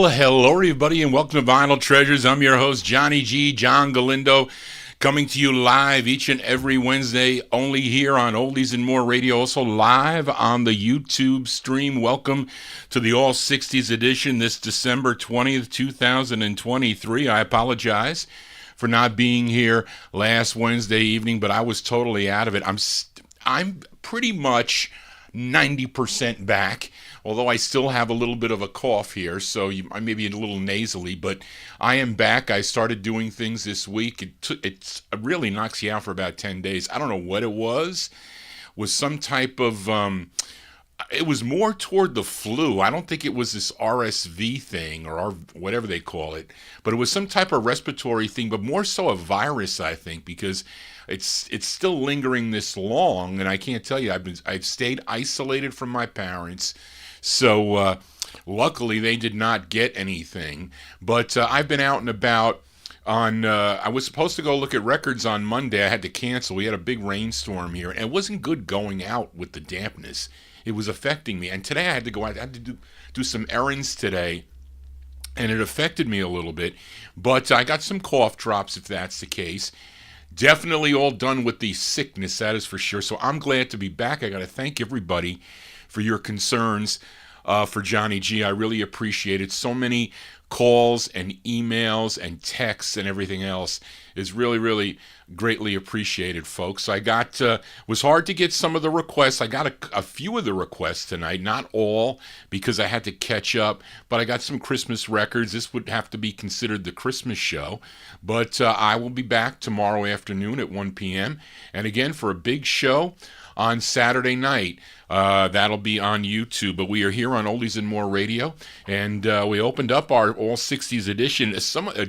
Well, hello everybody and welcome to Vinyl Treasures. I'm your host, Johnny G, John Galindo, coming to you live each and every Wednesday, only here on Oldies and More Radio, also live on the YouTube stream. Welcome to the All 60's edition this December 20th, 2023. I apologize for not being here last Wednesday evening, but I was totally out of it. I'm pretty much 90% back, although I still have a little bit of a cough here, so I may be a little nasally, but I am back. I started doing things this week. It really knocks you out for about 10 days. I don't know what it was some type of, it was more toward the flu. I don't think it was this RSV thing or whatever they call it, but it was some type of respiratory thing, but more so a virus, I think, because it's still lingering this long, and I can't tell you, I've stayed isolated from my parents, so luckily they did not get anything. But I've been out and about on. I was supposed to go look at records on Monday. I had to cancel. We had a big rainstorm here, and it wasn't good going out with the dampness. It was affecting me, and today I had to go out. I had to do some errands today, and it affected me a little bit. But I got some cough drops, if that's the case. Definitely all done with the sickness, that is for sure. So I'm glad to be back. I got to thank everybody for your concerns for Johnny G. I really appreciate it. So many calls and emails and texts and everything else is really, really greatly appreciated, folks. I got, was hard to get some of the requests. I got a few of the requests tonight, not all, because I had to catch up, but I got some Christmas records. This would have to be considered the Christmas show, but I will be back tomorrow afternoon at 1 p.m. and again for a big show on Saturday night. That'll be on YouTube, but we are here on Oldies and More Radio, and we opened up our All 60's edition.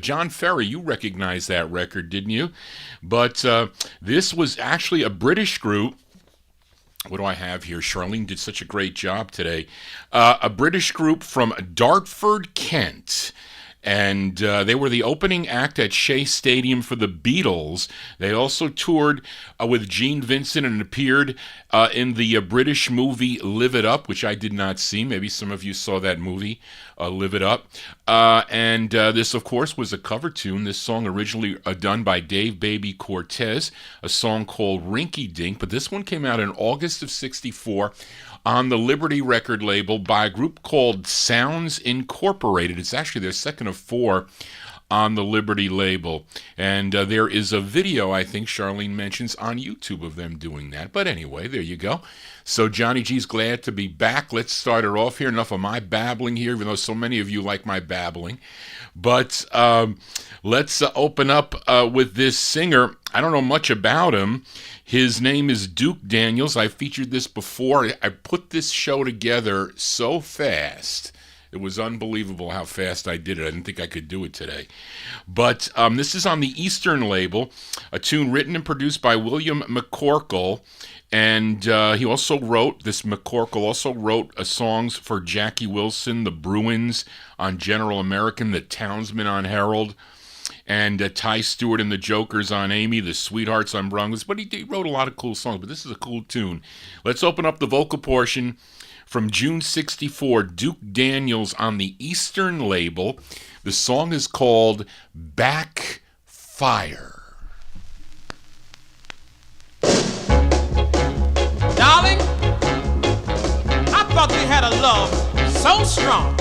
John Ferry, you recognize that record, didn't you? But this was actually a British group. What do I have here? Charlene did such a great job today. A British group from Dartford, Kent. And they were the opening act at Shea Stadium for the Beatles. They also toured with Gene Vincent and appeared in the British movie Live It Up, which I did not see. Maybe some of you saw that movie, Live It Up. And this, of course, was a cover tune. This song originally done by Dave Baby Cortez, a song called Rinky Dink. But this one came out in August of '64. On the Liberty record label by a group called Sounds Incorporated. It's actually their second of four on the Liberty label. And there is a video, I think Charlene mentions, on YouTube of them doing that. But anyway, there you go. So Johnny G's glad to be back. Let's start it off here. Enough of my babbling here, even though so many of you like my babbling. But let's open up with this singer. I don't know much about him. His name is Duke Daniels. I featured this before. I put this show together so fast. It was unbelievable how fast I did it. I didn't think I could do it today. But this is on the Eastern label, a tune written and produced by William McCorkle. And McCorkle also wrote songs for Jackie Wilson, the Bruins on General American, the Townsmen on Herald, and Ty Stewart and the Jokers on Amy, the Sweethearts on Broncos. But he wrote a lot of cool songs, but this is a cool tune. Let's open up the vocal portion from June '64, Duke Daniels on the Eastern label. The song is called Backfire. Darling, I thought we had a love so strong.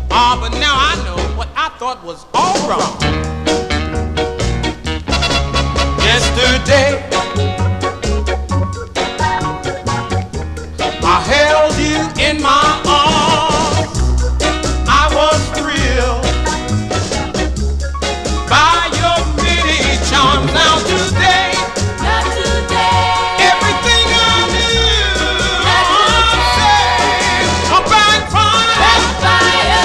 But now I know what I thought was all wrong. Yesterday, I held you in my arms. I was thrilled by your many charms. Now today, everything I knew, I'm saying, a backfire. Backfire.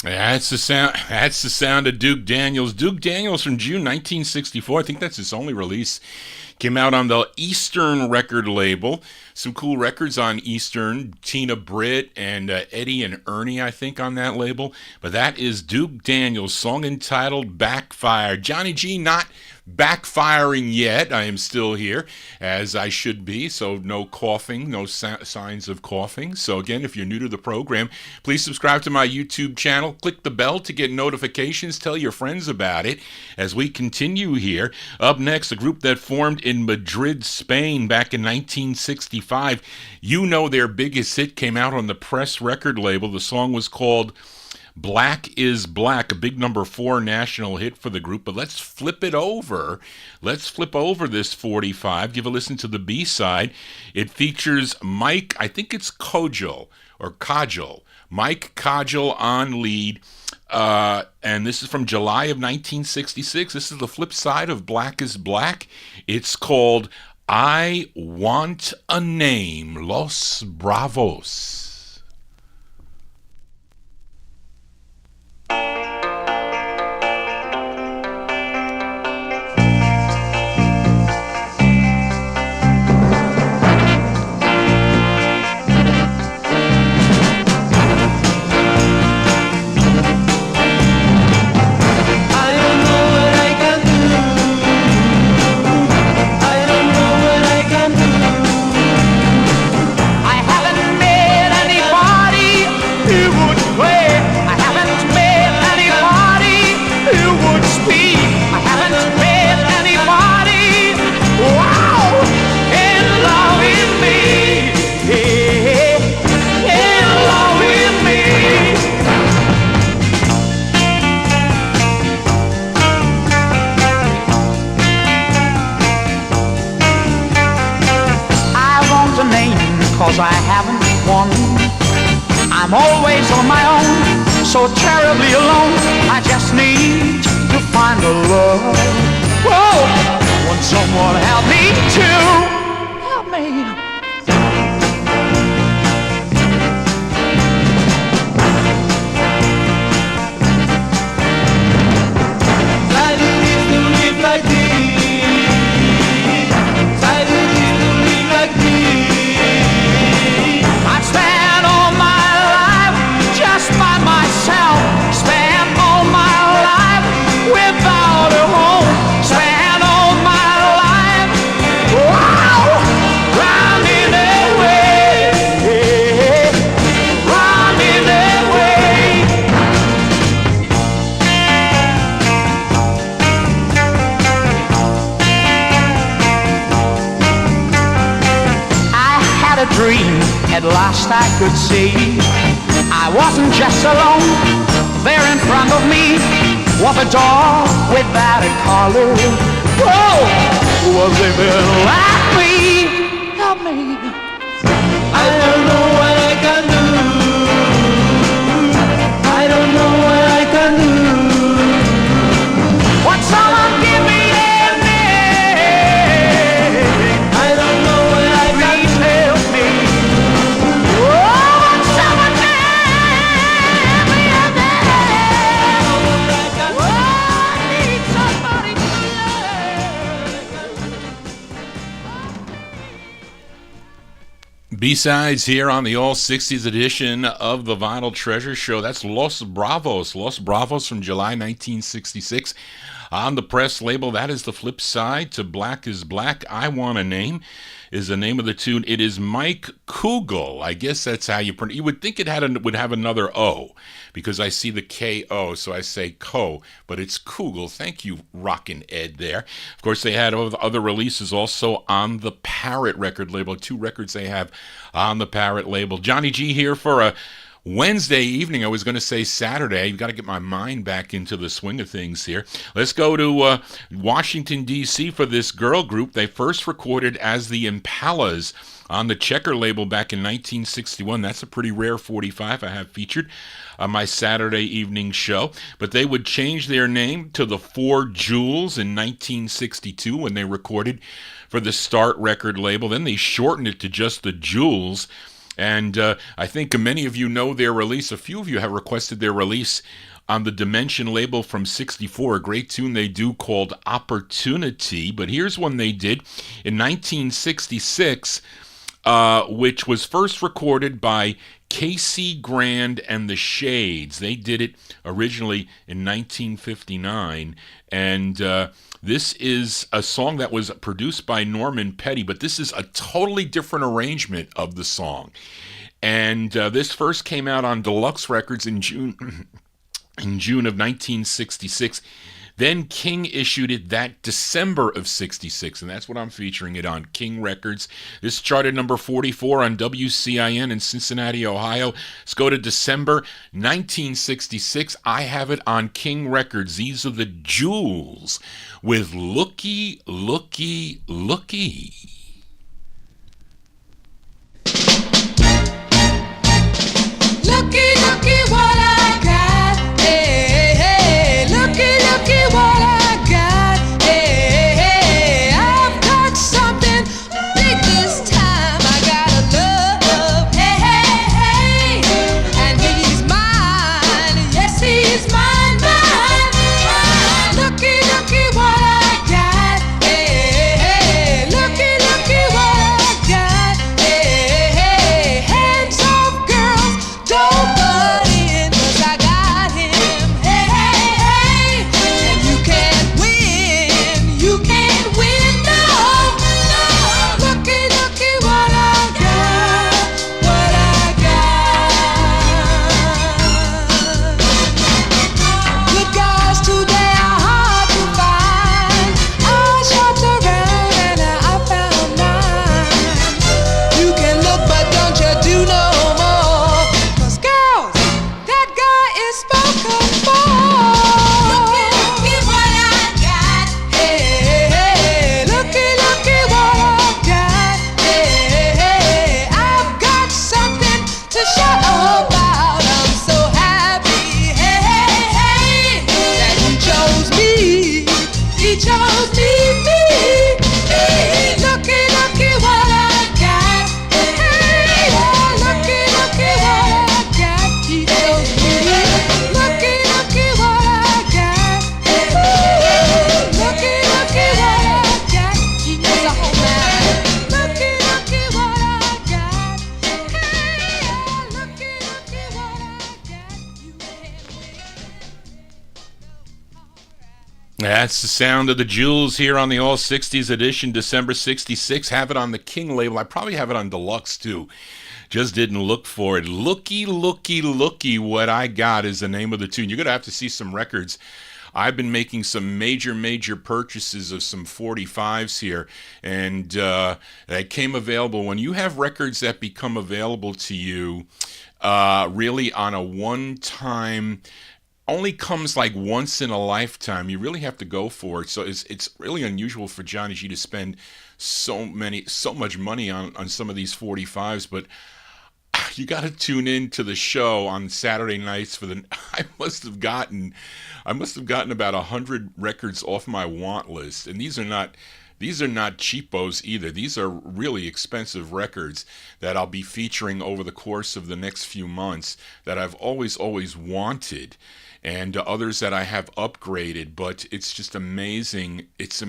That's the sound. That's the sound of Duke Daniels. Duke Daniels from June 1964. I think that's his only release. Came out on the Eastern record label. Some cool records on Eastern. Tina Britt and Eddie and Ernie, I think, on that label. But that is Duke Daniels, song entitled Backfire. Johnny G not backfiring yet. I am still here, as I should be, so no coughing, no signs of coughing. So again, if you're new to the program, please subscribe to my YouTube channel. Click the bell to get notifications. Tell your friends about it as we continue here. Up next, a group that formed in Madrid, Spain back in 1965. You know their biggest hit came out on the Press record label. The song was called Black is Black, a big number 4 national hit for the group. But let's flip it over. Let's flip over this 45. Give a listen to the B-side. It features Mike, I think it's Kojal or Kajal. Mike Kajal on lead. And this is from July of 1966. This is the flip side of Black is Black. It's called I Want a Name, Los Bravos. I haven't one. I'm always on my own, so terribly alone. I just need to find a love. Whoa! Won't someone help me to help me? I need to live like this. I need to live like this. Spend all my life just by myself. Spend all my life without a home. Spend all my life, wow, running away, running away. I had a dream. At last I could see I wasn't just alone. There in front of me was a dog without a collar. Whoa! Was even like me? Help me. I don't know what I can do. I don't know what I can do. What someone give me a name. I don't know what I can do. Please help me. B-sides here on the All 60s edition of the Vinyl Treasure Show. That's Los Bravos. Los Bravos from July 1966. On the Press label, that is the flip side to Black is Black. I Want a Name is the name of the tune. It is Mike Kugel. I guess that's how you pronounce it. You would think it would have another O because I see the K-O, so I say Ko, but it's Kugel. Thank you, Rockin' Ed there. Of course, they had other releases also on the Parrot record label. 2 records they have on the Parrot label. Johnny G here for a Wednesday evening. I was going to say Saturday. You've got to get my mind back into the swing of things here. Let's go to Washington, D.C. for this girl group. They first recorded as the Impalas on the Checker label back in 1961. That's a pretty rare 45 I have featured on my Saturday evening show. But they would change their name to the 4 Jewels in 1962 when they recorded for the Start record label. Then they shortened it to just the Jewels. And I think many of you know their release. A few of you have requested their release on the Dimension label from 64, a great tune they do called Opportunity. But here's one they did in 1966, which was first recorded by Casey Grand and the Shades. They did it originally in 1959, and this is a song that was produced by Norman Petty, but this is a totally different arrangement of the song. And this first came out on Deluxe Records in June of 1966. Then King issued it that December of 66, and that's what I'm featuring it on, King Records. This charted number 44 on WCIN in Cincinnati, Ohio. Let's go to December 1966. I have it on King Records. These are the Jewels with Looky, Looky, Looky. Looky, looky what I got. Hey, hey, looky, looky what I got. Hey, hey, I've got something big this time. I got a love. Hey, hey, hey, and he's mine. Yes, he's mine, mine. Looky, looky what I got. Hey, hey, looky, looky what I got. Hey, hey, hands off, girls. Don't butt in, 'cause I got him. Hey, hey, hey, and you can't win, no, no. Looky, looky what I got, what I got. Good guys today are hard to find. I shopped around and I found mine. You can look, but don't you do no more. 'Cause girls, that guy is spoken for. Looky, looky what I got. Hey, hey, looky, looky what I got. Hey, hey, I've got something to shout about. I'm so happy. Hey, hey, hey, that he chose me. He chose me, me. Looky, looky what I got. Hey, yeah, looky, looky what I got. He chose me. Looky, looky what I got. Looky, looky what I got. He is a whole man. Looky, looky what I got. Hey, yeah, looky, looky what I got. You can't win. That's the sound of the Jewels here on the All 60s edition, December 66. Have it on the King label. I probably have it on Deluxe too. Just didn't look for it. Looky, looky, looky what I got is the name of the tune. You're going to have to see some records. I've been making some major purchases of some 45's here, and that came available. When you have records that become available to you really on a one-time, only comes like once in a lifetime, you really have to go for it. So it's really unusual for Johnny G to spend so much money on some of these 45's, but you got to tune in to the show on Saturday nights for the. I must have gotten about 100 records off my want list, and these are not cheapos either. These are really expensive records that I'll be featuring over the course of the next few months that I've always wanted, and others that I have upgraded. But it's just amazing. It's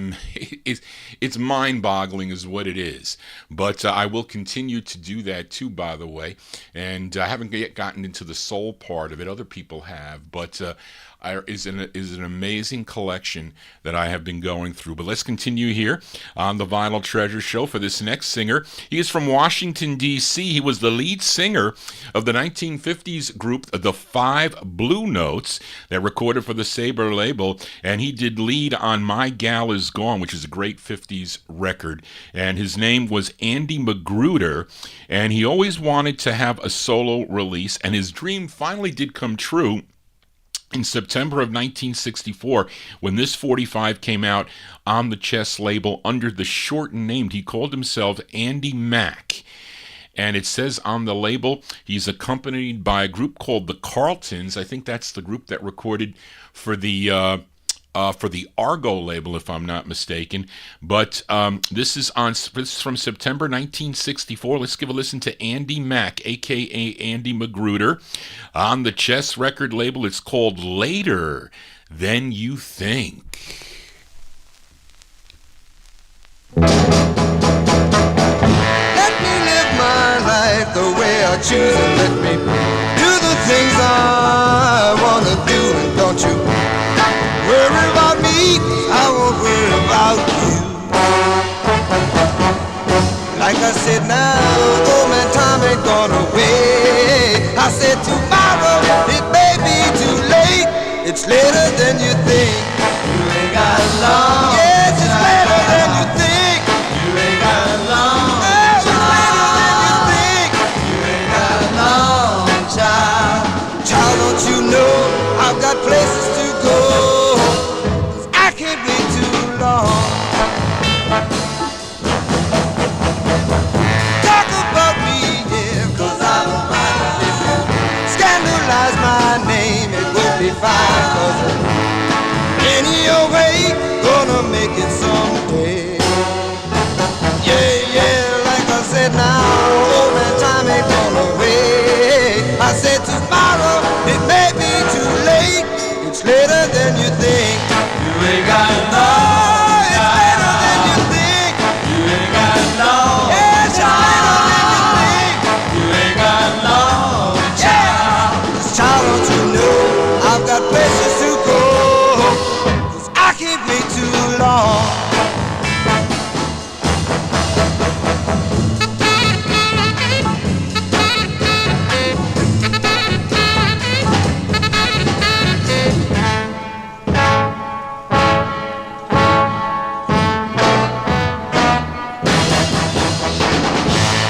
mind-boggling is what it is. But I will continue to do that too, by the way. And I haven't yet gotten into the soul part of it. Other people have, but is an amazing collection that I have been going through. But let's continue here on the Vinyl Treasure Show for this next singer. He is from Washington, D.C. He was the lead singer of the 1950s group The Five Blue Notes that recorded for the Sabre label, and he did lead on My Gal Is Gone, which is a great 50s record. And his name was Andy Magruder, and he always wanted to have a solo release, and his dream finally did come true in September of 1964, when this 45 came out on the Chess label under the shortened name. He called himself Andy Mack. And it says on the label, he's accompanied by a group called the Carltons. I think that's the group that recorded for the for the Argo label, if I'm not mistaken. But this is from September 1964. Let's give a listen to Andy Mack, a.k.a. Andy Magruder, on the Chess record label. It's called Later Than You Think. Let me live my life the way I choose, and let me do the things I want to do. And don't you worry about me, I won't worry about you. Like I said now, oh man, time ain't gonna wait. I said tomorrow, it may be too late. It's later than you think. You ain't got long. Yes, it's later than you think. You ain't got long. It's later than you think. You ain't got long, child. Child, don't you know I've got places to go? 'Cause I can't wait too long. Talk about me, yeah, 'cause I don't mind if you scandalize my name. It will be fine, 'cause any old way, gonna make it someday. Yeah, yeah, like I said now, oh man, time ain't gonna wait. I said tomorrow, it may be too late. It's later than you think. You ain't got long. It's later than you think. You ain't got long. Yeah, it's later than you think. You ain't got long, child. Yeah. Child, don't you know I've got places to go? 'Cause I can't wait too long.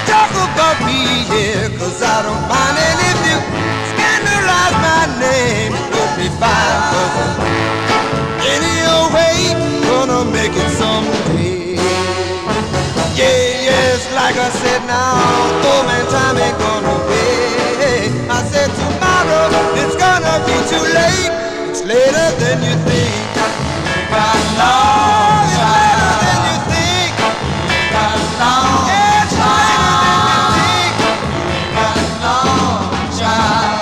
Talk about me, yeah, 'cause I don't mind. And if you scandalize my name, it will be fine, 'cause any old way, gonna make it someday. Yeah, yes, like I said now, oh man, time ain't gonna wait. I said tomorrow, it's gonna be too late. It's later than you think. You ain't got long, it's later than you think. You ain't got long. Yeah, it's later than you think. You ain't got long, child.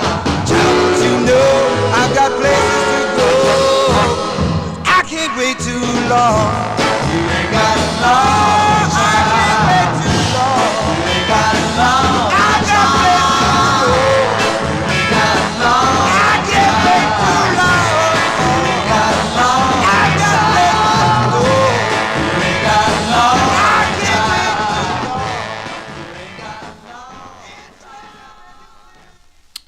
Child, don't you know I've got places to go? I can't wait too long. You ain't got long, child. I can't wait too long. You ain't got long. I've got places to go. You ain't got long. I can't wait too long. You ain't got long. I've got places to go. You ain't got long. I can't wait too long. You ain't got long.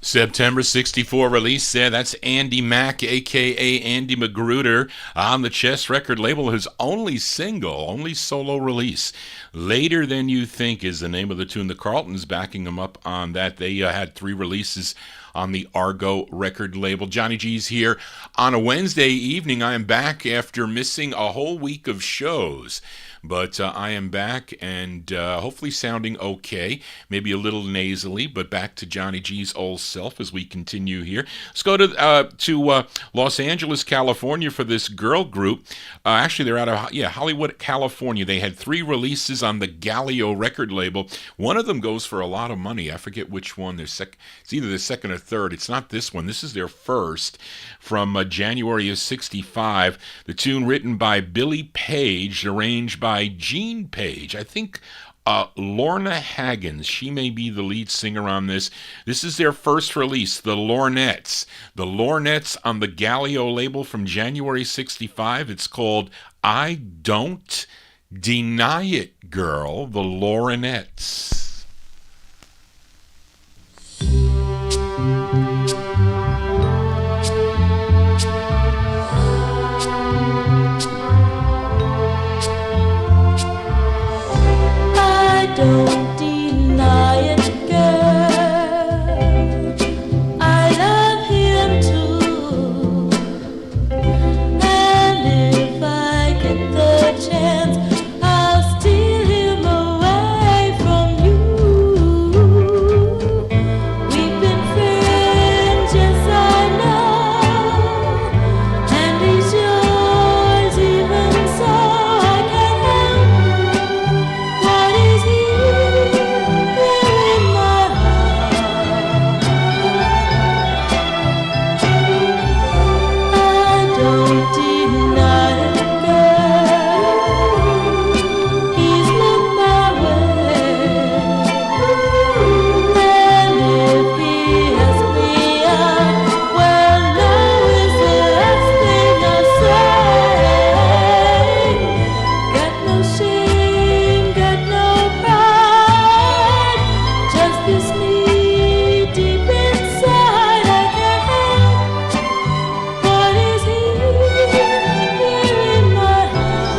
September 64 release there. That's Andy Mack, a.k.a. Andy Magruder, on the Chess record label. His only single, only solo release. Later Than You Think is the name of the tune. The Carltons backing him up on that. They had 3 releases on the Argo record label. Johnny G's here on a Wednesday evening. I am back after missing a whole week of shows. But I am back and hopefully sounding okay, maybe a little nasally, but back to Johnny G's old self as we continue here. Let's go to Los Angeles, California for this girl group. Actually, they're out of Hollywood, California. They had 3 releases on the Galileo record label. One of them goes for a lot of money. I forget which one. It's either the second or third. It's not this one. This is their first from January of 65. The tune written by Billy Page, arranged by Gene Page. I think Lorna Haggins, she may be the lead singer on this. This is their first release, The Lornettes. The Lornettes on the Galileo label from January 65. It's called I Don't Deny It, Girl, The Lornettes. Don't deny it, girl. I love him too. And if I get the chance, I'll steal him away from you. rescues me deep inside. I can't help what is here in my heart.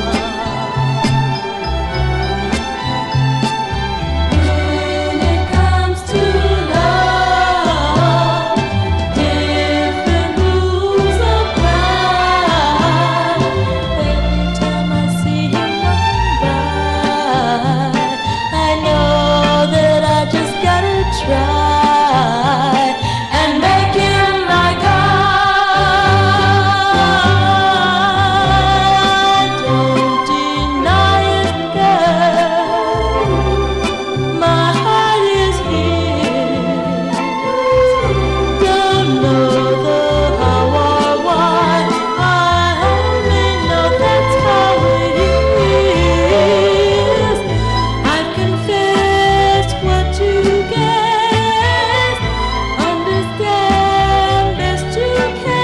When it comes to love, different rules apply. Every time I see him walking by, I know that I just gotta try and make him like I don't deny it, girl. My heart is his. Don't know the how or why. I only know that's how it is. I've confessed what you guess. Understand best you can.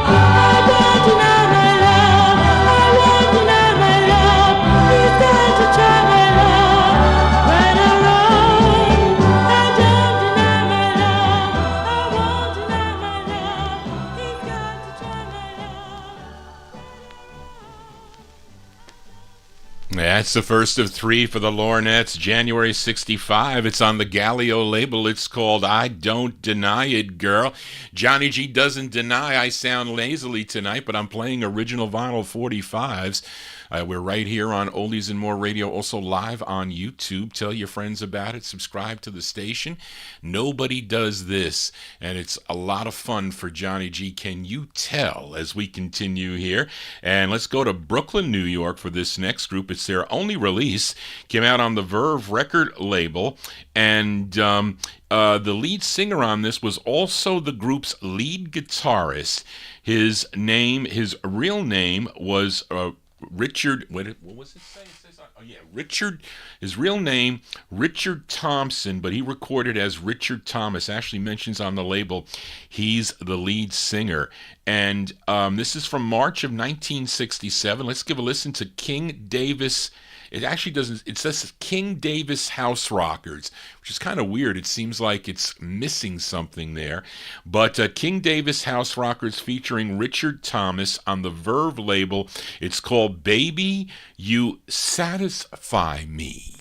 I won't deny my love. I won't deny my love. He's got to try my love. Right or wrong, I don't deny my love. I won't deny my love. He's got to try my love. That's the first of three for the Lornettes, January 65. It's on the Galileo label. It's called I Don't Deny It, Girl. Johnny G doesn't deny I sound lazily tonight, but I'm playing original vinyl 45s. We're right here on Oldies and More Radio, also live on YouTube. Tell your friends about it. Subscribe to the station. Nobody does this, and it's a lot of fun for Johnny G. Can you tell as we continue here? And let's go to Brooklyn, New York for this next group. It's their only release. Came out on the Verve record label, and the lead singer on this was also the group's lead guitarist. His real name was Richard. What was it saying? Oh yeah, Richard. His real name Richard Thompson, but he recorded as Richard Thomas. Actually mentions on the label he's the lead singer. And this is from March of 1967. Let's give a listen to King Davis. It actually doesn't. It says King Davis House Rockers, which is kind of weird. It seems like it's missing something there. But King Davis House Rockers featuring Richard Thomas on the Verve label. It's called Baby, You Satisfy Me.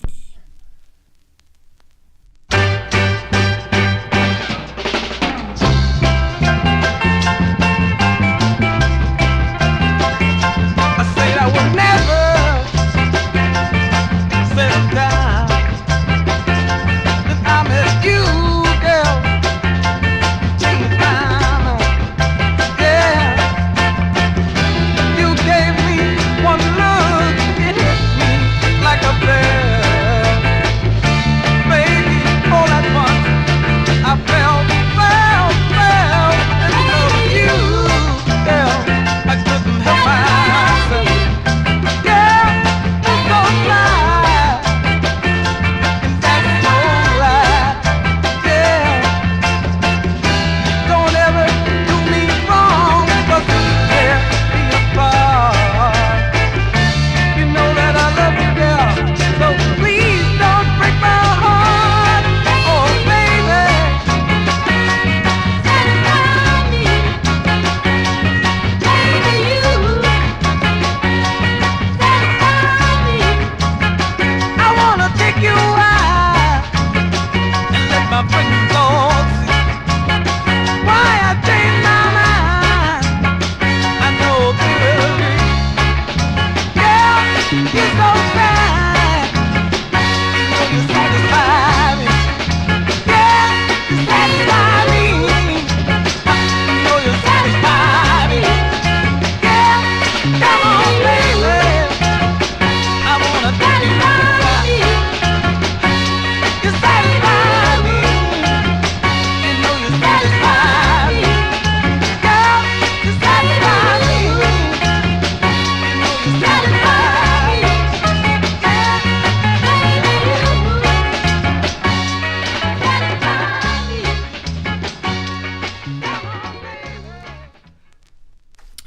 I said I would never settle down. Then I met you, girl. She's fine, yeah. You gave me one look, it hit me like a bell.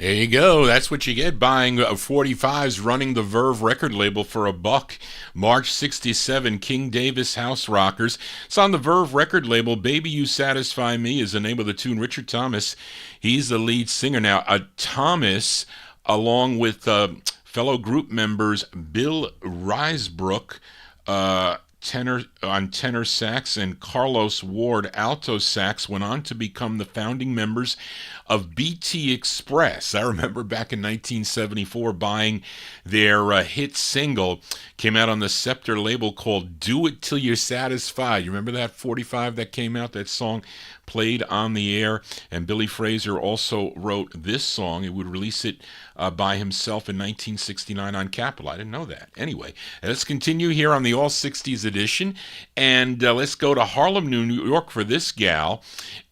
There you go. That's what you get buying 45's, running the Verve record label for $1. March 67, King Davis House Rockers. It's on the Verve record label. Baby You Satisfy Me is the name of the tune. Richard Thomas, he's the lead singer. Now, Thomas, along with fellow group members Bill Risebrook, tenor sax, and Carlos Ward alto sax, went on to become the founding members of BT Express. I remember back in 1974 buying their hit single. Came out on the Scepter label called Do It Till You're Satisfied. You remember that 45 that came out? That song played on the air. And Billy Fraser also wrote this song. He would release it by himself in 1969 on Capitol. I didn't know that. Anyway, let's continue here on the All 60s edition. And let's go to Harlem, New York for this gal.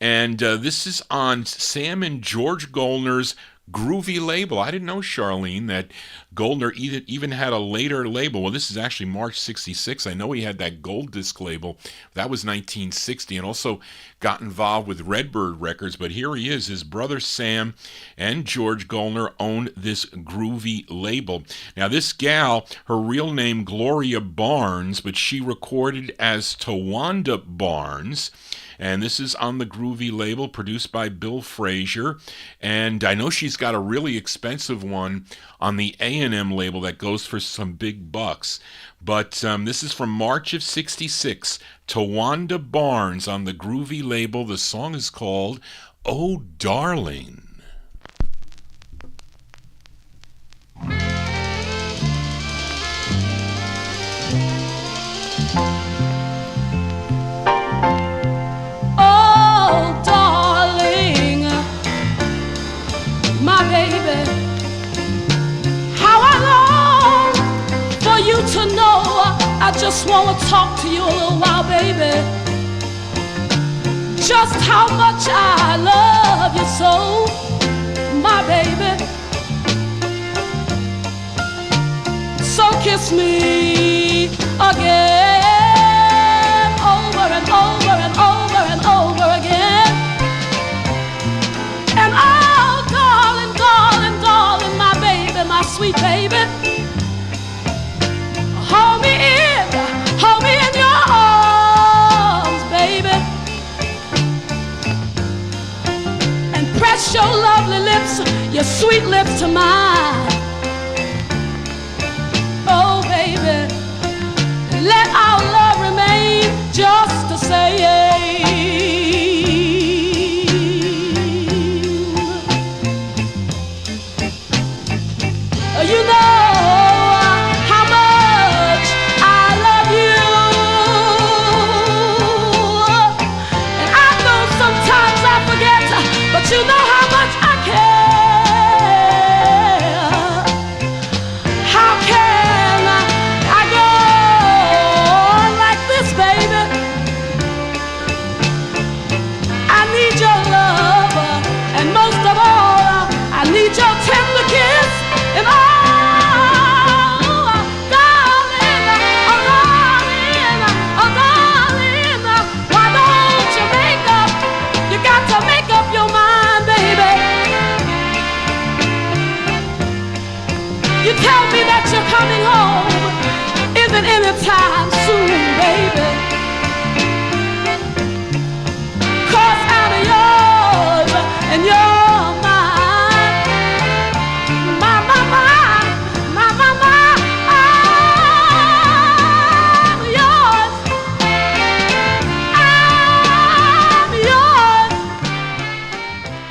And this is on Sam and George Goldner's Groovy label. I didn't know, Charlene, that Goldner even had a later label. Well, this is actually March 66. I know he had that Gold Disc label. That was 1960, and also got involved with Redbird Records. But here he is. His brother Sam and George Goldner owned this Groovy label. Now, this gal, her real name Gloria Barnes, but she recorded as Tawanda Barnes. And this is on the Groovy label, produced by Bill Fraser. And I know she's got a really expensive one on the A&M label that goes for some big bucks. But this is from March of 66. Tawanda Barnes on the Groovy label. The song is called Oh Darling. I just want to talk to you a little while, baby. Just how much I love you so, my baby. So kiss me again, over and over and over and over again. And oh, darling, darling, darling, my baby, my sweet baby. Hold me in your arms, baby, and press your lovely lips, your sweet lips to mine. Oh, baby, let our love remain just the same. You know you know how much I care. How can I go on like this, baby? I need your love, and most of all, I need your tender kiss. And oh, darling, oh, darling, oh, darling, why don't you make up? You got to make up your mind. You tell me that you're coming home, isn't any time soon, baby. 'Cause I'm yours and you're mine. My, my, my, my, my, my. I'm yours. I'm yours.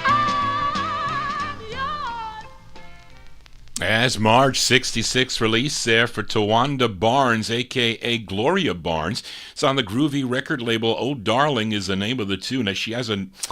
I'm yours. As March 66 release there for Tawanda Barnes, a.k.a. Gloria Barnes. It's on the Groovy record label. Oh Darling is the name of the tune. She has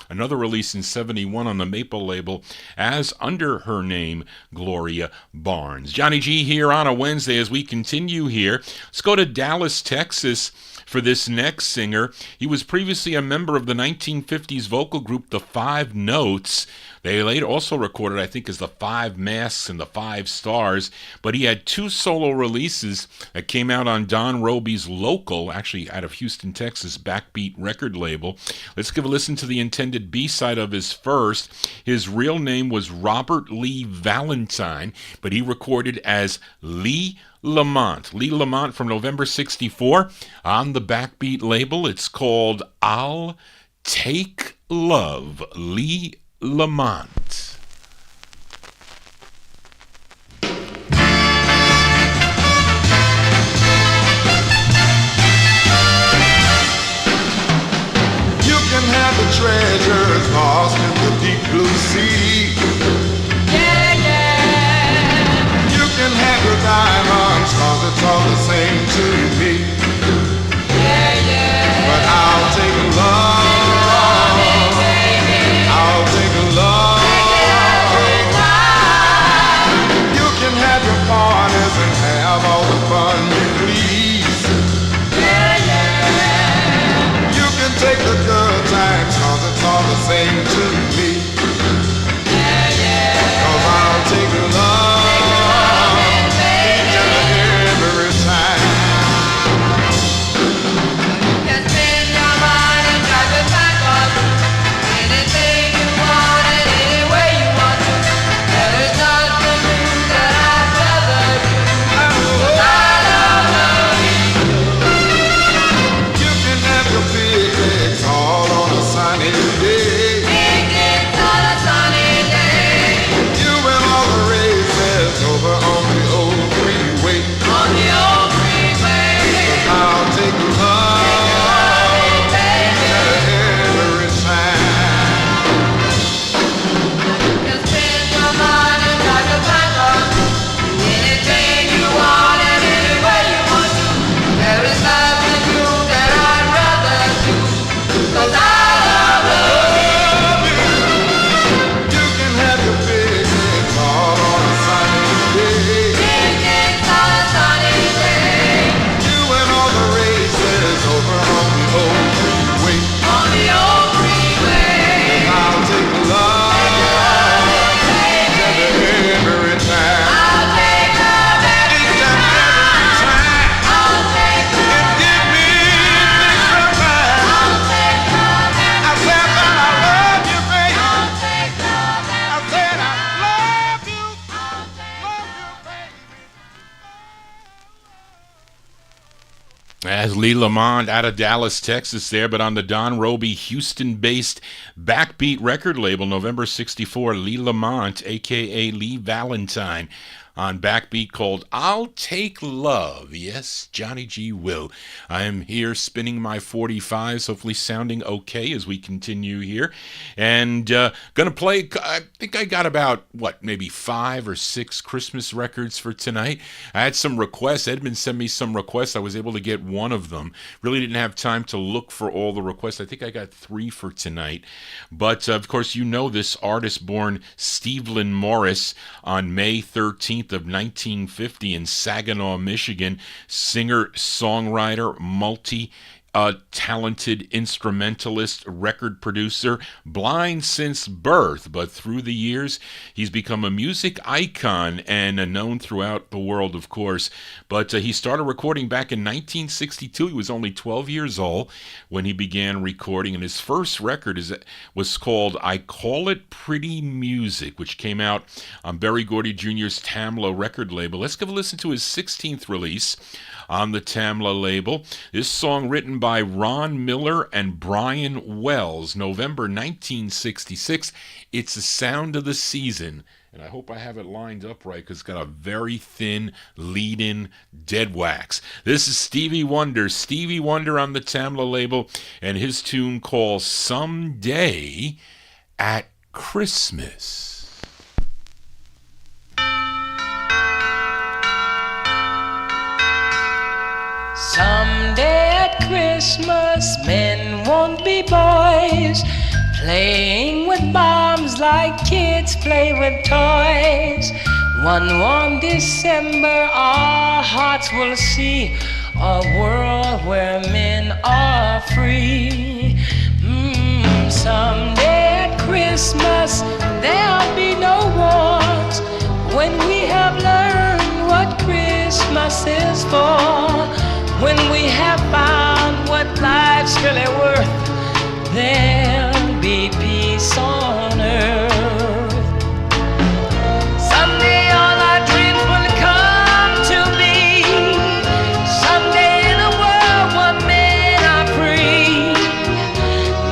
another release in 71 on the Maple label as under her name, Gloria Barnes. Johnny G here on a Wednesday as we continue here. Let's go to Dallas, Texas for this next singer. He was previously a member of the 1950s vocal group The Five Notes. They later also recorded, I think, as the Five Masks and the Five Stars, but he had 2 solo releases that came out on Don Robey's local, actually out of Houston, Texas, Backbeat record label. Let's give a listen to the intended B-side of his first. His real name was Robert Lee Valentine, but he recorded as Lee Lamont. Lee Lamont from November 64 on the Backbeat label. It's called I'll Take Love. Lee Lamont. You can have the treasures lost in the deep blue sea. Yeah, yeah. You can have your diamonds, 'cause it's all the same to me. Yeah, yeah. But I'll take love. I'll take love. You can have your partners and have all the fun you please. Yeah, yeah. You can take the good times, 'cause it's all the same to me. Yeah, yeah. 'Cause I'll take love each and every time. You can spend your money, drive it back on anything you want and any way you want to. There is nothing new that I'd rather do. 'Cause I love you. You can have your picnics all on a sunny day. Picnics on a sunny day. You and all the races over on the old freeway. On the old freeway. I'll take love Baby, every time. you can spend your money, drive your back on anything you want and any way you want to. There is nothing new that I'd rather do. 'Cause I love you. You can have your picnics all on a sunny day. Picnics on a sunny day. You and all the races over on the old freeway. On the old freeway. I'll take love every time. I'll take love every Each and every time. I'll take love. Give me extra time. I'll take love I said that I love you, baby. I'll take love I said I love you. I'll take Love you, baby. As Lee Lamont out of Dallas, Texas there, but on the Don Robey Houston-based Backbeat record label, November 64, Lee Lamont, a.k.a. Lee Valentine, on Backbeat called I'll Take Love. Yes, Johnny G will. I am here spinning my 45s, hopefully sounding okay as we continue here. And going to play, I think I got about, maybe 5 or 6 Christmas records for tonight. I had some requests. Edmund sent me some requests. I was able to get one of them. Really didn't have time to look for all the requests. I think I got 3 for tonight. But, of course, you know this artist born Stevlin Morris on May 13th of 1950 in Saginaw, Michigan. Singer, songwriter, talented instrumentalist, record producer, blind since birth, but through the years he's become a music icon and known throughout the world, of course. But he started recording back in 1962. He was only 12 years old when he began recording, and his first record was called I Call It Pretty Music, which came out on Berry Gordy Jr.'s Tamla record label. Let's give a listen to his 16th release on the Tamla label. This song written by Ron Miller and Brian Wells, November 1966. It's the sound of the season. And I hope I have it lined up right because it's got a very thin lead-in dead wax. This is Stevie Wonder. Stevie Wonder on the Tamla label and his tune called Someday at Christmas. Someday at Christmas, men won't be boys, playing with bombs like kids play with toys. One warm December, our hearts will see a world where men are free. Someday at Christmas, there for when we have found what life's really worth. There'll be peace on earth. Someday all our dreams will come to be. Someday in a world where men are free.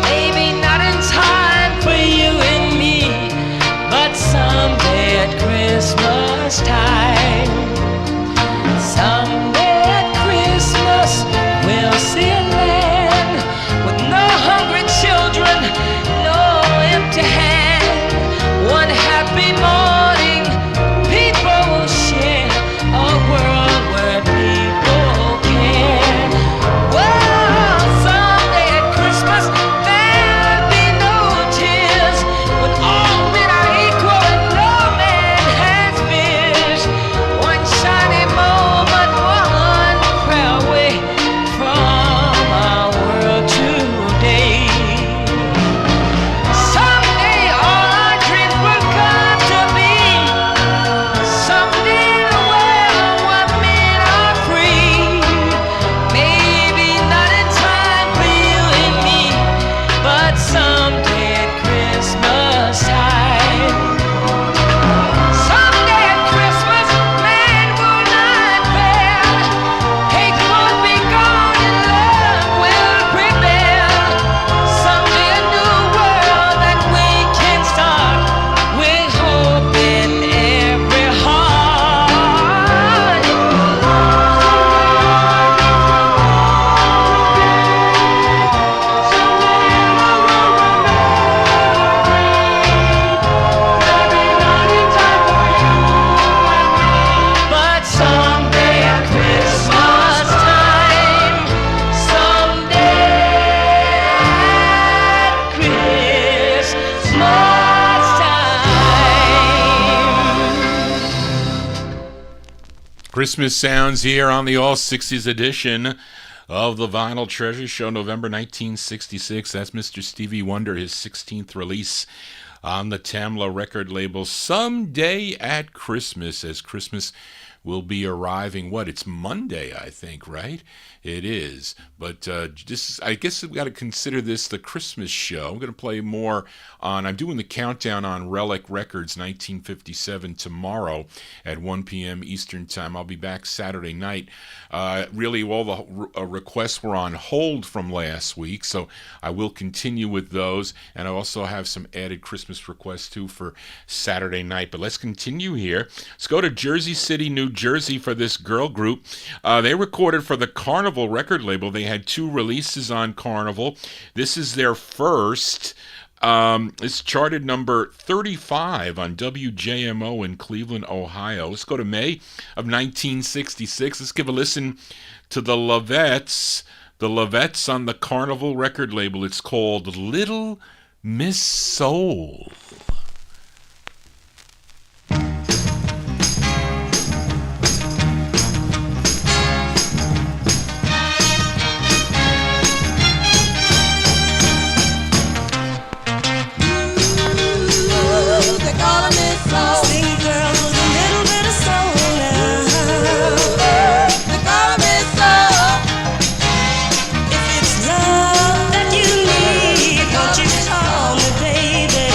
Maybe not in time for you and me, but someday at Christmas time. Someday at Christmas we'll see a land with no hungry children, no empty hand. One happy morning people will share a world where people care. Well, someday at Christmas there'll be no tears, when all men are equal and no man has fears. One shiny moment, one prayer away from our world today. Someday all our dreams will come to be. Someday in a world where men are free. Maybe not in time for you and me, but someday at Christmas time. Someday at Christmas man will not fail. Hate will be gone and love will prevail. Someday a new world that we can start with hope in every heart. But someday at Christmas time, someday at Christmas time. Christmas sounds here on the All 60s edition of the Vinyl Treasure Show, November 1966. That's Mr. Stevie Wonder, his 16th release on the Tamla record label. Someday at Christmas, as Christmas will be arriving. It's Monday, I think, right? It is. But I guess we've got to consider this the Christmas show. I'm going to play more on, I'm doing the countdown on Relic Records 1957 tomorrow at 1 p.m. Eastern Time. I'll be back Saturday night. Really, all the requests were on hold from last week, so I will continue with those. And I also have some added Christmas requests, too, for Saturday night. But let's continue here. Let's go to Jersey City, New Jersey for this girl group. They recorded for the Carnival record label. They had 2 releases on Carnival. This is their first. It's charted number 35 on WJMO in Cleveland, Ohio. Let's go to May of 1966. Let's give a listen to the Lovettes. The Lovettes on the Carnival record label. It's called Little Miss Soul. They call me soul. Sing girl with a little bit of soul now. They call me soul. If it's love that you need, won't you call me, baby?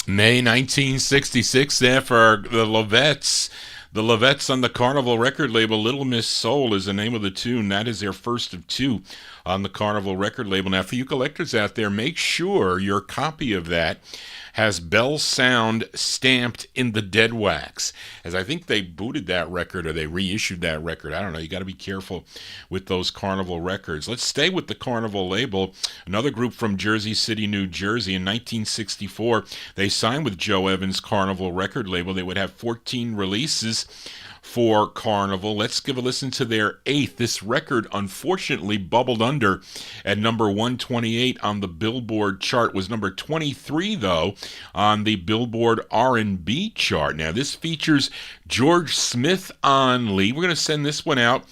May 1966 there for the Lovettes. The Lovettes on the Carnival record label. Little Miss Soul is the name of the tune. That is their first of two on the Carnival record label. Now, for you collectors out there, make sure your copy of that has Bell Sound stamped in the dead wax, as I think they booted that record or they reissued that record. I don't know. You got to be careful with those Carnival records. Let's stay with the Carnival label. Another group from Jersey City, New Jersey. In 1964, they signed with Joe Evans' Carnival record label. They would have 14 releases for Carnival. Let's give a listen to their eighth. This record unfortunately bubbled under at number 128 on the Billboard chart. Was number 23 though on the Billboard R&B chart. Now this features George Smith on lead. We're going to send this one out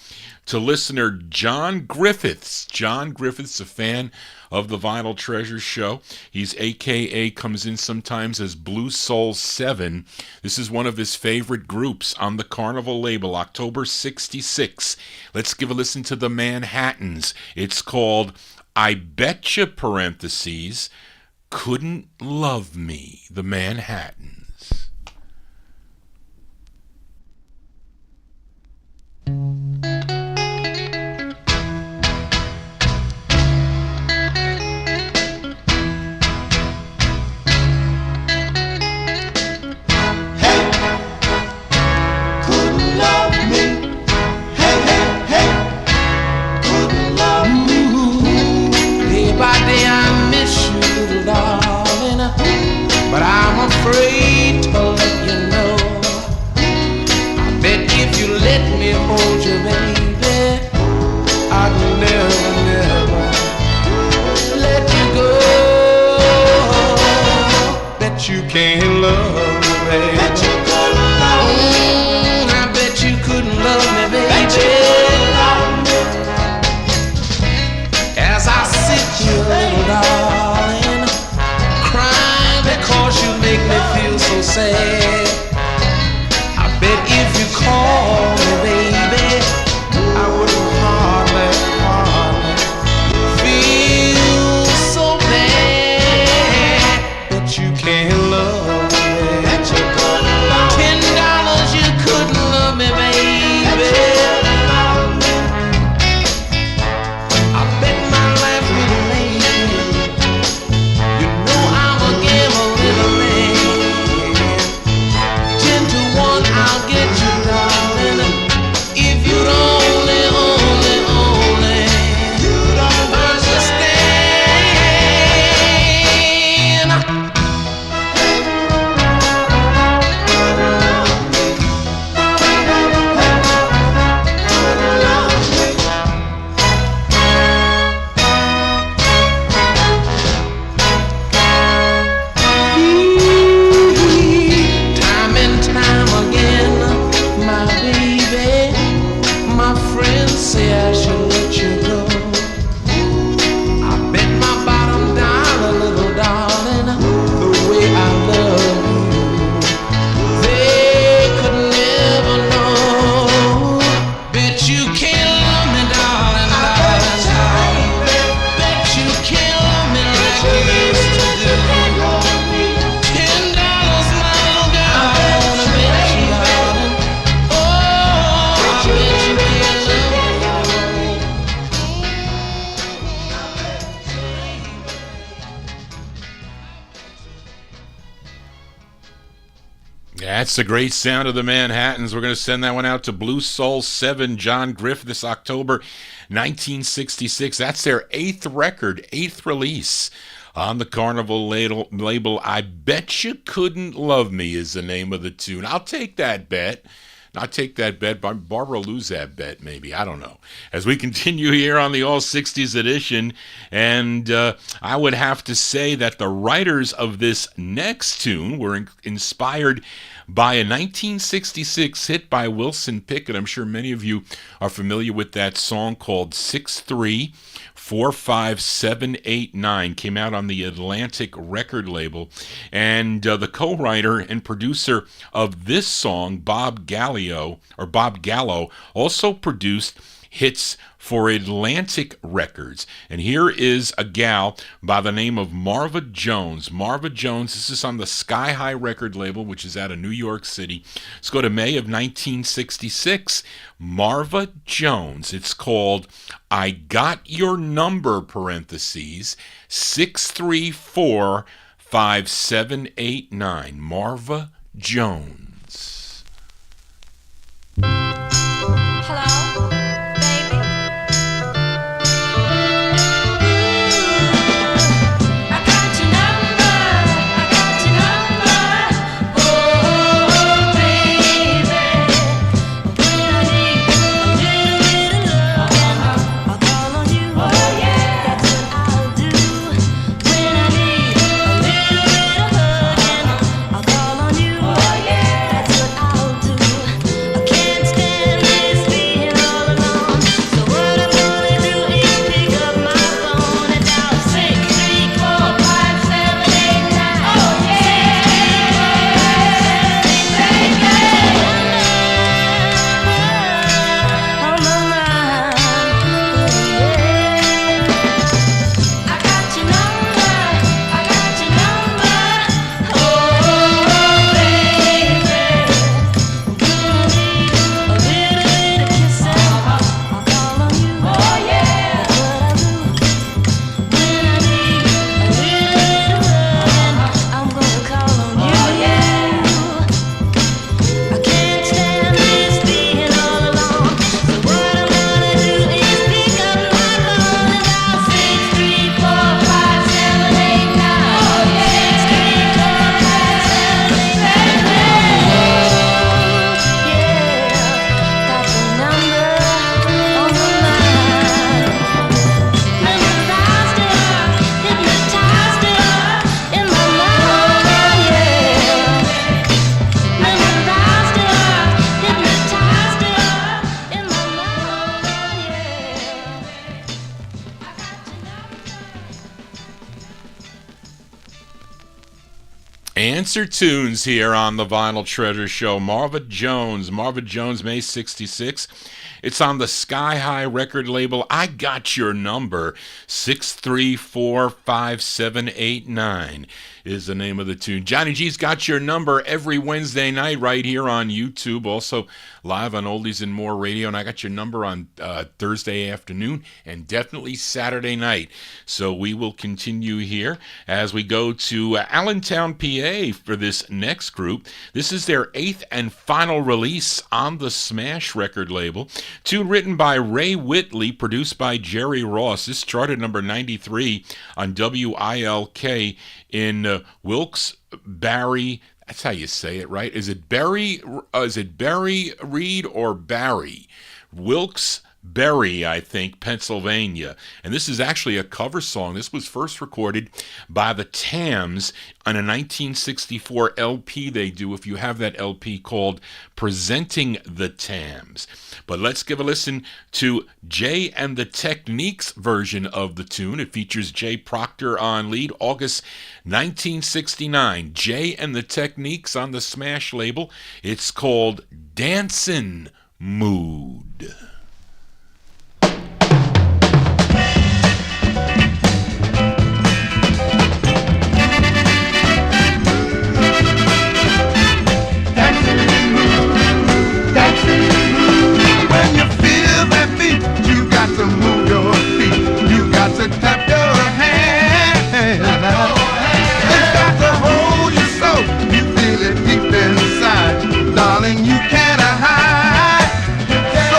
to listener John Griffiths. John Griffiths, a fan of the Vinyl Treasures show. He's AKA comes in sometimes as Blue Soul 7. This is one of his favorite groups on the Carnival label, October 66. Let's give a listen to the Manhattans. It's called I Betcha, parentheses, Couldn't Love Me, the Manhattans. But I'm afraid to let you know. I bet if you let me hold you, baby, I'd never, never let you go. Bet you can't love me, baby. Bet you couldn't love me. I bet you couldn't love me, baby. As I sit here, little darling, cause you make me feel so sad. I bet if you call me, baby, I wouldn't hardly feel so bad. But you can't love me. Bet you couldn't love me. $10 you couldn't love me, baby. I bet my life would make you. You know I'm a gambler. 10 to 1, I'll get you, darling. If you'd only you don't understand. Time and time again, my baby, my friends say I should let you go. I bet my bottom dollar, little darling, the way I love you, they could never know. Bet you can't love me, darling, darling. Bet you can't love me like you used to do. $10, my girl, I wanna bet you, darling. Oh, I bet you can't love me. That's the great sound of the Manhattans. We're going to send that one out to Blue Soul 7, John Griff, this October 1966. That's their eighth record, eighth release on the Carnival label. I Bet You Couldn't Love Me is the name of the tune. I'll take that bet. Not take that bet, but Barbara will lose that bet, maybe. I don't know. As we continue here on the All 60s edition, and I would have to say that the writers of this next tune were inspired by a 1966 hit by Wilson Pickett. I'm sure many of you are familiar with that song called 6'3", 4, 5, 7, 8, 9. Came out on the Atlantic record label. And the co-writer and producer of this song, Bob Gallo, also produced hits for Atlantic Records. And here is a gal by the name of Marva Jones. Marva Jones, this is on the Sky High record label, which is out of New York City. Let's go to May of 1966. Marva Jones. It's called I Got Your Number, parentheses, 634-5789. Marva Jones. Hello, baby. I got your number. I got your number. Oh, baby. When I need a little bit of love, I'll call on you. Oh yeah, that's what I'll do. When I need a little bit of hugging, I'll call on you. Oh yeah, that's what I'll do. I can't stand this being all alone. So what I'm gonna do is pick up my phone and dial 634-5789. Oh yeah, on my mind. I got your number. I got your number. Oh, baby. When I need a little bit of kissing, I'll call on you. Oh yeah, that's what I'll do. When I need a little bit of loving, I'm gonna call on you. Oh yeah. I can't stand this being all alone. So what I'm gonna do is pick up my phone and dial 634-5789. Oh yeah, 634-5789. Got your number on my mind. Memorized it, hypnotized it in my mind. Memorized it, hypnotized it in my mind. I got your number. Answer tunes here on the Vinyl Treasure Show. Marva Jones, May 66. It's on the Sky High record label. I Got Your Number, 634-5789 is the name of the tune. Johnny G's Got Your Number every Wednesday night right here on YouTube, also live on Oldies and More Radio, and I got your number on Thursday afternoon and definitely Saturday night. So we will continue here as we go to Allentown, PA for this next group. This is their 8th and final release on the Smash record label. Tune written by Ray Whitley, produced by Jerry Ross. This charted number 93 on WILK in Wilkes-Barre. That's how you say it, right? Is it Barry Reed or Barry? Wilkes-Barre, I think, Pennsylvania. And this is actually a cover song. This was first recorded by the Tams on a 1964 LP they do, if you have that LP, called Presenting the Tams. But let's give a listen to Jay and the Techniques version of the tune. It features Jay Proctor on lead, August 1969. Jay and the Techniques on the Smash label. It's called Dancin' Mood. When you feel that beat, you got to move your feet. You got to clap your hands. It's got to hold you so you feel it deep inside. Darling, you cannot hide. So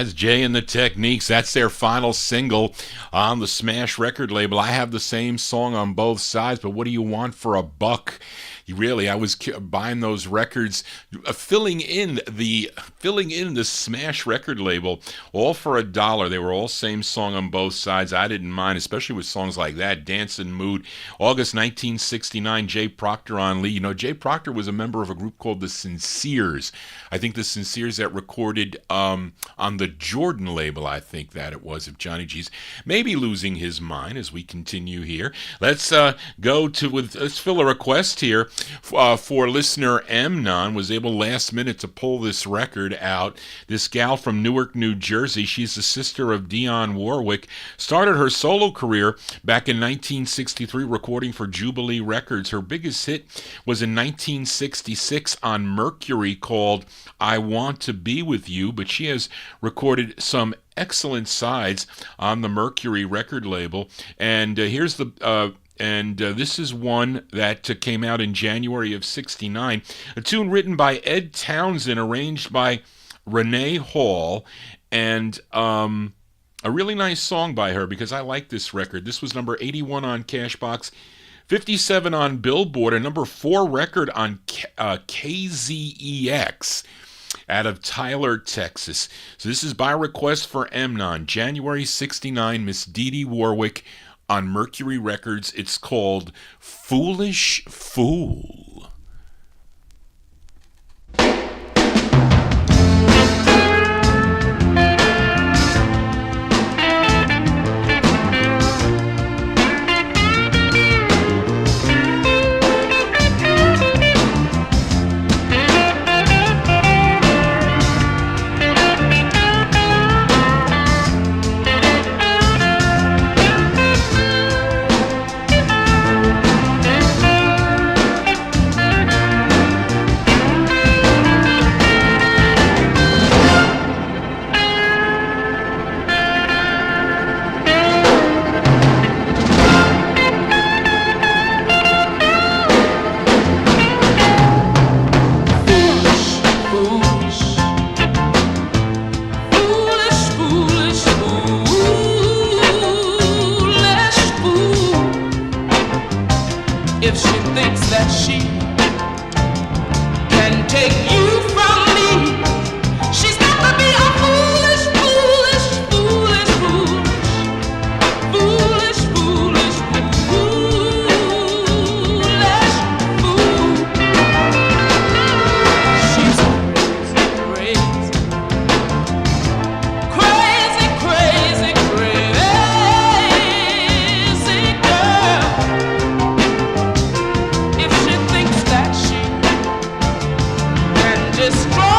That's Jay and the Techniques. That's their final single on the Smash record label. I have the same song on both sides, but what do you want for a buck? Really, I was buying those records, filling in the Smash record label, all for $1. They were all same song on both sides. I didn't mind, especially with songs like that, Dancing Mood. August 1969, Jay Proctor on lead. You know, Jay Proctor was a member of a group called the Sinceres. I think the Sinceres that recorded on the Jordan label, I think that it was, of Johnny G's. Maybe losing his mind as we continue here. Let's let's fill a request here. For listener Amnon, was able last minute to pull this record out. This gal from Newark, New Jersey, she's the sister of Dionne Warwick, started her solo career back in 1963 recording for Jubilee Records. Her biggest hit was in 1966 on Mercury called I Want to Be With You, but she has recorded some excellent sides on the Mercury record label. And here's the this is one that came out in January of '69. A tune written by Ed Townsend, arranged by Renee Hall, and a really nice song by her because I like this record. This was number 81 on Cashbox, 57 on Billboard, a number 4 record on KZEX out of Tyler, Texas. So this is by request for Amnon, January '69, Miss Dee Dee Warwick, on Mercury Records. It's called Foolish Fool. If she thinks that she can take you from me, she's got to be a foolish, foolish, foolish, foolish, foolish, foolish, fool. She's crazy, crazy, crazy, crazy girl. If she thinks that she can destroy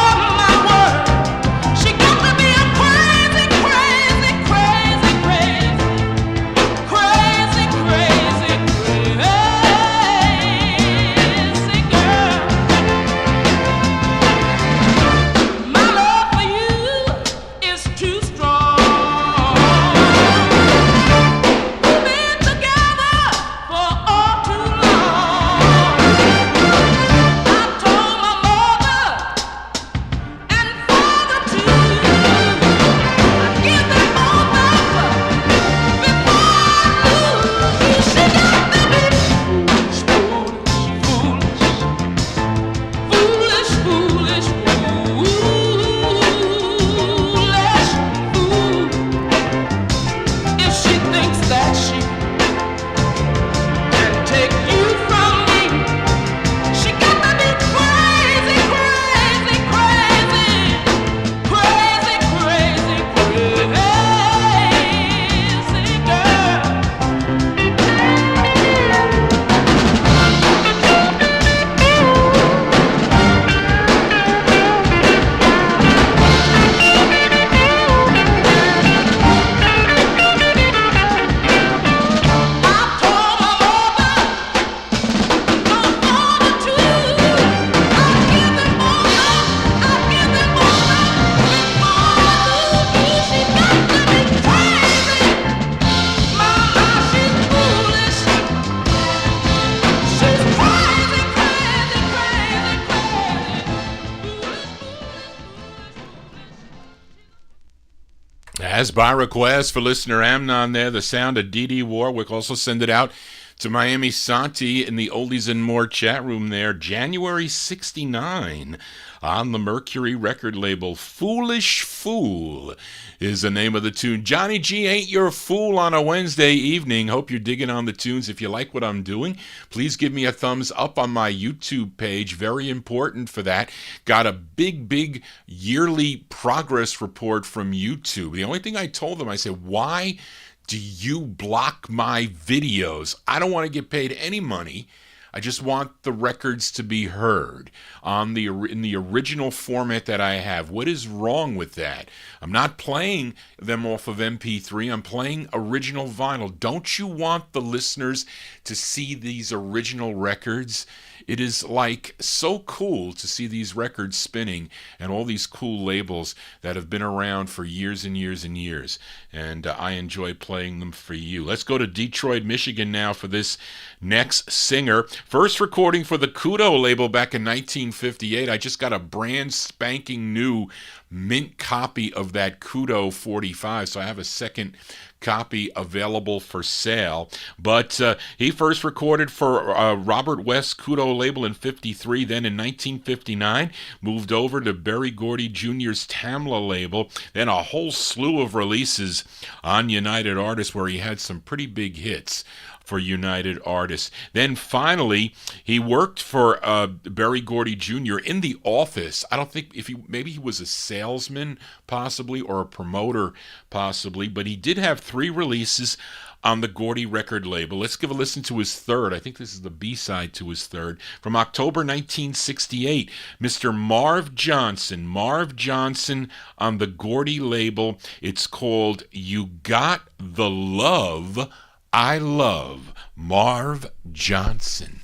As by request for listener Amnon there, the sound of Dee Dee Warwick. Also send it out to Miami Santi in the Oldies and More chat room there. January 69 on the Mercury record label. Foolish Fool is the name of the tune. Johnny G ain't your fool on a Wednesday evening. Hope you're digging on the tunes. If you like what I'm doing, please give me a thumbs up on my YouTube page. Very important for that. Got a big yearly progress report from YouTube. The only thing I told them, I said, why do you block my videos? I don't want to get paid any money. I just want the records to be heard in the original format that I have. What is wrong with that? I'm not playing them off of MP3. I'm playing original vinyl. Don't you want the listeners to see these original records? It is like so cool to see these records spinning and all these cool labels that have been around for years and years and years. And I enjoy playing them for you. Let's go to Detroit, Michigan now for this next singer. First recording for the Kudo label back in 1958. I just got a brand spanking new mint copy of that Kudo 45, so I have a second copy available for sale. But he first recorded for Robert West Kudo label in 53. Then in 1959 moved over to Berry Gordy Jr.'s Tamla label. Then a whole slew of releases on United Artists where he had some pretty big hits for United Artists. Then finally, he worked for Berry Gordy Jr. in the office. I don't think maybe he was a salesman possibly or a promoter possibly, but he did have 3 releases on the Gordy record label. Let's give a listen to his third. I think this is the B-side to his third. From October 1968, Mr. Marv Johnson. Marv Johnson on the Gordy label. It's called You Got the Love I Love. Marv Johnson.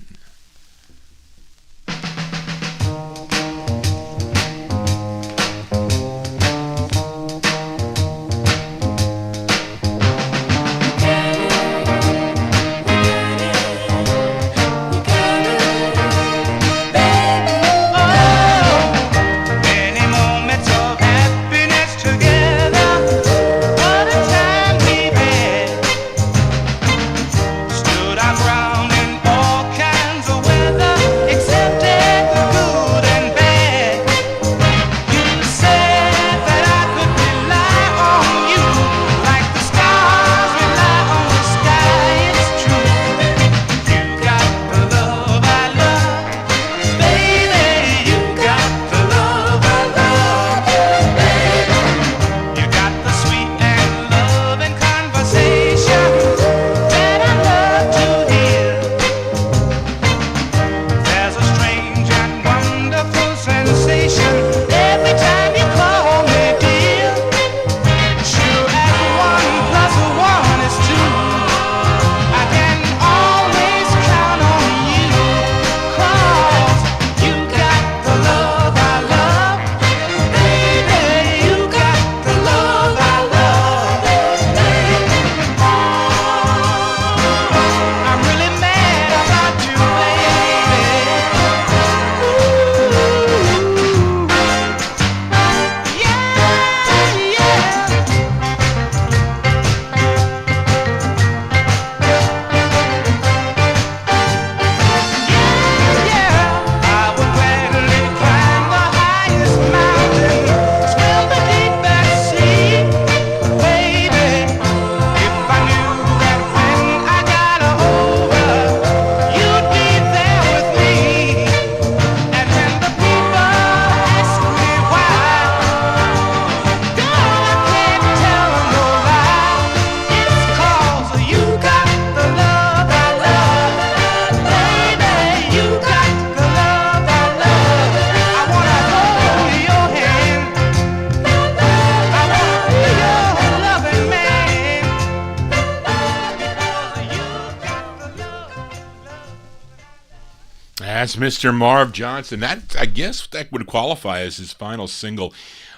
That's Mr. Marv Johnson. That, I guess that would qualify as his final single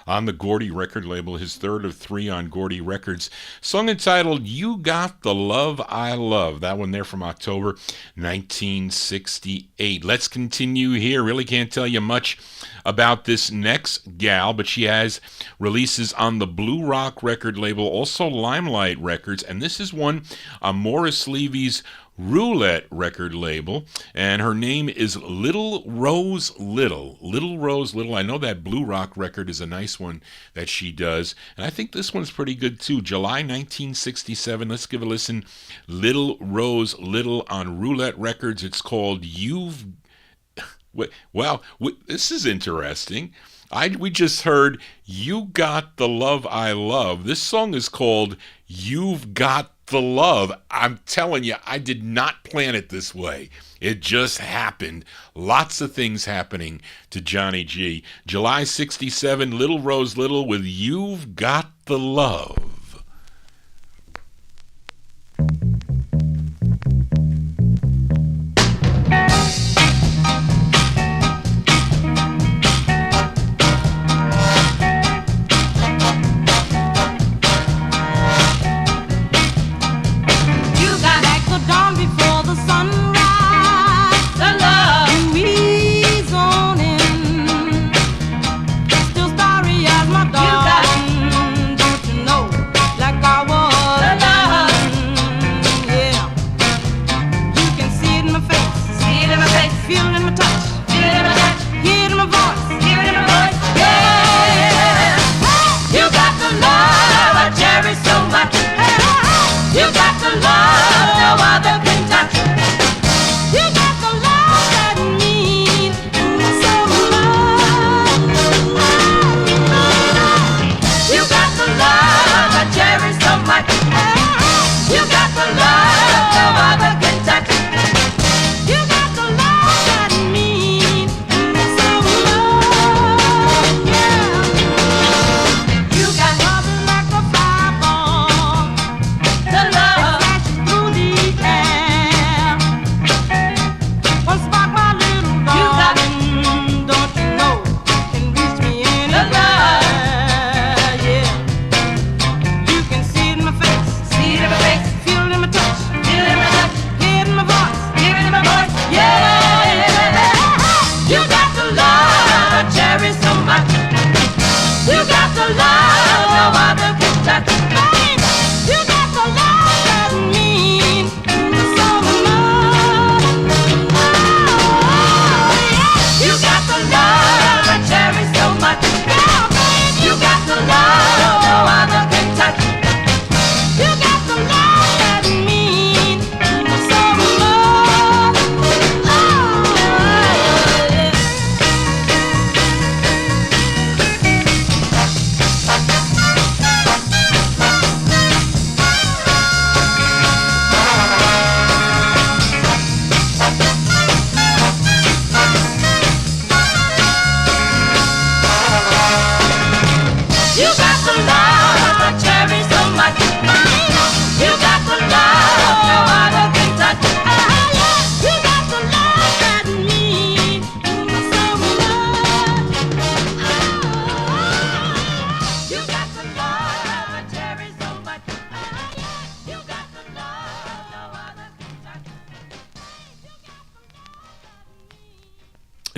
on the Gordy record label, his third of three on Gordy Records. Song entitled You Got the Love I Love. That one there from October 1968. Let's continue here. Really can't tell you much about this next gal, but she has releases on the Blue Rock record label, also Limelight Records, and this is one on Morris Levy's Roulette record label, and her name is Little Rose Little. Little Rose Little. I know that Blue Rock record is a nice one that she does, and I think this one's pretty good too. July 1967. Let's give a listen. Little Rose Little on Roulette Records. It's called You've... Well, this is interesting. We just heard You Got the Love I Love. This song is called You've Got the Love. I'm telling you, I did not plan it this way. It just happened. Lots of things happening to Johnny G. July 67, Little Rose Little with You've Got the Love.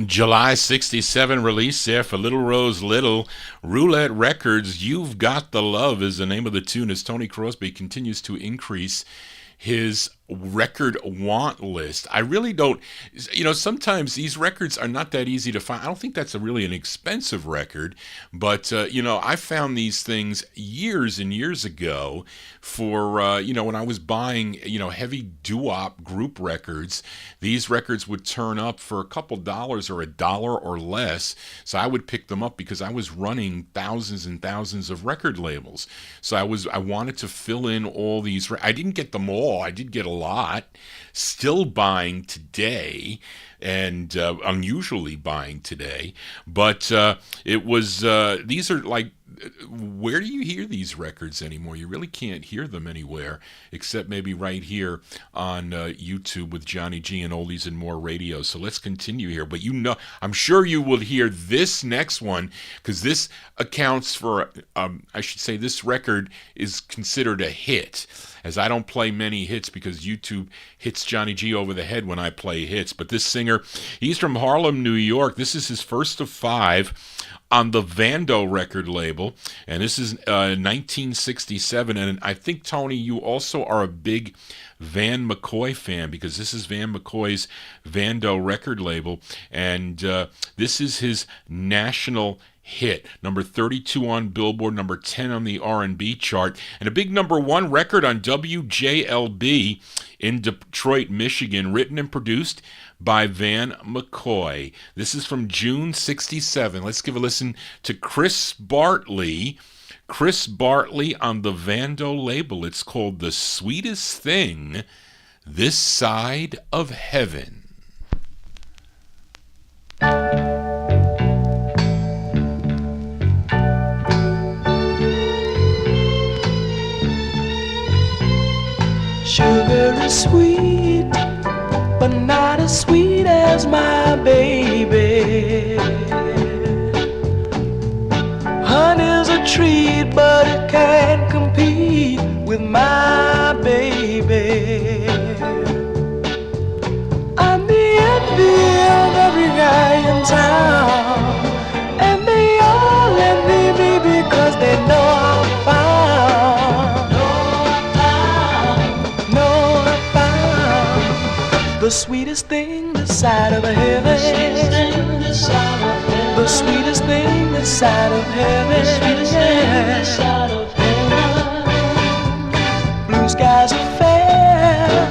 July 67 release there for Little Rose Little. Roulette Records, You've Got the Love is the name of the tune as Tony Crosby continues to increase his record want list. I really don't, sometimes these records are not that easy to find. I don't think that's really an expensive record, but, I found these things years and years ago for, when I was buying, heavy doowop group records. These records would turn up for a couple dollars or $1 or less, so I would pick them up because I was running thousands and thousands of record labels. So I wanted to fill in all these. I didn't get them all. I did get a lot. Still buying today, and unusually buying today, but it was these are like where do you hear these records anymore? You really can't hear them anywhere except maybe right here on YouTube with Johnny G and Oldies and More Radio. So let's continue here. But I'm sure you will hear this next one, because this accounts for, I should say, this record is considered a hit, as I don't play many hits because YouTube hits Johnny G over the head when I play hits. But this singer, he's from Harlem, New York. This is his first of 5 on the Vando record label, and this is 1967. And I think, Tony, you also are a big Van McCoy fan, because this is Van McCoy's Vando record label, and this is his national hit, number 32 on Billboard, number 10 on the R&B chart, and a big number 1 record on WJLB in Detroit, Michigan, written and produced by Van McCoy. This is from June 67. Let's give a listen to Chris Bartley. Chris Bartley on the Vando label. It's called The Sweetest Thing This Side of Heaven. Sugar is sweet, but not as sweet as my baby. Honey's a treat, but it can't compete with my baby. I'm the envy of every guy in town, and they all envy me because they know I'm fine. The sweetest thing this side of heaven. The sweetest thing this side of heaven. Blue skies are fair,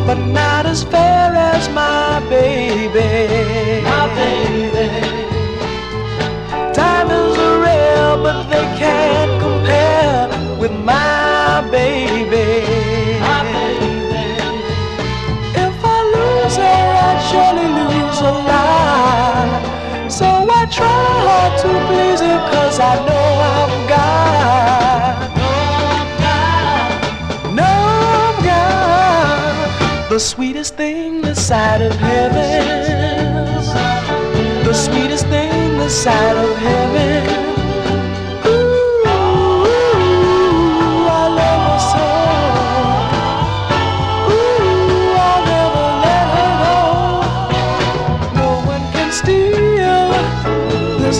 but not as fair as my baby. My baby. Diamonds are rare, but they can't compare with my baby. My baby. I'd surely lose a lot, so I try hard to please him, 'cause I know I've got the sweetest thing this side of heaven. The sweetest thing this side of heaven.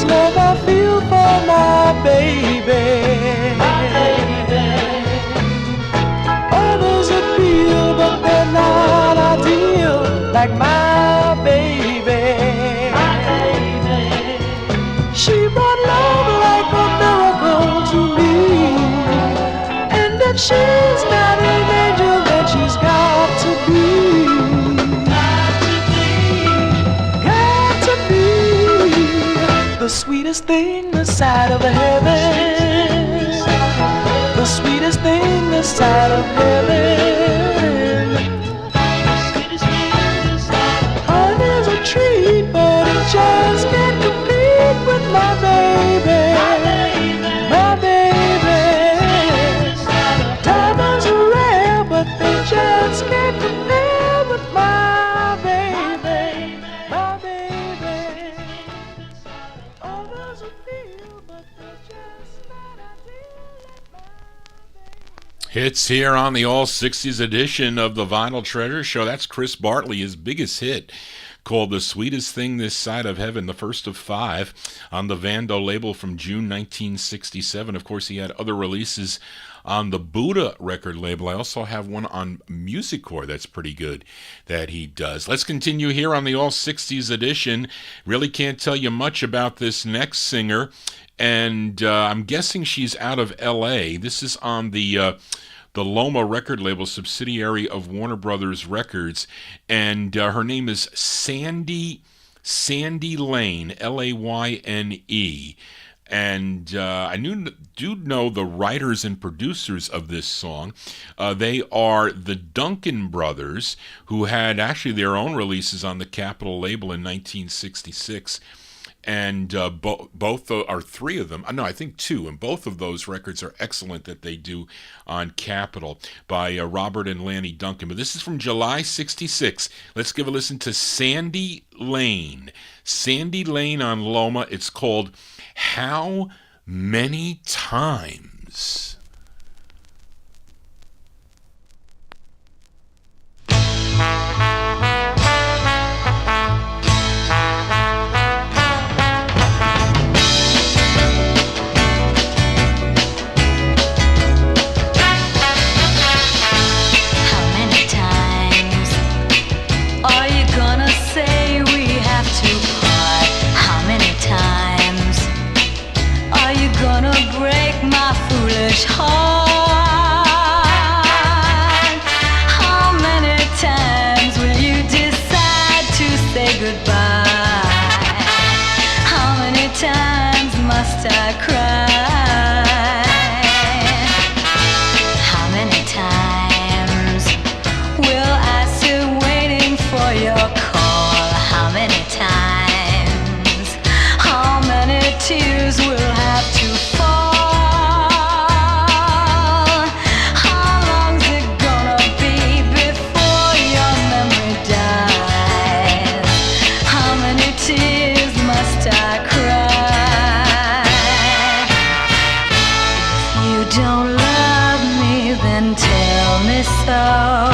Love I feel for my baby. My baby. Others appeal, but they're not ideal like my baby. My baby. She brought love like a miracle to me, and if she's not an angel, then she's got to be. The sweetest thing this side of heaven. The sweetest thing this side of heaven. Honey's a treat, but it just can't compete with my baby. My baby. Diamonds are rare, but they just can't compare with my baby. My baby. Hits here on the All 60s edition of the Vinyl Treasure Show. That's Chris Bartley, his biggest hit, called The Sweetest Thing This Side of Heaven, the first of 5 on the Vando label from June 1967. Of course, he had other releases on the Buddha record label. I also have one on Musiccore that's pretty good that he does. Let's continue here on the All 60s edition. Really can't tell you much about this next singer, and I'm guessing she's out of L.A. This is on the Loma record label, subsidiary of Warner Brothers Records, and her name is Sandy Lane, Layne. And I do know the writers and producers of this song. They are the Duncan Brothers, who had actually their own releases on the Capitol label in 1966. and both are three of them. No, I think two, and both of those records are excellent that they do on Capitol by Robert and Lanny Duncan. But this is from July 66. Let's give a listen to Sandy Lane. Sandy Lane on Loma. It's called How Many Times? I cry? How many times will I sit waiting for your call? How many times? How many tears will have to fall? How long's it gonna be before your memory dies? How many tears must I cry? Don't love me, then tell me so.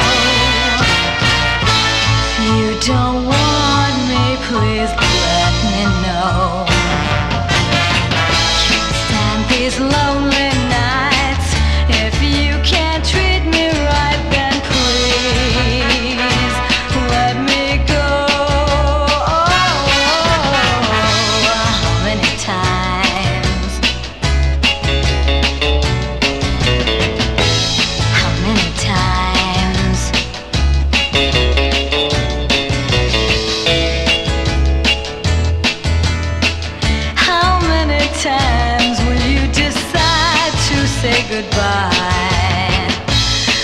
If you don't want me, please let me know. Can't stand these lonely nights. If you can't treat me right, then please let me go. How many times? Say goodbye.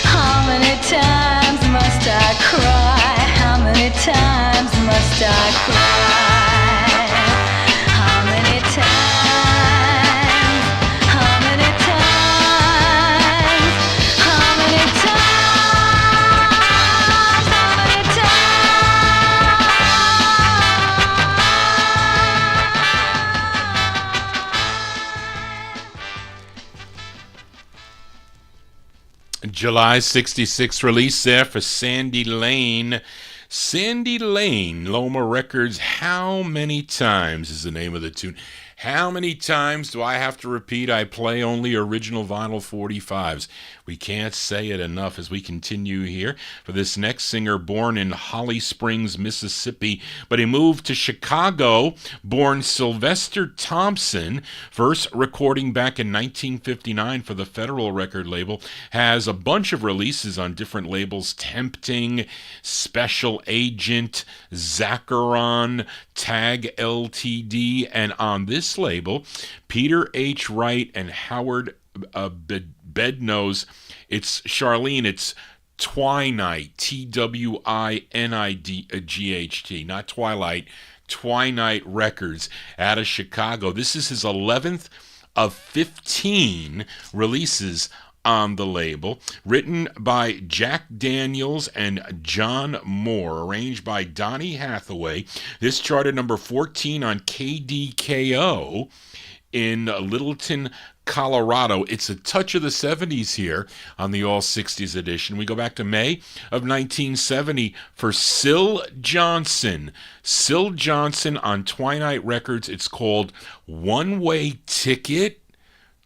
How many times must I cry? How many times must I cry? How many times? How many times? How many times? How many July 66 release there for Sandy Lane. Sandy Lane, Loma Records. How Many Times is the name of the tune. How many times do I have to repeat I play only original vinyl 45s? We can't say it enough as we continue here for this next singer, born in Holly Springs, Mississippi, but he moved to Chicago, born Sylvester Thompson, first recording back in 1959 for the Federal record label, has a bunch of releases on different labels: Tempting, Special Agent, Zacharon, Tag Ltd, and on this label, Peter H. Wright and Howard Bednose. It's Charlene. It's Twinite, Twinidght, not Twilight, Twinite Records out of Chicago. This is his 11th of 15 releases on the label, written by Jack Daniels and John Moore, arranged by Donny Hathaway. This charted number 14 on KDKO in Littleton, Colorado. It's a touch of the 70s here on the All 60s edition. We go back to May of 1970 for Syl Johnson. Syl Johnson on Twinite Records. It's called One Way Ticket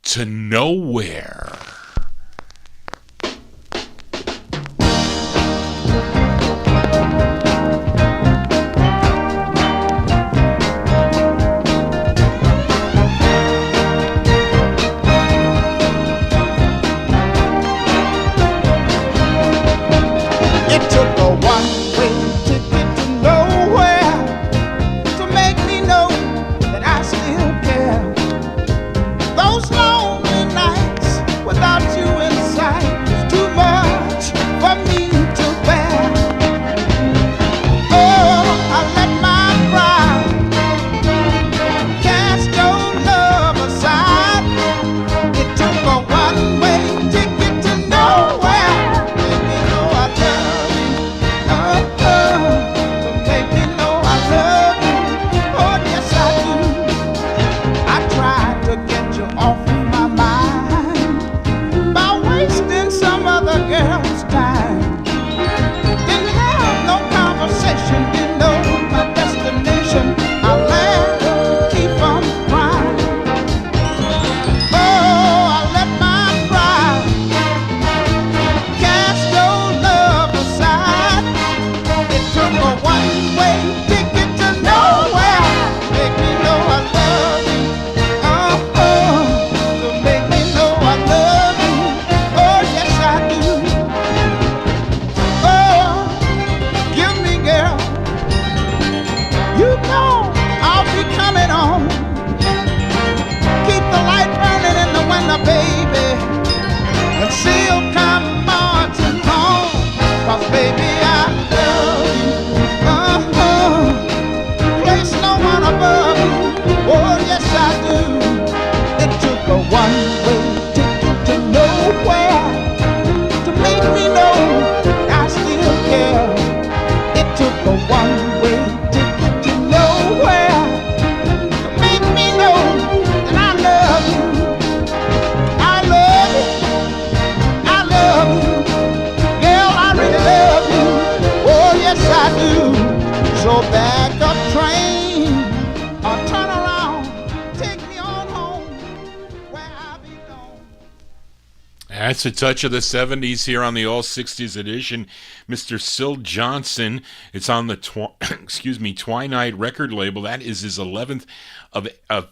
to Nowhere. Without That's a touch of the 70s here on the All 60s edition. Mr. Syl Johnson. It's on the Twilight record label. That is his 11th of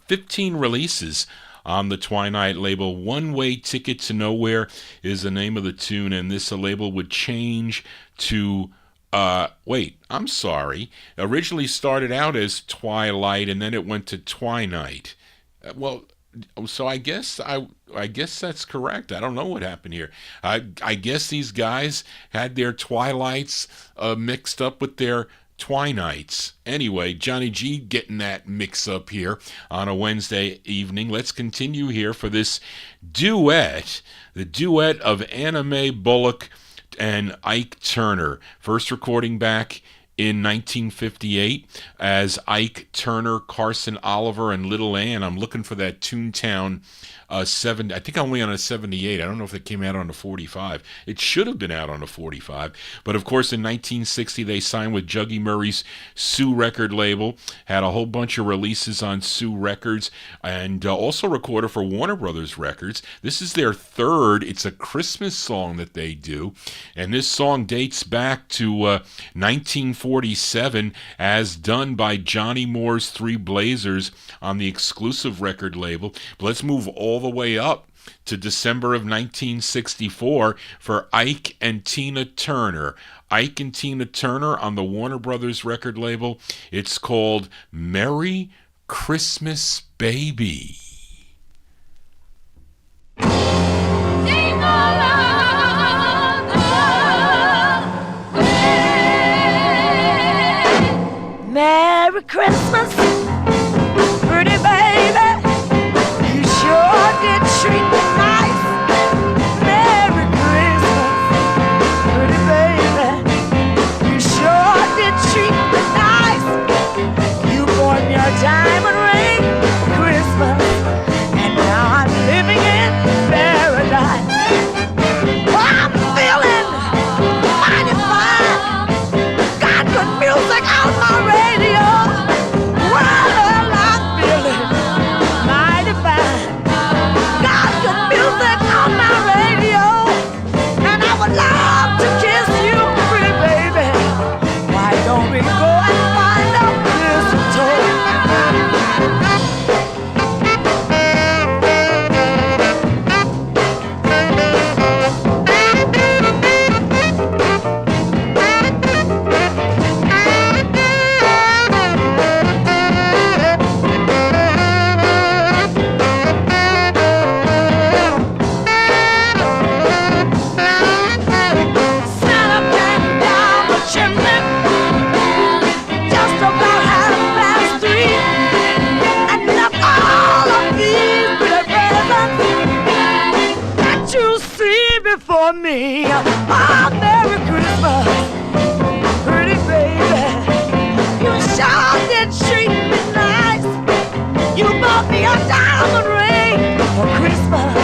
15 releases on the Twilight label. One Way Ticket to Nowhere is the name of the tune, and this label would change to I'm sorry. Originally started out as Twilight, and then it went to Twilight. So I guess that's correct. I don't know what happened here. I guess these guys had their Twilights mixed up with their Twinights. Anyway, Johnny G getting that mix up here on a Wednesday evening. Let's continue here for this duet, the duet of Anna Mae Bullock and Ike Turner. First recording back in 1958 as Ike Turner, Carson Oliver, and Little Ann. I'm looking for that Toontown 7. I think only on a 78. I don't know if it came out on a 45. It should have been out on a 45. But of course, in 1960, they signed with Juggy Murray's Sue record label, had a whole bunch of releases on Sue Records, and also recorded for Warner Brothers Records. This is their third. It's a Christmas song that they do, and this song dates back to 1947 as done by Johnny Moore's Three Blazers on the exclusive record label. But let's move all the way up to December of 1964 for Ike and Tina Turner. Ike and Tina Turner on the Warner Brothers record label. It's called Merry Christmas Baby. Merry Christmas, pretty baby. You sure did treat me nice. Merry Christmas, pretty baby. You sure did treat me nice. You bought me a diamond ring for Christmas, and now I'm living in paradise. Oh, I'm feeling mighty fine. Got good music on my radio. Well, I'm feeling mighty fine. Got good music on my radio, and I would love to kiss you, pretty baby. Why don't we go and find a mistletoe? Santa came down the chimney just about 3:30, and left all of these pretty presents that you see before me. Oh, Merry Christmas, pretty baby. You sure did treat me nice. You bought me a diamond ring for Christmas,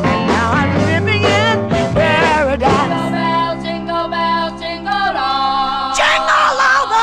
and now I'm living in paradise. Jingle bells, jingle all. Jingle all the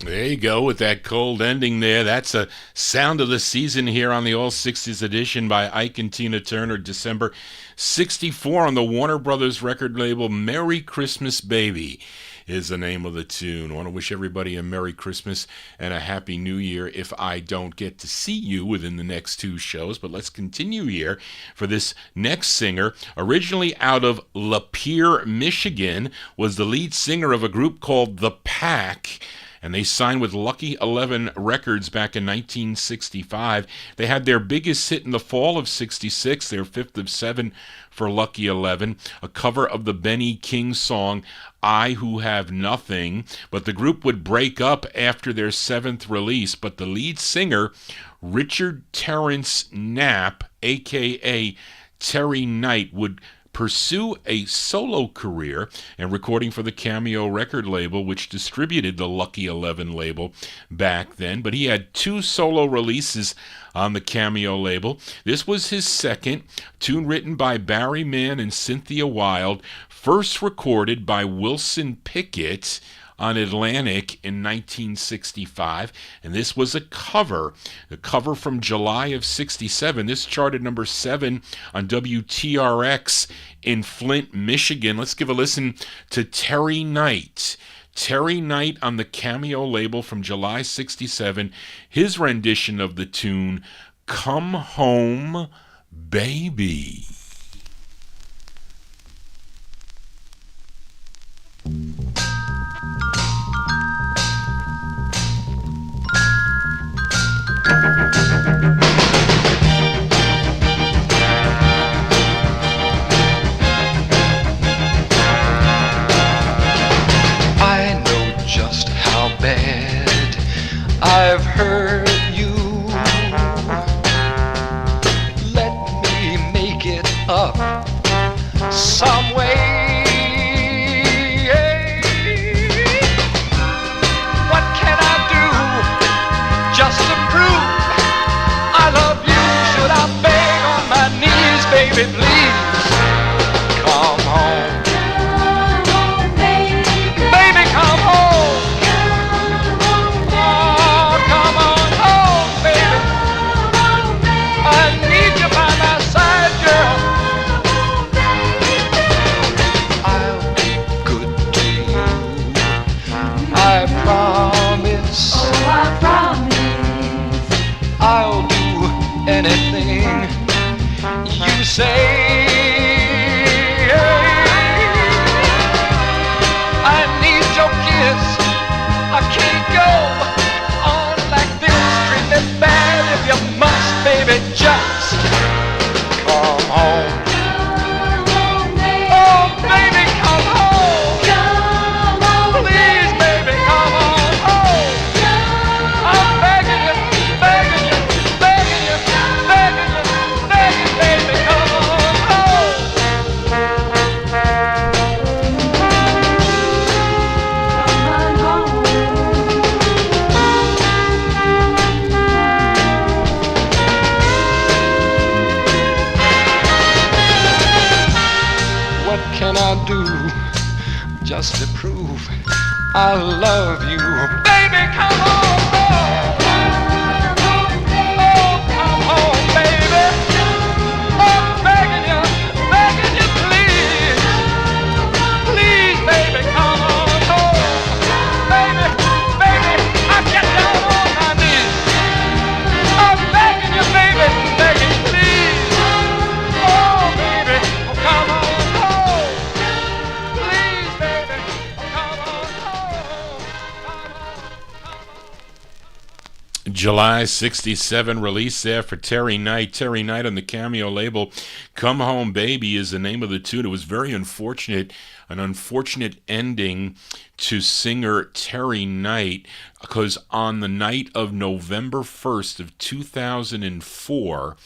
There you go with that cold ending there. That's a sound of the season here on the All 60s edition by Ike and Tina Turner, December 64 on the Warner Brothers record label. Merry Christmas Baby is the name of the tune. I want to wish everybody a Merry Christmas and a Happy New Year if I don't get to see you within the next two shows. But let's continue here for this next singer. Originally out of Lapeer, Michigan, was the lead singer of a group called The Pack, and they signed with Lucky 11 Records back in 1965. They had their biggest hit in the fall of 66, their fifth of 7 for Lucky 11, a cover of the Benny King song, I Who Have Nothing. But the group would break up after their 7th release, but the lead singer, Richard Terrence Knapp, a.k.a. Terry Knight, would pursue a solo career and recording for the Cameo record label, which distributed the Lucky 11 label back then. But he had 2 solo releases on the Cameo label. This was his second, tune written by Barry Mann and Cynthia Wilde, first recorded by Wilson Pickett on Atlantic in 1965, and this was a cover from July of 67. This charted number 7 on WTRX in Flint, Michigan. Let's give a listen to Terry Knight. Terry Knight on the Cameo label from July 67, his rendition of the tune, Come Home, Baby. I know just how bad I've hurt you. Let me make it up some way. What can I do just to prove I love you? Should I beg on my knees, baby, please come home? Baby, come home. Oh, come on home, baby. I need you by my side, girl. I'll be good to you, I promise. Oh, I promise. I'll do anything you say. I need your kiss. I can't go on like this. Treat me bad if you must, baby. Just come home. Oh, baby, come home. Please, baby, come on home. I'm begging you, begging you, begging you, begging you, begging, baby, come on home. What can I do just to prove I love you? Baby, come on home. Oh, come home, baby. I'm begging you, please. Please, baby, come on home. Baby, baby, I get down on my knees. I'm begging you, baby, begging, please. Oh, baby, come on home. Please, baby, come on home. July 67 release there for Terry Knight. Terry Knight on the Cameo label. Come Home Baby is the name of the tune. It was very unfortunate, an unfortunate ending to singer Terry Knight, because on the night of November 1st of 2004,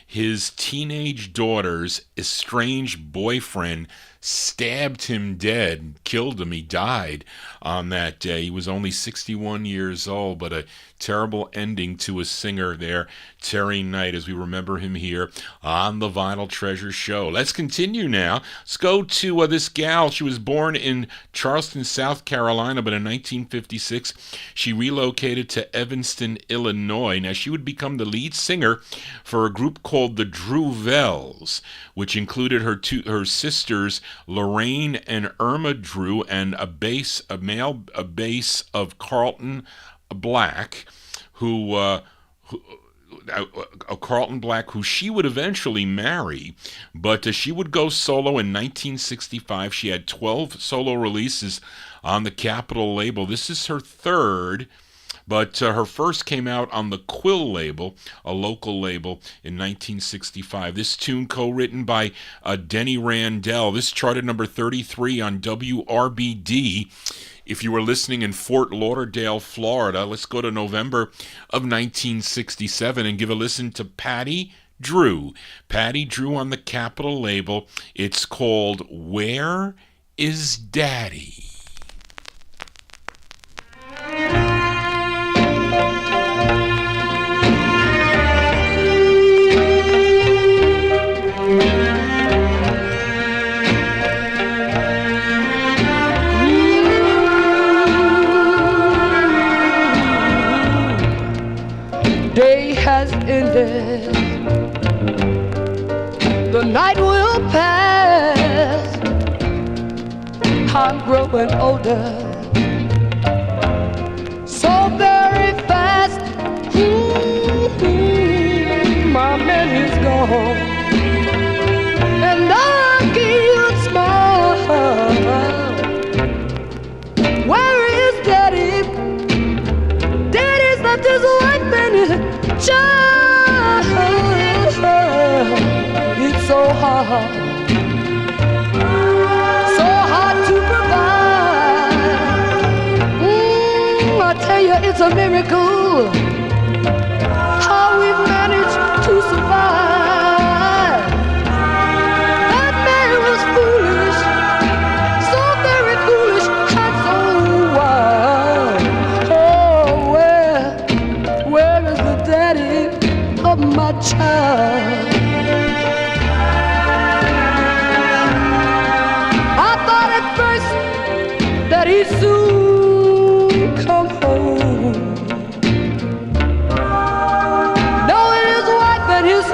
his teenage daughter's estranged boyfriend stabbed him dead, killed him. He died on that day. He was only 61 years old, but a terrible ending to a singer there, Terry Knight, as we remember him here on the Vinyl Treasure Show. Let's continue now. Let's go to this gal. She was born in Charleston, South Carolina, but in 1956, she relocated to Evanston, Illinois. Now, she would become the lead singer for a group called the Drewvells, which included her sisters Lorraine and Irma Drew, and a bass of Carlton Black, who Carlton Black, who she would eventually marry, but she would go solo in 1965. She had 12 solo releases on the Capitol label. This is her third, but her first came out on the Quill label, a local label, in 1965. This tune co-written by Denny Randell. This charted number 33 on WRBD. If you were listening in Fort Lauderdale, Florida, let's go to November of 1967 and give a listen to Patty Drew. Patty Drew on the Capitol label. It's called Where is Daddy? night will pass. I'm growing older, so very fast. My man is gone, and I can't smile. Where is Daddy? Daddy's left his wife and his child. It's so hard to provide. I tell you, it's a miracle how we've managed to survive. That man was foolish, so very foolish and so wild. Oh, where is the daddy of my child? That he soon come home, knowing his wife and his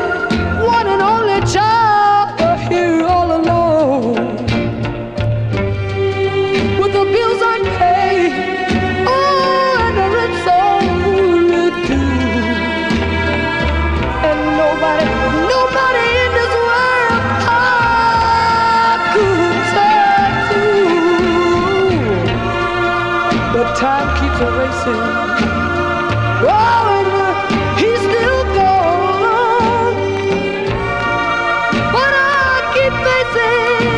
one and only child are here all alone, with the bills unpaid, oh, and the rent's only due, and nobody in this world I could turn to. But time keeps erasing. Oh, and he's still gone. But I keep facing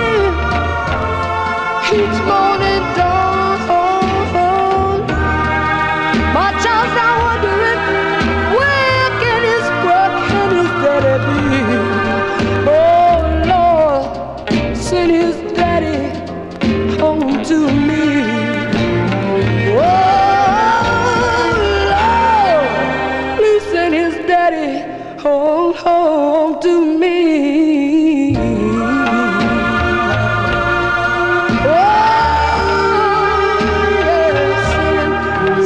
each morning dawn. My child's now wondering, where can his daddy be? Oh, Lord, send his daddy home to me. Home to me. Oh,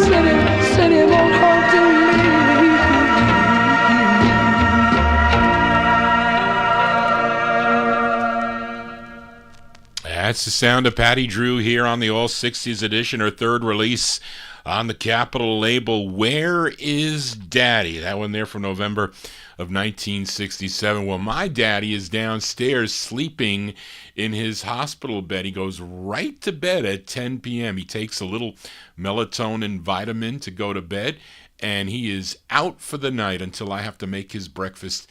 yeah, send him on home to me. That's the sound of Patty Drew here on the All 60s edition, her third release on the Capitol label, Where is Daddy? That one there from November of 1967. Well, my daddy is downstairs sleeping in his hospital bed. He goes right to bed at 10 p.m. He takes a little melatonin vitamin to go to bed, and he is out for the night until I have to make his breakfast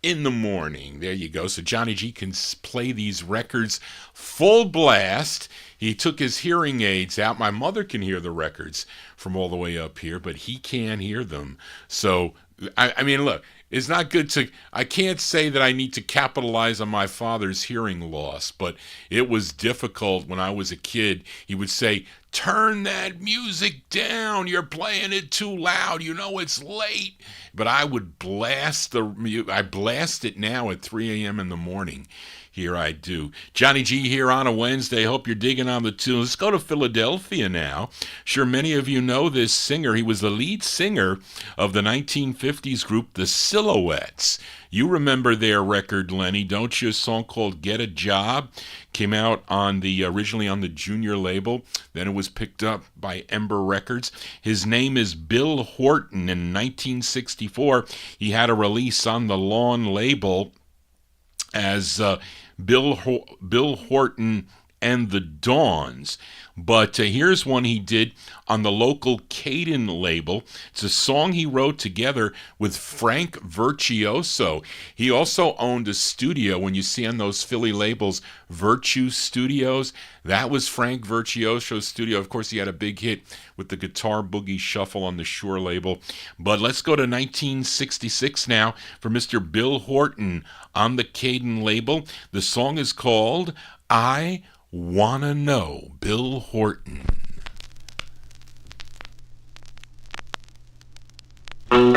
in the morning. There you go. So Johnny G can play these records full blast. He took his hearing aids out. My mother can hear the records from all the way up here, but he can't hear them. So, I mean, look, it's not good to, I can't say that I need to capitalize on my father's hearing loss, but it was difficult when I was a kid. He would say, turn that music down. You're playing it too loud. You know it's late. But I would blast I blast it now at 3 a.m. in the morning. Here I do. Johnny G here on a Wednesday. Hope you're digging on the tunes. Let's go to Philadelphia now. Sure, many of you know this singer. He was the lead singer of the 1950s group The Silhouettes. You remember their record, Lenny, don't you? A song called Get a Job came out on originally on the Junior label. Then it was picked up by Ember Records. His name is Bill Horton. In 1964, he had a release on the Lawn label as Bill Horton and the Dawns. But here's one he did on the local Caden label. It's a song he wrote together with Frank Virtuoso. He also owned a studio. When you see on those Philly labels, Virtue Studios, that was Frank Virtuoso's studio. Of course, he had a big hit with the Guitar Boogie Shuffle on the Shure label. But let's go to 1966 now for Mr. Bill Horton on the Caden label. The song is called I Wanna Know, Bill Horton. Tell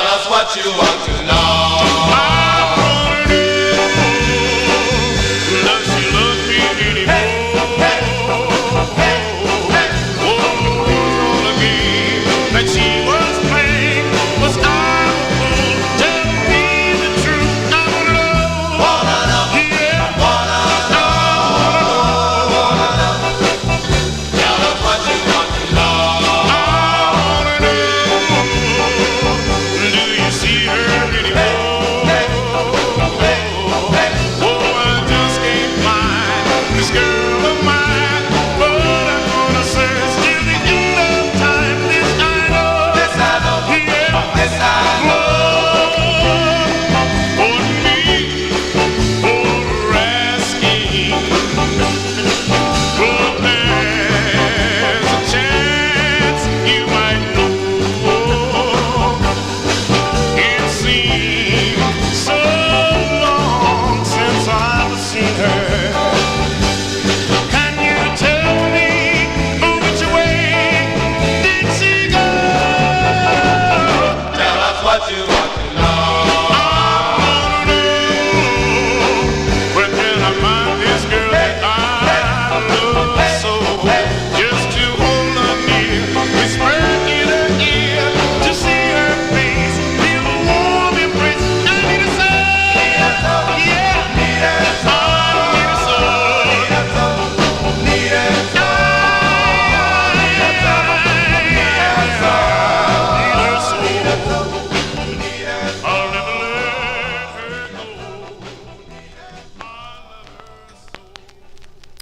us what you want to know. I wanna know, does she love me anymore? Oh, the game that she was playing was out of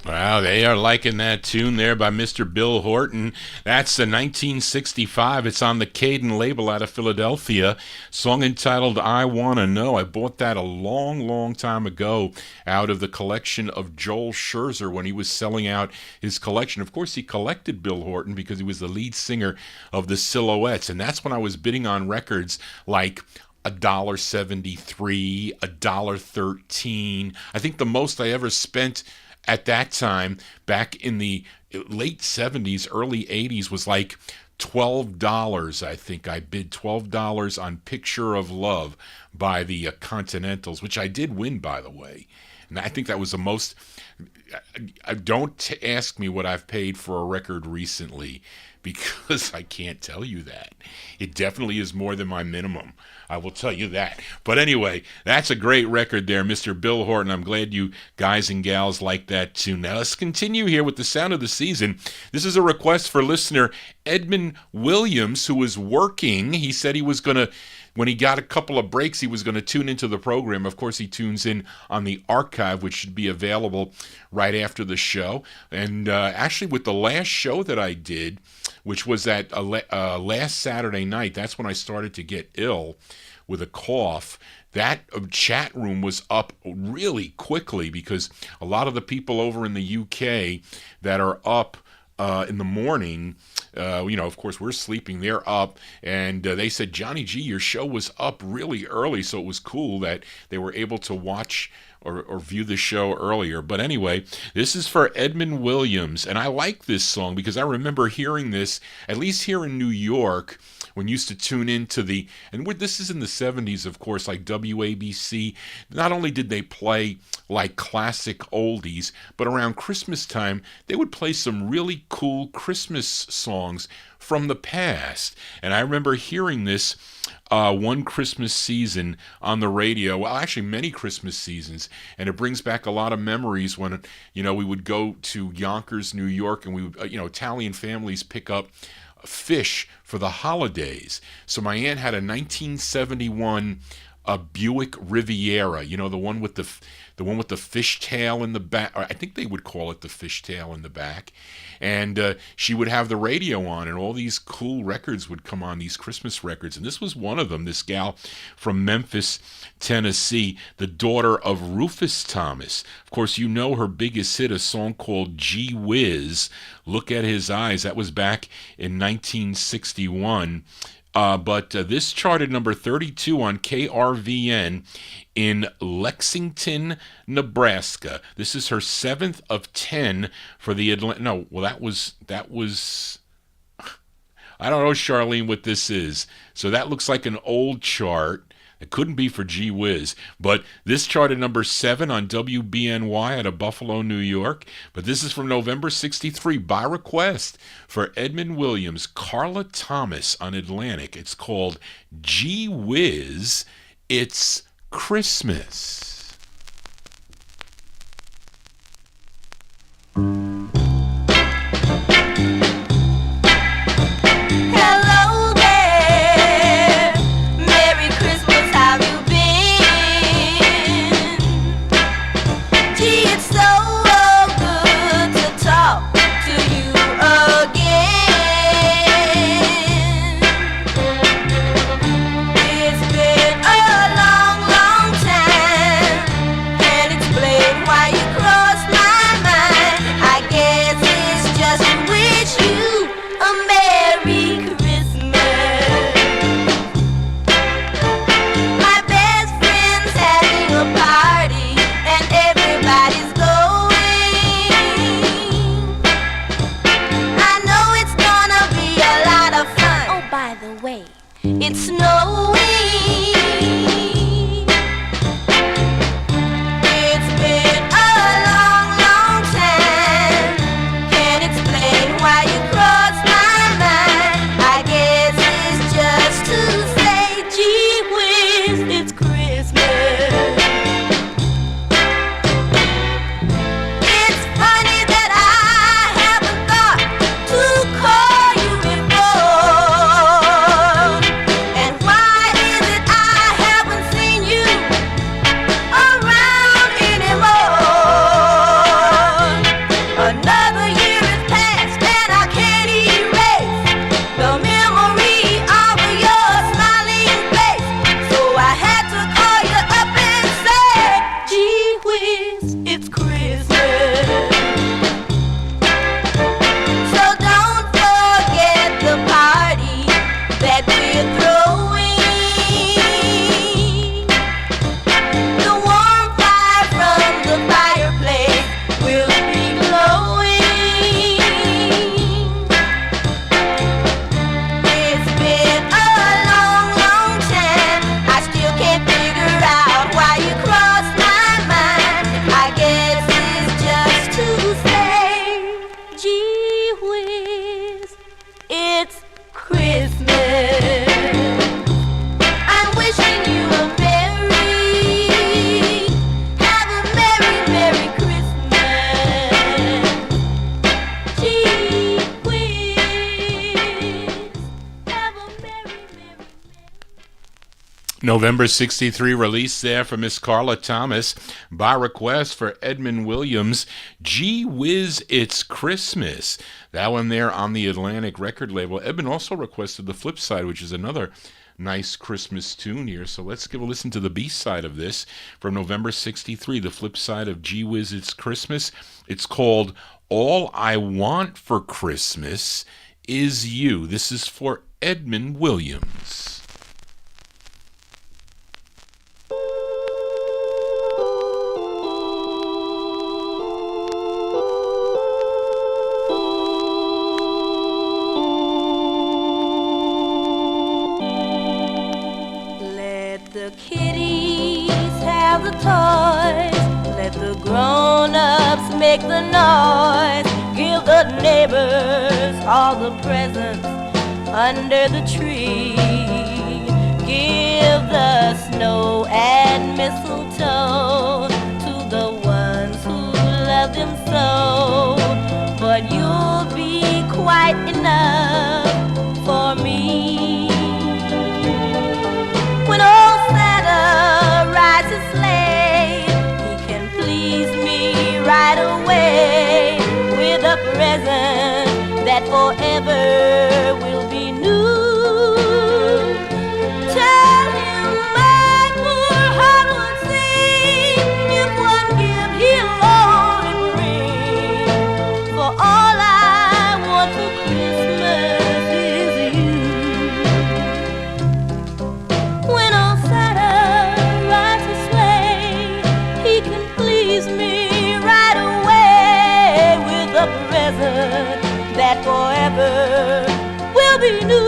Wow, they are liking that tune there by Mr. Bill Horton. That's the 1965. It's on the Caden label out of Philadelphia. Song entitled I Wanna Know. I bought that a long, long time ago out of the collection of Joel Scherzer when he was selling out his collection. Of course, he collected Bill Horton because he was the lead singer of the Silhouettes, and that's when I was bidding on records like $1.73, $1.13. I think the most I ever spent at that time, back in the late 70s, early 80s, was like $12. I think I bid $12 on Picture of Love by the Continentals, which I did win, by the way. And I think that was the most... Don't ask me what I've paid for a record recently, because I can't tell you that. It definitely is more than my minimum. I will tell you that. But anyway, that's a great record there, Mr. Bill Horton. I'm glad you guys and gals like that too. Now let's continue here with the sound of the season. This is a request for listener Edmund Williams, who was working. He said he was going to, when he got a couple of breaks, he was going to tune into the program. Of course, he tunes in on the archive, which should be available right after the show. And actually, with the last show that I did, which was that last Saturday night, that's when I started to get ill with a cough. That chat room was up really quickly because a lot of the people over in the UK that are up in the morning, of course, we're sleeping, they're up, and they said, Johnny G, your show was up really early, so it was cool that they were able to watch or view the show earlier. But anyway, this is for Edmund Williams, and I like this song because I remember hearing this, at least here in New York, when you used to tune into this is in the 70s, of course, like WABC. Not only did they play like classic oldies, but around Christmas time, they would play some really cool Christmas songs from the past. And I remember hearing this one Christmas season on the radio, well, actually many Christmas seasons, and it brings back a lot of memories when, we would go to Yonkers, New York, and we would, Italian families pick up fish for the holidays. So my aunt had a 1971 Buick Riviera, the one with the fish tail in the back. Or I think they would call it the fish tail in the back. And she would have the radio on, and all these cool records would come on, these Christmas records. And this was one of them, this gal from Memphis, Tennessee, the daughter of Rufus Thomas. Of course, you know her biggest hit, a song called Gee Whiz, Look at His Eyes. That was back in 1961. But this charted number 32 on KRVN in Lexington, Nebraska. This is her 7th of 10 for the Atlanta. No, well, that was. I don't know, Charlene, what this is. So that looks like an old chart. It couldn't be for Gee Whiz, but this charted number 7 on WBNY out of Buffalo, New York. But this is from November 63 by request for Edmund Williams, Carla Thomas on Atlantic. It's called Gee Whiz, It's Christmas. Hello there, Merry Christmas, how you November 63 release there for Miss Carla Thomas by request for Edmund Williams. Gee Whiz, It's Christmas. That one there on the Atlantic record label. Edmund also requested the flip side, which is another nice Christmas tune here. So let's give a listen to the B-side of this from November 63, the flip side of Gee Whiz, It's Christmas. It's called All I Want for Christmas Is You. This is for Edmund Williams. The kiddies have the toys. Let the grown-ups make the noise. Give the neighbors all the presents under the tree. Give the snow and mistletoe to the ones who love them so. But you'll be quite enough for me. When old Santa rides his sleigh, he can please me right away with a present that forever will be new. Tell him my poor heart would sing if one gift he'll only bring. For all I want for Christmas is you. When old Santa rides his sleigh, he can please me right away with a present that forever will be new.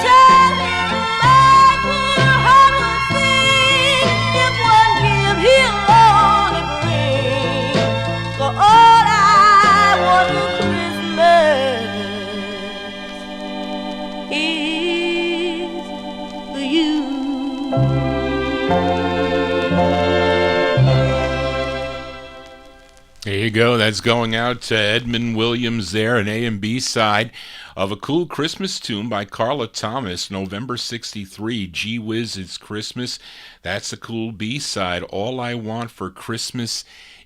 Tell him my poor heart will sing if one gift he'll only bring. For all I want for Christmas is for you. There you go. That's going out to Edmund Williams there, an A and B side of a cool Christmas tune by Carla Thomas, November 63, Gee Whiz, It's Christmas. That's a cool B side. All I Want for Christmas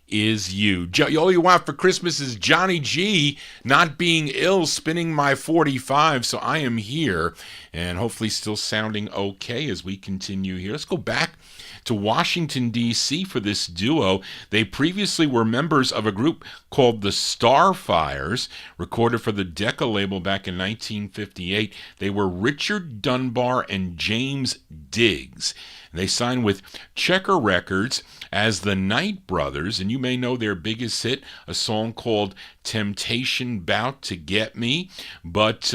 is You. All you want for Christmas is Johnny G not being ill, spinning my 45, so I am here and hopefully still sounding okay as we continue here. Let's go back to Washington, D.C. for this duo. They previously were members of a group called the Starfires, recorded for the Decca label back in 1958. They were Richard Dunbar and James Diggs. They signed with Checker Records as the Night Brothers, and you may know their biggest hit, a song called Temptation Bout to Get Me. But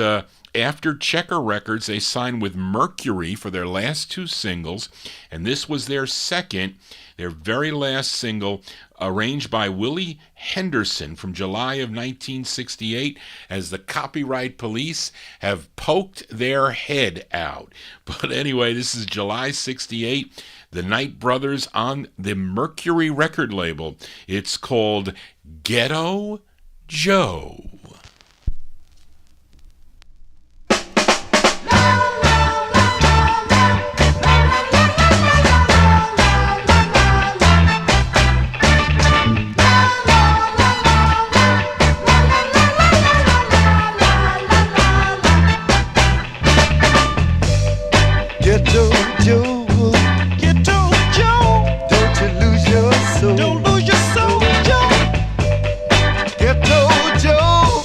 after Checker Records, they signed with Mercury for their last two singles, and this was their second, their very last single, arranged by Willie Henderson from July of 1968, as the copyright police have poked their head out. But anyway, this is July 68, the Night Brothers on the Mercury record label. It's called Ghetto Joe. Ghetto Joe, Ghetto Joe, don't you lose your soul, don't lose your soul, Joe. Ghetto Joe,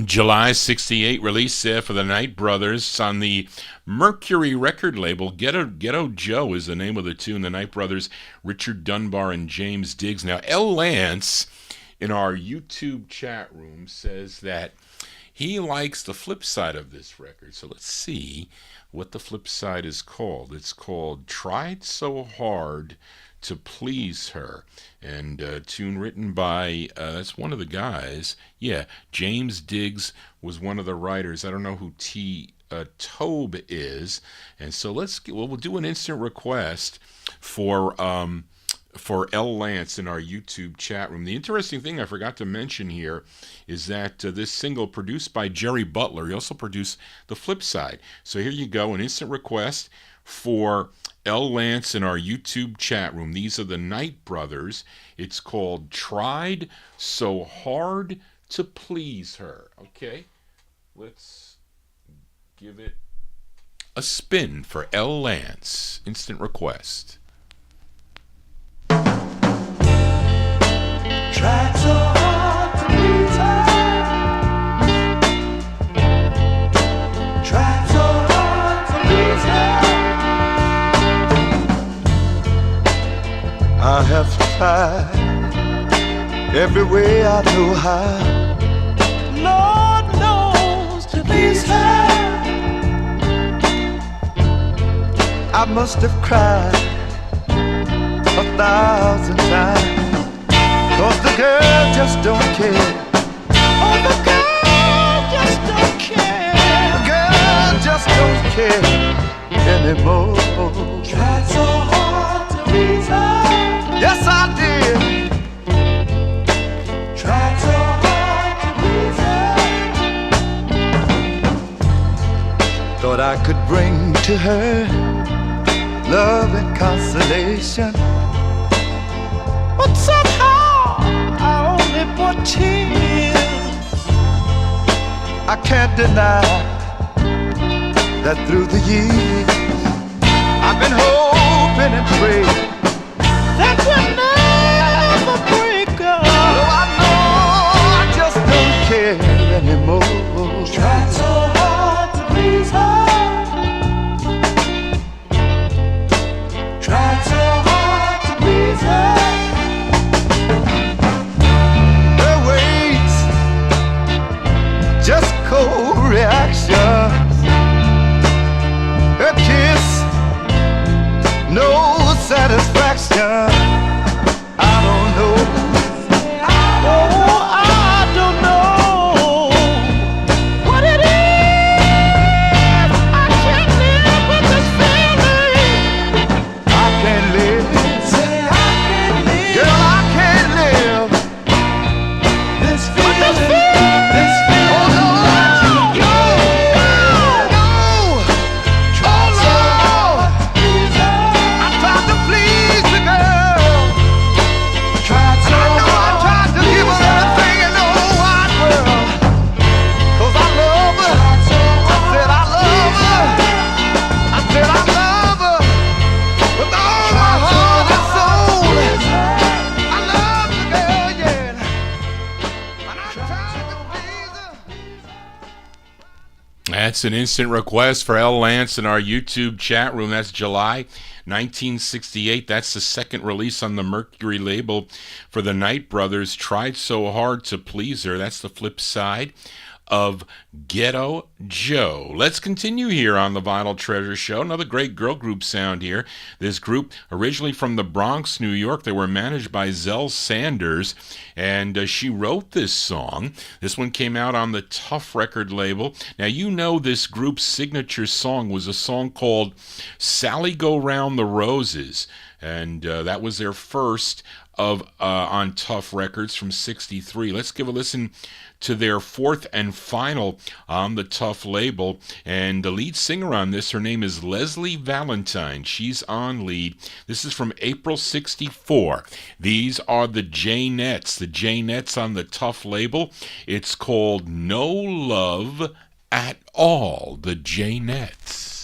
July 68 release for the Knight Brothers on the Mercury record label. Ghetto Joe is the name of the tune. The Knight Brothers, Richard Dunbar and James Diggs. Now, L. Lance in our YouTube chat room says that he likes the flip side of this record. So let's see what the flip side is called. It's called Tried So Hard to Please Her, and a tune written by that's one of the guys. Yeah, James Diggs was one of the writers. I don't know who Tobe is, and so we'll do an instant request for L. Lance in our YouTube chat room. The interesting thing I forgot to mention here is that this single produced by Jerry Butler. He also produced the flip side. So here you go, an instant request for L. Lance in our YouTube chat room. These are the Knight Brothers. It's called Tried So Hard to Please Her. Okay, let's give it a spin for L. Lance. Instant request. Tried so hard to please her. Tried so hard to please her. I have tried every way I know how. Lord knows to please her. I must have cried 1,000 times. 'Cause the girl just don't care. Oh, the girl just don't care. The girl just don't care anymore. Tried so hard to please her. Yes, I did. Tried so hard to please her. Thought I could bring to her love and consolation, but somehow I only brought tears. I can't deny that through the years I've been hoping and praying that we'll never break up. Oh, I know I just don't care anymore. Tried so hard to please her. Tried so hard to please her. Her ways, just cold reactions. Her kiss, no satisfaction. I don't know. Oh, I don't know what it is. I can't live with this feeling. I can't live. Say I can't live. Girl, I can't live. This feeling. This feeling. Oh no. No. No. Oh Lord. I tried to please the girl. Tried so hard. I tried to give her everything in the whole wide world. 'Cause I love her. I said I love her. I said I love her. With all my heart and soul. I love the girl, yeah. And I tried to please her. That's an instant request for L. Lance in our YouTube chat room. That's July 1968. That's the second release on the Mercury label for the Knight Brothers. Tried So Hard to Please Her. That's the flip side of Ghetto Joe. Let's continue here on the Vinyl Treasure Show. Another great girl group sound here. This group, originally from the Bronx, New York, they were managed by Zell Sanders, and she wrote this song. This one came out on the Tough record label. Now, you know this group's signature song was a song called Sally Go Round the Roses, and that was their first of on Tough Records from 63. Let's give a listen to their fourth and final on the Tough label. And the lead singer on this, her name is Leslie Valentine. She's on lead. This is from April 64. These are the J-Nets. The J-Nets on the Tough label. It's called No Love at All. The J-Nets.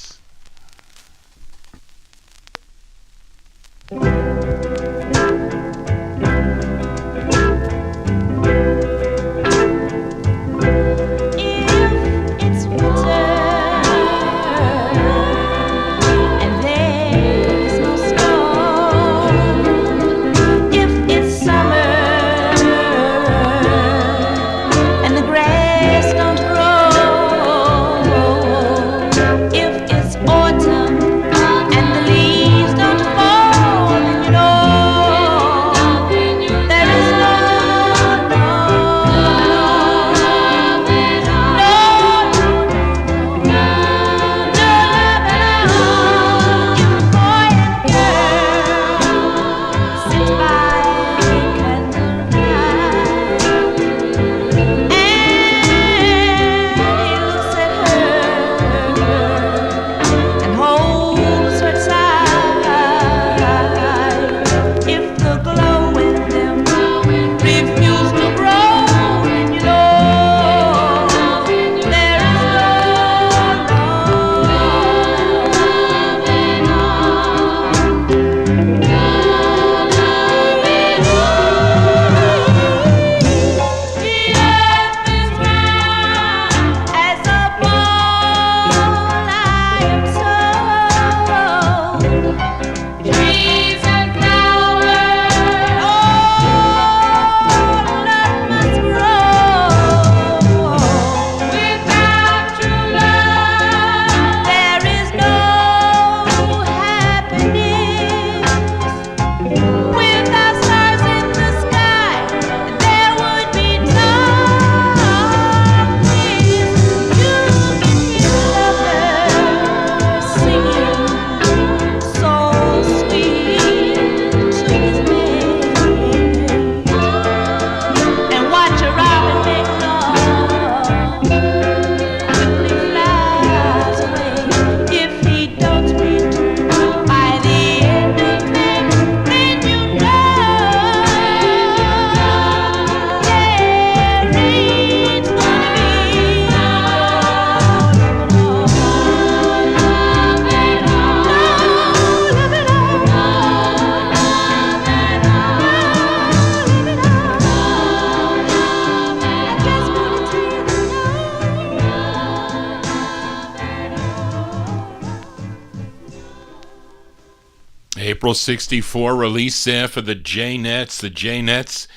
April 64 release there for the J-Nets. The J-Nets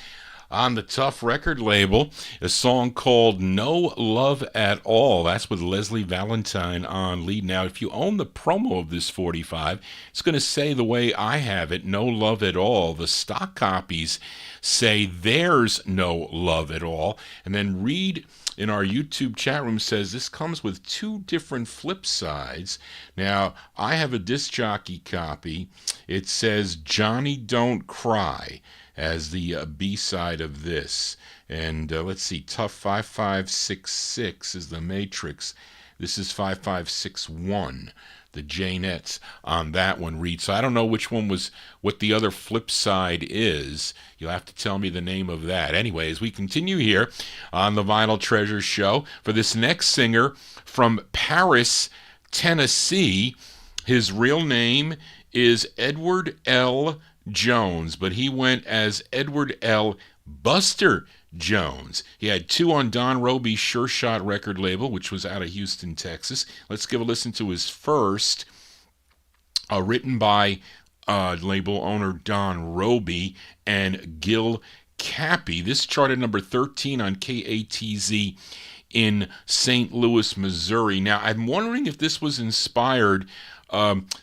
on the Tough record label, a song called No Love at All. That's with Leslie Valentine on lead. Now, if you own the promo of this 45, it's going to say the way I have it, No Love at All. The stock copies say there's no love at all. And then Reed in our YouTube chat room says this comes with two different flip sides. Now, I have a disc jockey copy. It says Johnny Don't Cry as the B-side of this. And let's see, Tough 5566 is the Matrix. This is 5561, the J-Nets on that one, Reed. So I don't know which one was what the other flip side is. You'll have to tell me the name of that. Anyways, we continue here on the Vinyl Treasure Show for this next singer from Paris, Tennessee. His real name is Edward L. Jones, but he went as Edward L. Buster Jones. He had two on Don Roby's Sure Shot record label, which was out of Houston, Texas. Let's give a listen to his first, written by label owner Don Roby and Gil Cappy. This charted number 13 on KATZ in St. Louis, Missouri. Now, I'm wondering if this was inspired,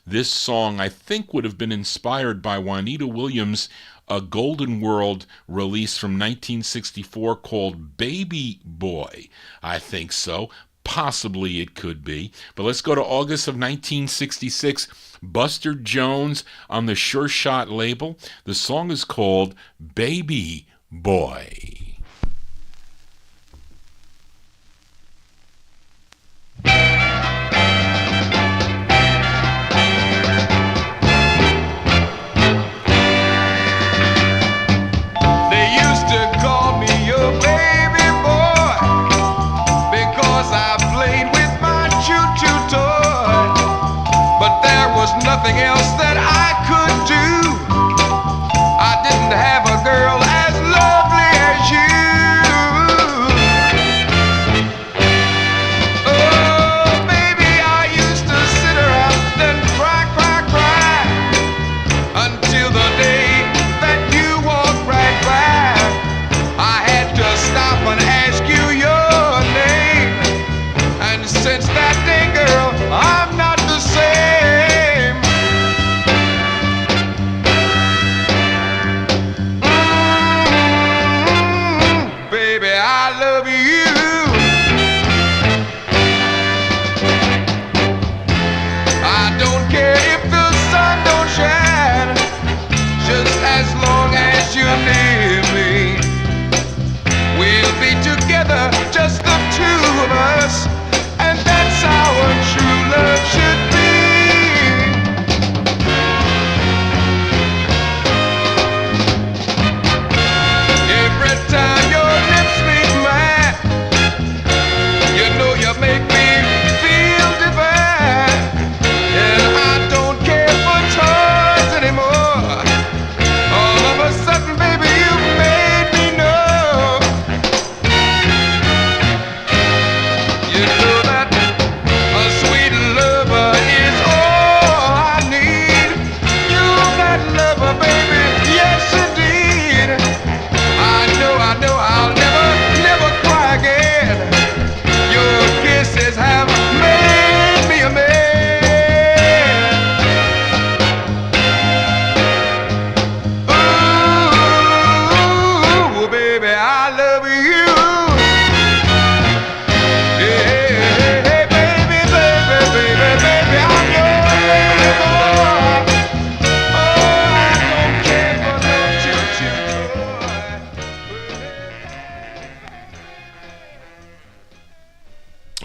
this song, I think, would have been inspired by Juanita Williams' a Golden World release from 1964 called Baby Boy. I think so. Possibly it could be. But let's go to August of 1966. Buster Jones on the Sure Shot label. The song is called Baby Boy. Nothing else that I could do. I didn't have a girl as lovely as you. Oh, baby, I used to sit around and cry, cry, cry until the day that you walked right by. I had to stop and ask you your name. And since that day, girl, I'm not the same. Just the two of us, and that's how a true love should be. Every time your lips meet mine, you know you make me feel divine. And I don't care for toys anymore. All of a sudden, baby, you made me know. You know that a sweet lover is all I need. You're that lover, baby, yes indeed. I know I'll never cry again. Your kisses have made me a man. Ooh, baby, I love you.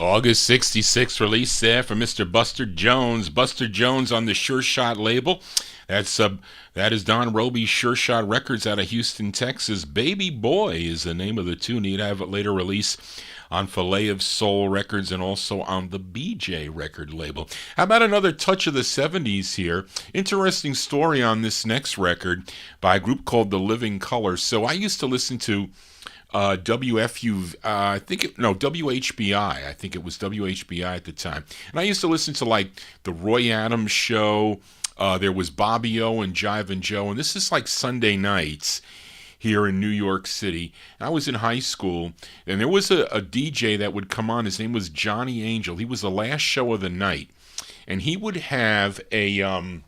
August 66 release there for Mr. Buster Jones. Buster Jones on the Sure Shot label. That is Don Roby's Sure Shot Records out of Houston, Texas. Baby Boy is the name of the tune. He'd have it later released on Filet of Soul Records and also on the BJ record label. How about another touch of the 70s here? Interesting story on this next record by a group called The Living Colours. So I used to listen to WFU, WHBI. I think it was WHBI at the time. And I used to listen to like the Roy Adams Show, There was Bobby O and Jive and Joe, and this is like Sunday nights here in New York City. I was in high school, and there was a DJ that would come on. His name was Johnny Angel. He was the last show of the night, and he would have a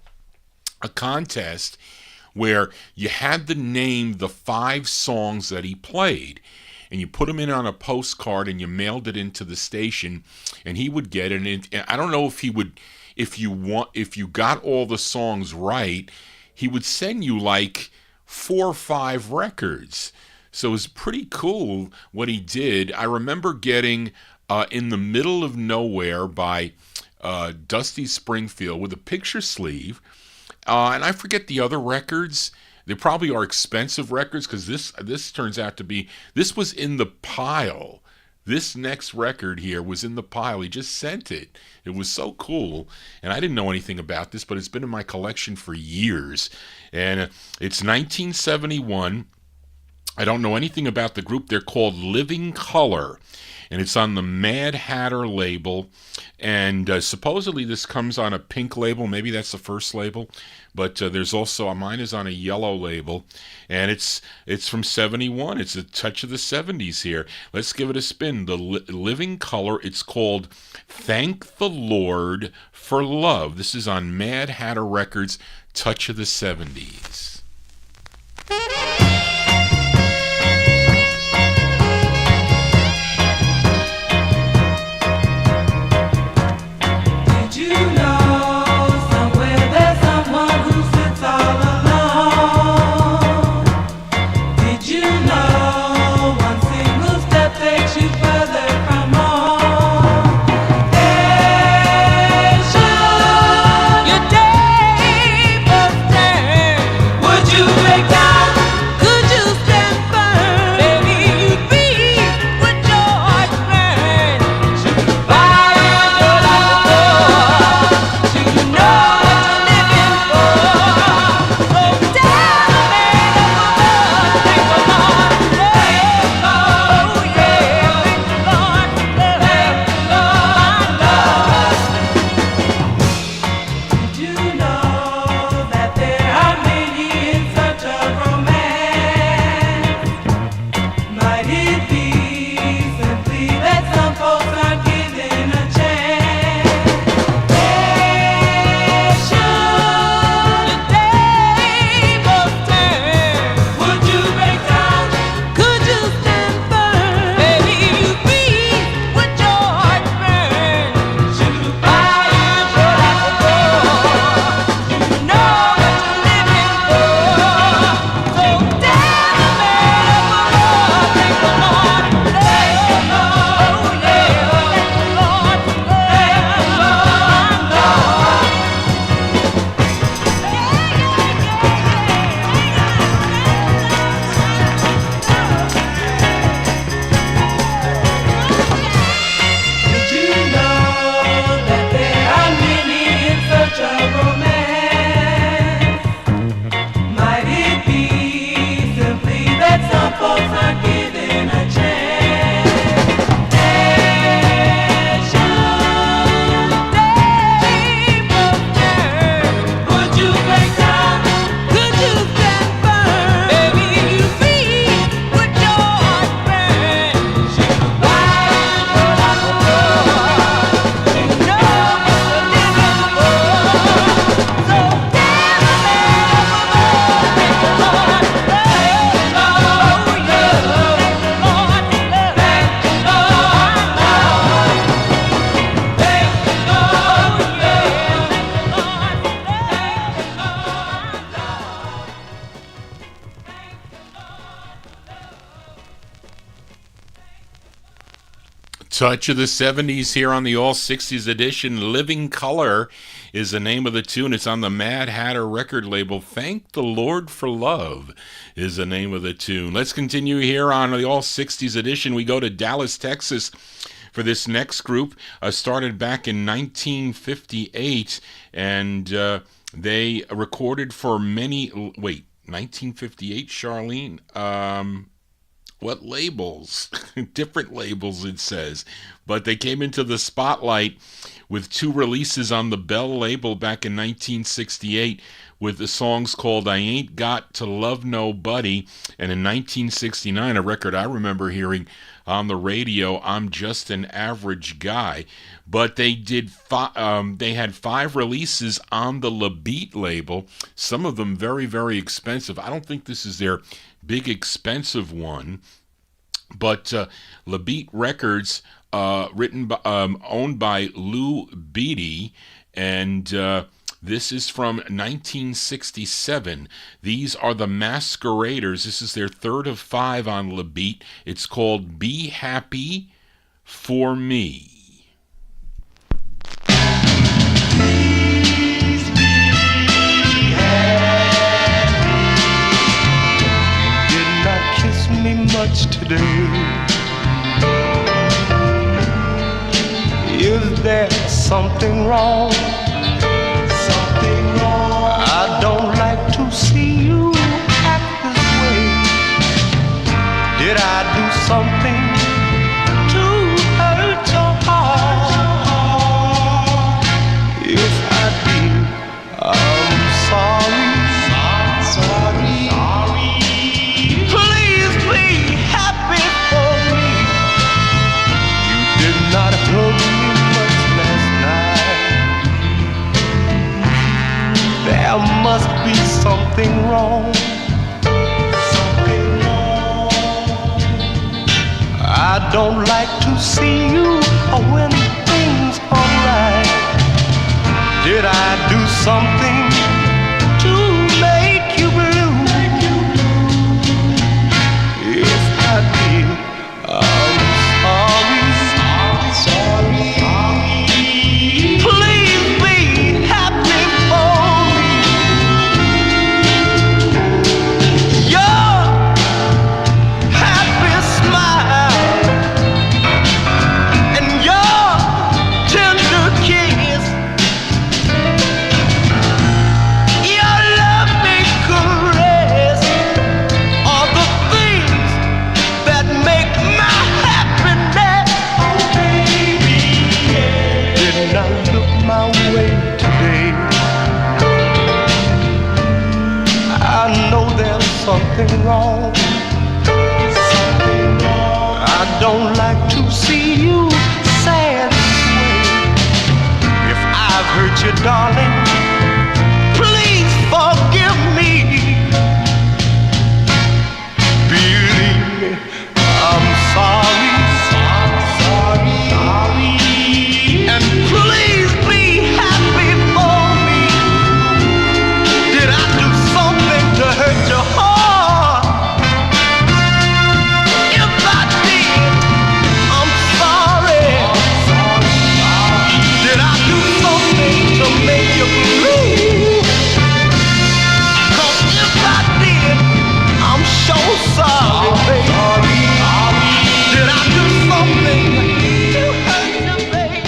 contest where you had to name the 5 songs that he played, and you put them in on a postcard and you mailed it into the station, and he would get it. And I don't know if he would, if you got all the songs right, he would send you like 4 or 5 records. So it was pretty cool what he did. I remember getting In the Middle of Nowhere by Dusty Springfield with a picture sleeve. And I forget the other records. They probably are expensive records, because this turns out to be, this was in the pile. This next record here was in the pile. He just sent it. It was so cool. And I didn't know anything about this, but it's been in my collection for years. And it's 1971. I don't know anything about the group. They're called Living Color, and it's on the Mad Hatter label. And supposedly this comes on a pink label. Maybe that's the first label. But there's also, mine is on a yellow label. And it's from 71. It's a touch of the 70s here. Let's give it a spin. The Living Color, it's called Thank the Lord for Love. This is on Mad Hatter Records, Touch of the 70s. Touch of the 70s here on the All 60s edition. Living Color is the name of the tune. It's on the Mad Hatter record label. Thank the Lord for Love is the name of the tune. Let's continue here on the All 60s edition. We go to Dallas, Texas for this next group. Started back in 1958, and they recorded for many... Wait, 1958, Charlene? What labels? different labels, it says. But they came into the spotlight with 2 releases on the Bell label back in 1968 with the songs called I Ain't Got to Love Nobody, and in 1969, a record I remember hearing on the radio, I'm Just an Average Guy. But they they had 5 releases on the La Beat label, some of them very, very expensive. I don't think this is their big expensive one, but La Beat Records, owned by Lou Beatty, and this is from 1967. These are the Masqueraders. This is their 3rd of 5 on La Beat. It's called Be Happy for Me. Me much today. Is there something wrong? Something wrong. I don't like to see you act this way. Did I do something to hurt your heart? If I did, I'm sorry. Not hug me much last night. There must be something wrong. Something wrong. I don't like to see you when things are right. Did I do something to make you blue? If I did, I'm sorry. Please be happy for me. Your happy smile and your tender kiss, your loving caress are the things that make my happiness. Did not look my way today. I know there's something wrong. Something wrong. I don't like to see you sad this way. If I've hurt you, darling, please forgive me. Believe me, I'm sorry. And please be happy for me. Did I do something to hurt your heart? If I did, I'm sorry. Did I do something to make you blue? 'Cause if I did, I'm sure sorry, baby. Did I do something to hurt you, baby?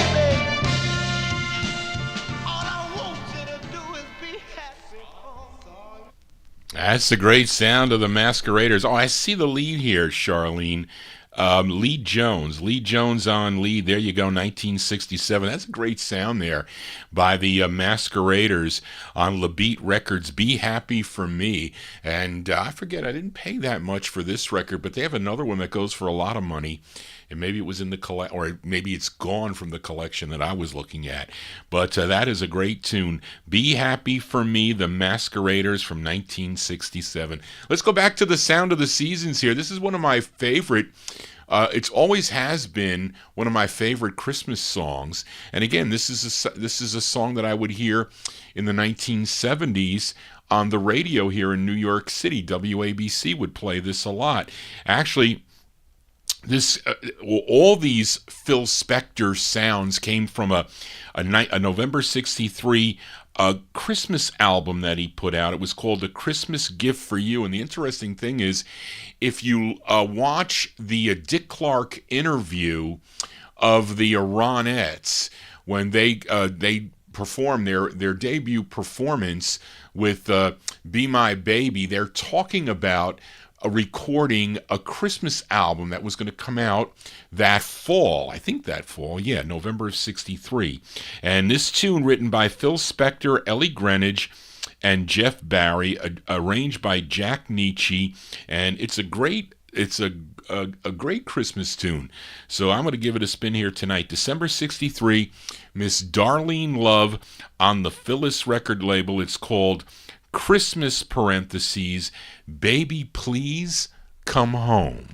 That's the great sound of the Masqueraders. Oh, I see the lead here, Charlene. Lead Jones on lead. There you go, 1967. That's a great sound there by the Masqueraders on La Beat Records. Be Happy for Me. And I forget, I didn't pay that much for this record, but they have another one that goes for a lot of money. And maybe it was in the or maybe it's gone from the collection that I was looking at. But that is a great tune. Be Happy for Me, the Masqueraders from 1967. Let's go back to the Sound of the Seasons here. This is one of my favorite. It's always has been one of my favorite Christmas songs. And again, this is a song that I would hear in the 1970s on the radio here in New York City. WABC would play this a lot. Actually, all these Phil Spector sounds came from a November 63 Christmas album that he put out. It was called A Christmas Gift for You. And the interesting thing is, if you watch the Dick Clark interview of the Ronettes, when they perform their debut performance with Be My Baby, they're talking about recording a Christmas album that was going to come out that fall. I think that fall, yeah, November of 63. And this tune, written by Phil Spector, Ellie Greenwich, and Jeff Barry, arranged by Jack Nietzsche, and it's a great Christmas tune. So I'm going to give it a spin here tonight. December 63, Miss Darlene Love on the Phyllis record label. It's called Christmas parentheses, Baby Please Come Home.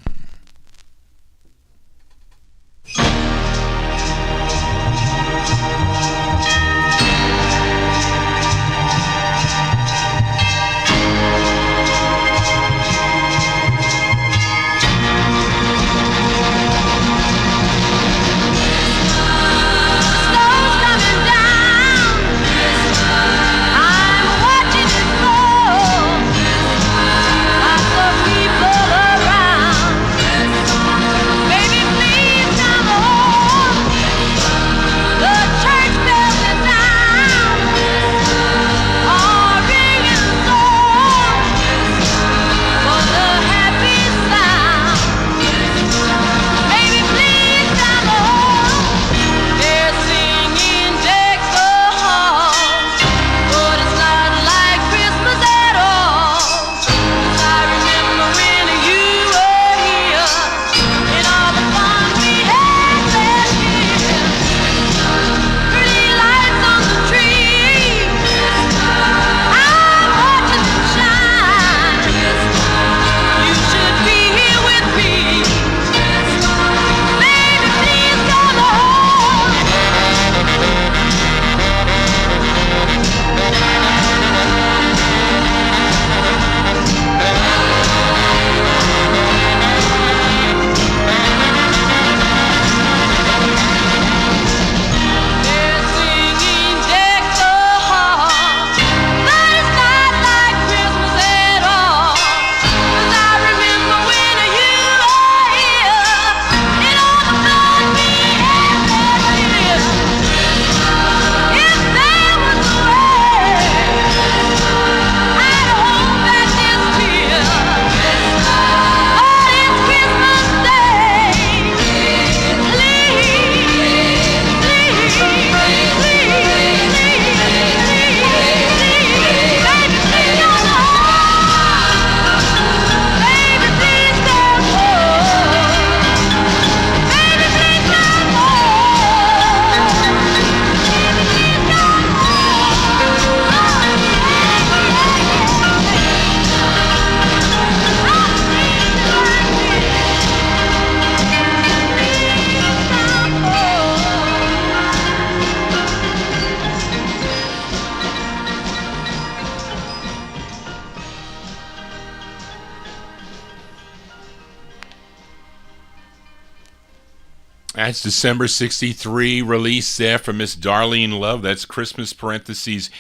That's December 63 release there for Miss Darlene Love. That's Christmas parentheses,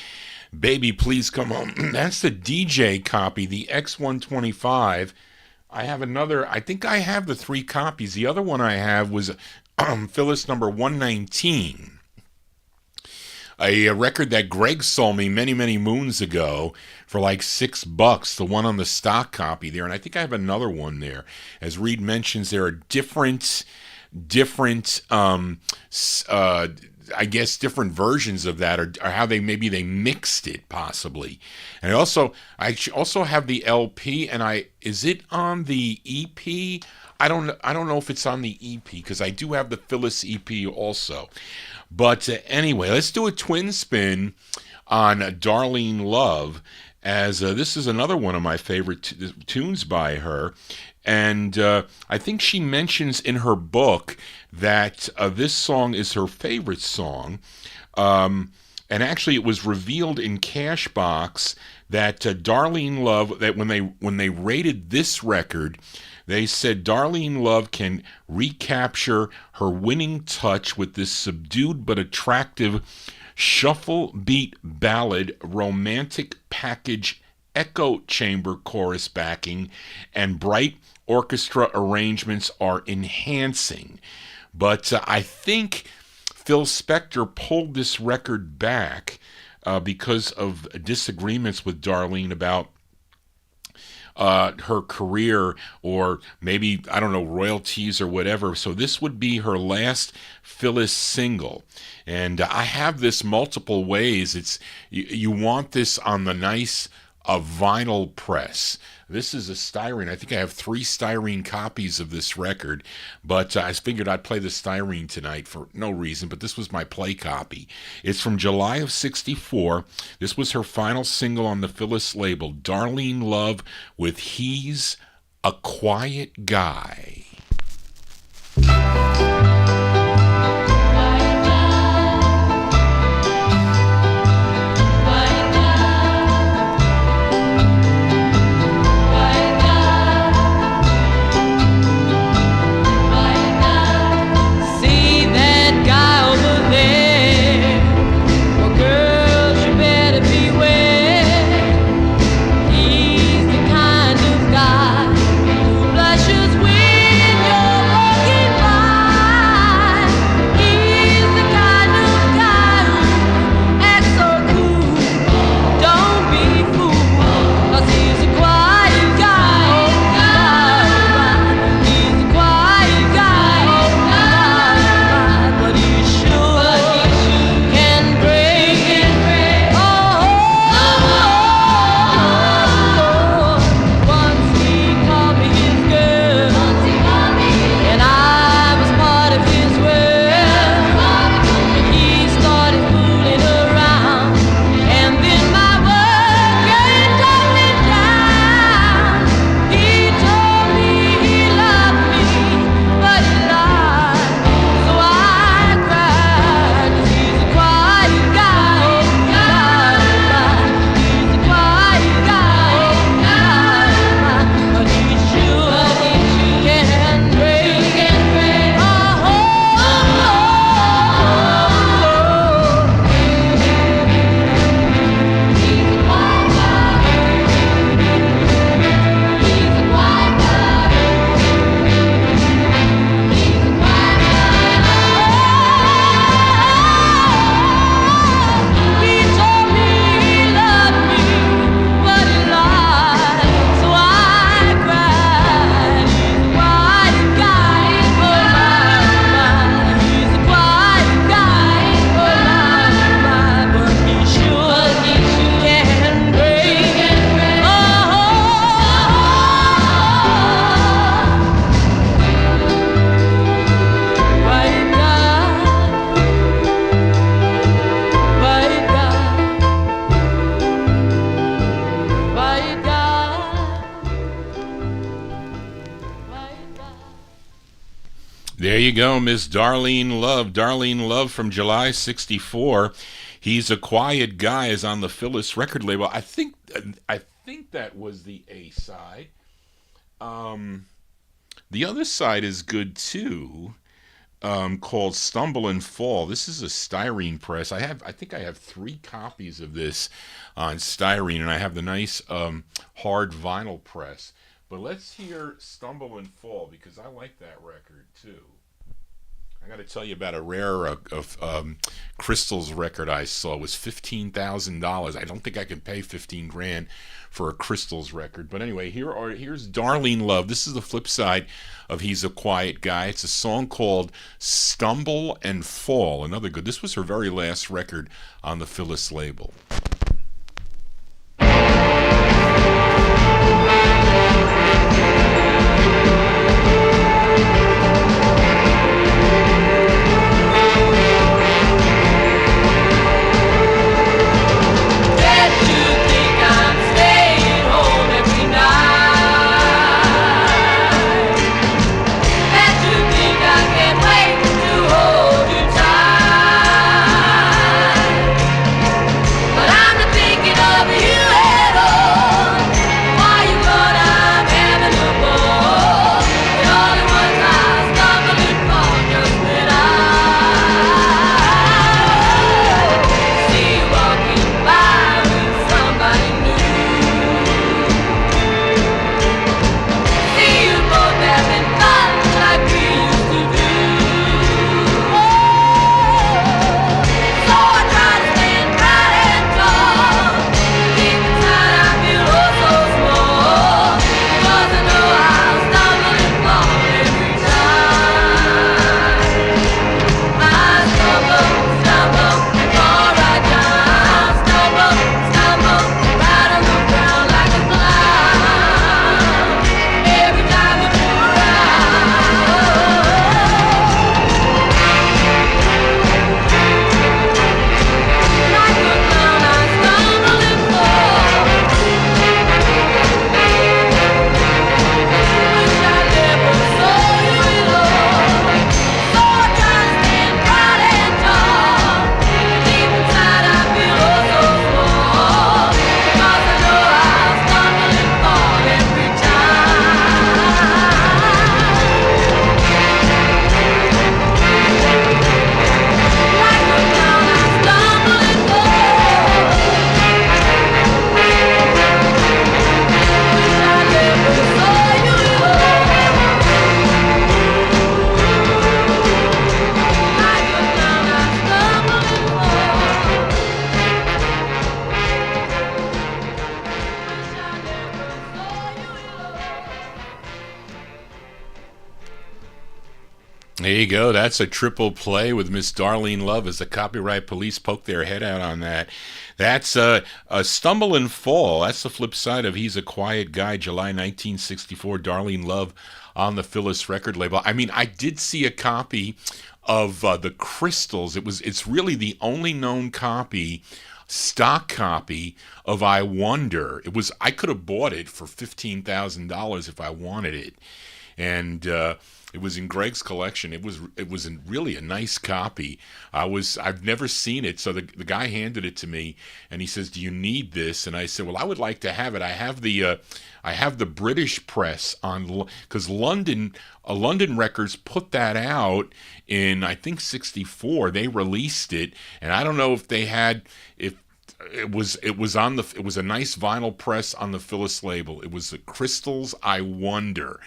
Baby Please Come Home. That's the DJ copy, the X125. I have another, I think I have the 3 copies. The other one I have was Phyllis number 119. A record that Greg sold me many, many moons ago for like $6, the one on the stock copy there. And I think I have another one there. As Reed mentions, there are different I guess different versions of that, or how they mixed it possibly. And I also have the LP, and is it on the EP? I don't know if it's on the EP, because I do have the Phyllis EP also. But anyway, let's do a twin spin on Darlene Love, as this is another one of my favorite tunes by her. And I think she mentions in her book that this song is her favorite song. And actually, it was revealed in Cashbox that Darlene Love, that when they rated this record, they said Darlene Love can recapture her winning touch with this subdued but attractive shuffle beat ballad, romantic package, echo chamber chorus backing, and bright orchestra arrangements are enhancing. But I think Phil Spector pulled this record back because of disagreements with Darlene about her career, or maybe, I don't know, royalties or whatever. So this would be her last Phyllis single. And I have this multiple ways. It's you want this on the nice vinyl press. This is a styrene. I think I have 3 styrene copies of this record, but I figured I'd play the styrene tonight for no reason, but this was my play copy. It's from July of 64. This was her final single on the Phyllis label, Darlene Love with He's a Quiet Guy. There you go, Miss Darlene Love. Darlene Love from July 64. He's a Quiet Guy is on the Phyllis record label. I think that was the A side. The other side is good too, called Stumble and Fall. This is a styrene press. I think I have 3 copies of this on styrene, and I have the nice hard vinyl press. But let's hear Stumble and Fall, because I like that record too. I got to tell you about a rare Crystals record I saw. It was $15,000. I don't think I can pay $15,000 for a Crystals record. But anyway, here's Darlene Love. This is the flip side of He's a Quiet Guy. It's a song called Stumble and Fall. Another good. This was her very last record on the Phyllis label. But I'm There you go. That's a triple play with Miss Darlene Love as the copyright police poke their head out on that. That's a Stumble and Fall. That's the flip side of He's a Quiet Guy, July 1964. Darlene Love on the Phyllis record label. I mean, I did see a copy of the Crystals. It's really the only known copy, stock copy of I Wonder. I could have bought it for $15,000 if I wanted it. And it was in Greg's collection. It was really a nice copy. I've never seen it, so the guy handed it to me, and he says, "Do you need this?" And I said, "Well, I would like to have it. I have the British press on, because London Records put that out in, I think, '64. They released it, and I don't know if they had if." It was a nice vinyl press on the Phyllis label. It was the Crystals I Wonder.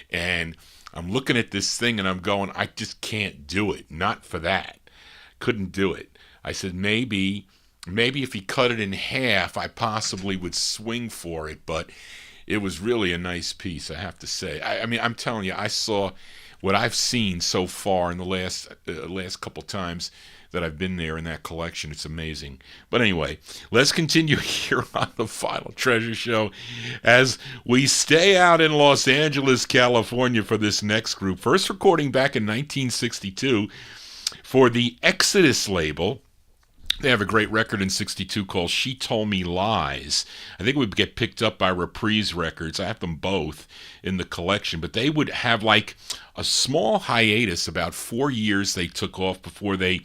And I'm looking at this thing and I'm going, I just can't do it. Not for that. Couldn't do it. I said, maybe if he cut it in half, I possibly would swing for it. But it was really a nice piece, I have to say. I mean, I'm telling you, I saw what I've seen so far in the last couple times that I've been there in that collection. It's amazing. But anyway, let's continue here on the Vinyl Treasure Show as we stay out in Los Angeles, California for this next group. First recording back in 1962 for the Exodus label. They have a great record in '62 called She Told Me Lies. I think it would get picked up by Reprise Records. I have them both in the collection. But they would have like a small hiatus, about 4 years they took off before they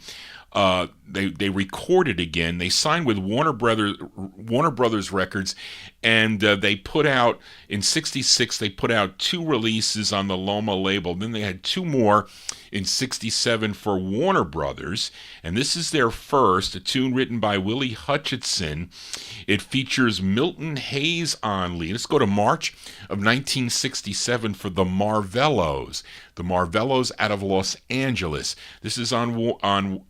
recorded again. They signed with Warner Brothers Records, and they put out, in '66, they put out 2 releases on the Loma label. Then they had 2 more in '67 for Warner Brothers, and this is their first, a tune written by Willie Hutchinson. It features Milton Hayes on lead. Let's go to March of 1967 for the Marvellos. The Marvellos out of Los Angeles. This is on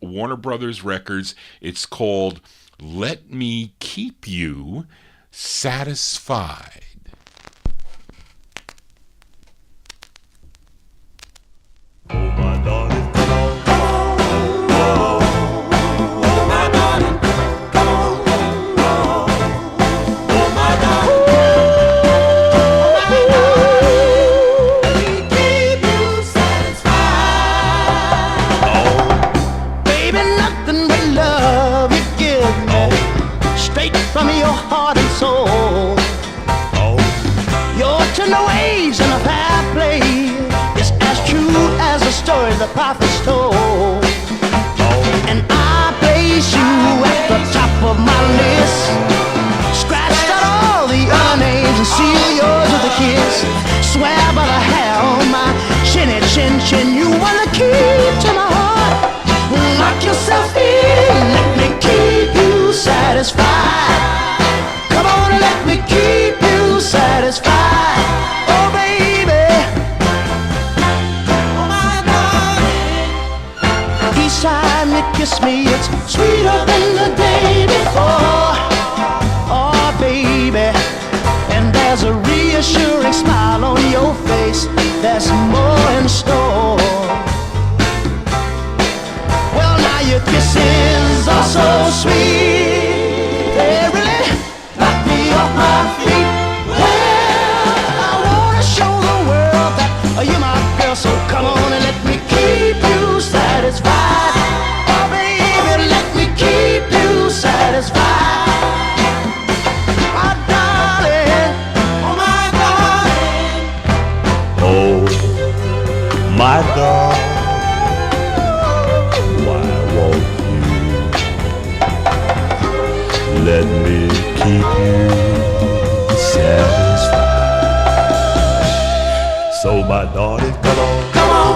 Warner Brothers Records. It's called Let Me Keep You Satisfied. Oh, my darling, come on. Oh, my darling, come on. Oh, my darling. Let me keep you satisfied. Oh, baby, nothing but love you give me, straight from your heart and soul. Oh, Your tender ways and a fair play is as true as the story the prophets told. And I place you at the top of my list. Scratched out all the other names and seal yours with a kiss. Swear by the hair on my chinny chin chin, you wanna keep to my heart. Lock yourself in, let me keep you satisfied. Come on and let me keep you satisfied. Oh baby, oh, my darling. each time you kiss me, it's sweeter than the day before. Oh, baby, and there's a reassuring smile on your face. There's more in store. Well, now your kisses are so sweet. They really knock me off my feet. Well, I wanna show the world that you're my girl, so come on and let me keep you satisfied. Oh baby, let me keep you satisfied. My darling, Oh, my darling. Oh, my darling, why won't you let me keep you satisfied? So my darling, come on. Come on.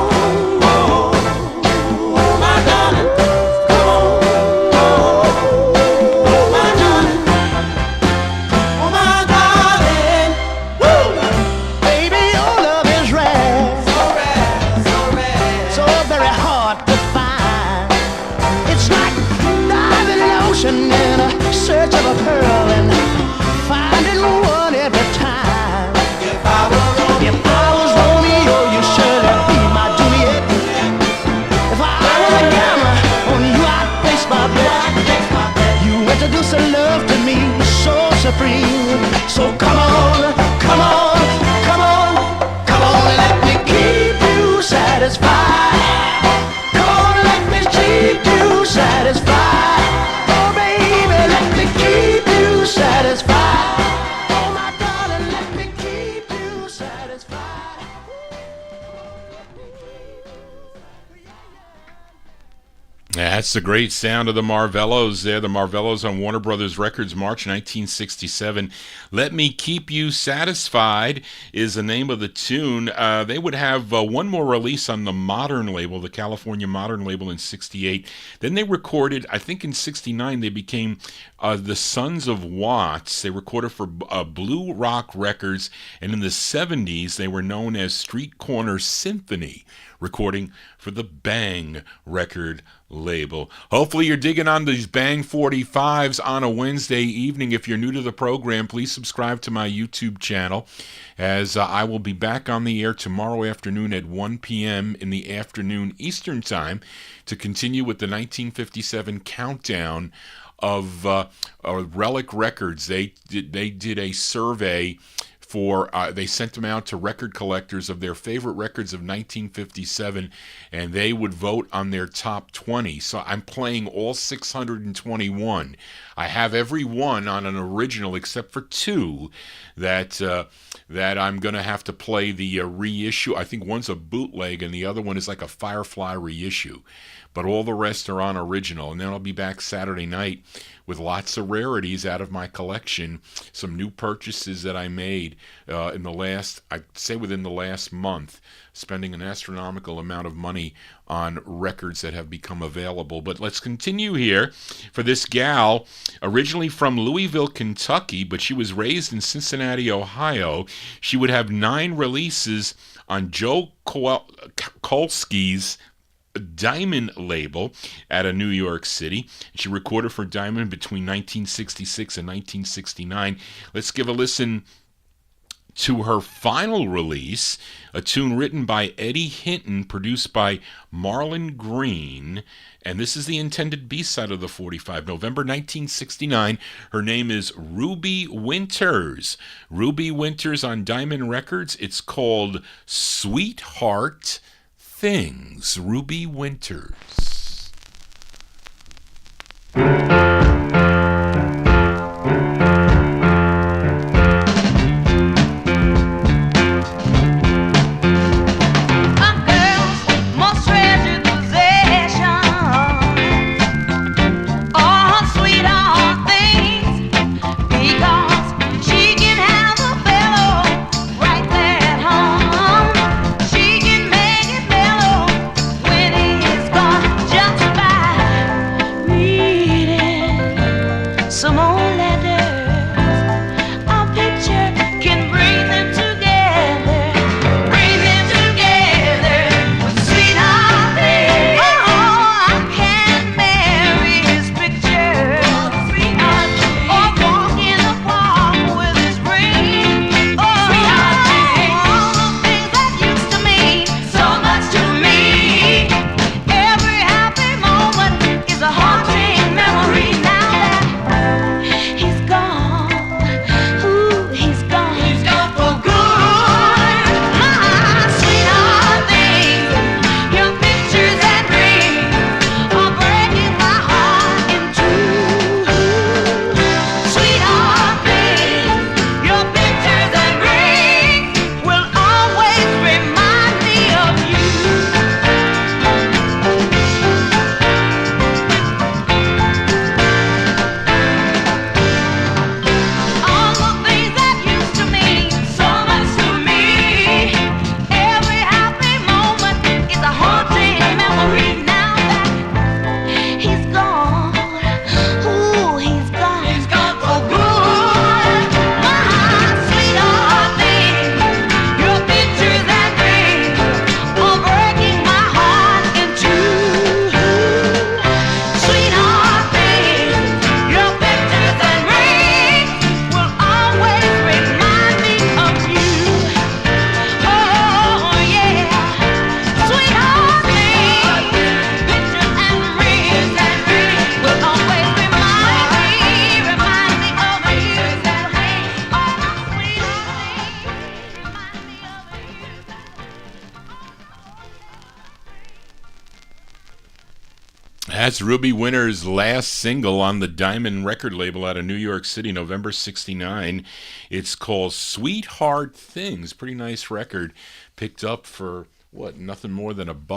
Oh, my darling. Come on. Oh, my darling. Oh, my darling. Woo! baby, your love is rare, So rare, so rare. so very hard to find. It's like diving in an ocean in a search of a pearl and finding one every time. If I were If I was Romeo, you That's the great sound of the Marvellos there. The Marvellos on Warner Brothers Records, March 1967. Let Me Keep You Satisfied is the name of the tune. They would have one more release on the Modern label, the California Modern label, in 68. Then they recorded, I think in 69, they became the Sons of Watts. They recorded for Blue Rock Records, and in the 70s, they were known as Street Corner Symphony, recording for the Bang record label. Hopefully you're digging on these Bang 45s on a Wednesday evening. If you're new to the program, please subscribe to my YouTube channel, as I will be back on the air tomorrow afternoon at 1 p.m. in the afternoon Eastern Time to continue with the 1957 countdown of Relic Records. They did a survey for they sent them out to record collectors of their favorite records of 1957, and they would vote on their top 20. So I'm playing all 621. I have every one on an original except for two that I'm going to have to play the reissue. I think one's a bootleg and the other one is like a Firefly reissue. But all the rest are on original. And then I'll be back Saturday night with lots of rarities out of my collection. Some new purchases that I made within the last month, spending an astronomical amount of money on records that have become available. But let's continue here for this gal, originally from Louisville, Kentucky, but she was raised in Cincinnati, Ohio. She would have 9 releases on Joe Kolsky's Diamond label out of New York City. She recorded for Diamond between 1966 and 1969. Let's give a listen to her final release, a tune written by Eddie Hinton, produced by Marlon Green, and this is the intended B-side of the 45, November 1969. Her name is Ruby Winters. Ruby Winters on Diamond Records. It's called Sweetheart Things. Ruby Winters. That's Ruby Winters' last single on the Diamond record label out of New York City, November 69. It's called Sweetheart Things. Pretty nice record. Picked up for nothing more than $1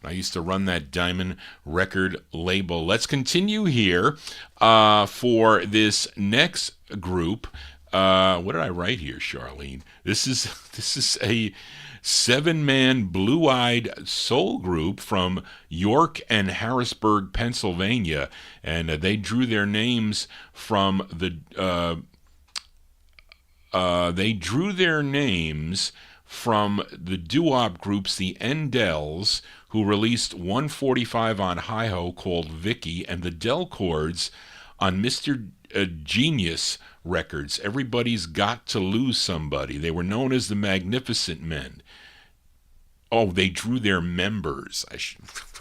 when I used to run that Diamond record label. Let's continue here for this next group. What did I write here, Charlene? This is a 7-man blue-eyed soul group from York and Harrisburg, Pennsylvania, and they drew their names from the doo-wop groups, the Endells, who released 145 on Hi-Ho called Vicky, and the Delcords on Mr. Genius Records. Everybody's Got to Lose Somebody. They were known as the Magnificent Men. Oh, they drew their members.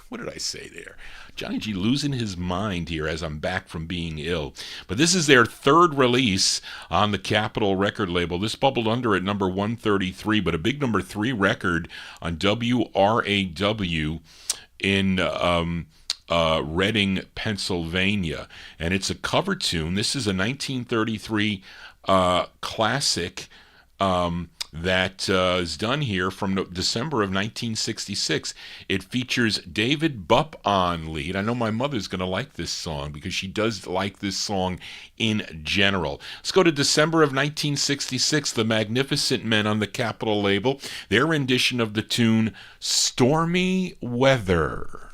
What did I say there? Johnny G losing his mind here as I'm back from being ill. But this is their third release on the Capitol record label. This bubbled under at number 133, but a big number 3 record on WRAW in Reading, Pennsylvania. And it's a cover tune. This is a 1933 classic that is done here from December of 1966. It features David Bupp on lead. I know my mother's going to like this song because she does like this song in general. Let's go to December of 1966. The Magnificent Men on the Capitol label. Their rendition of the tune Stormy Weather.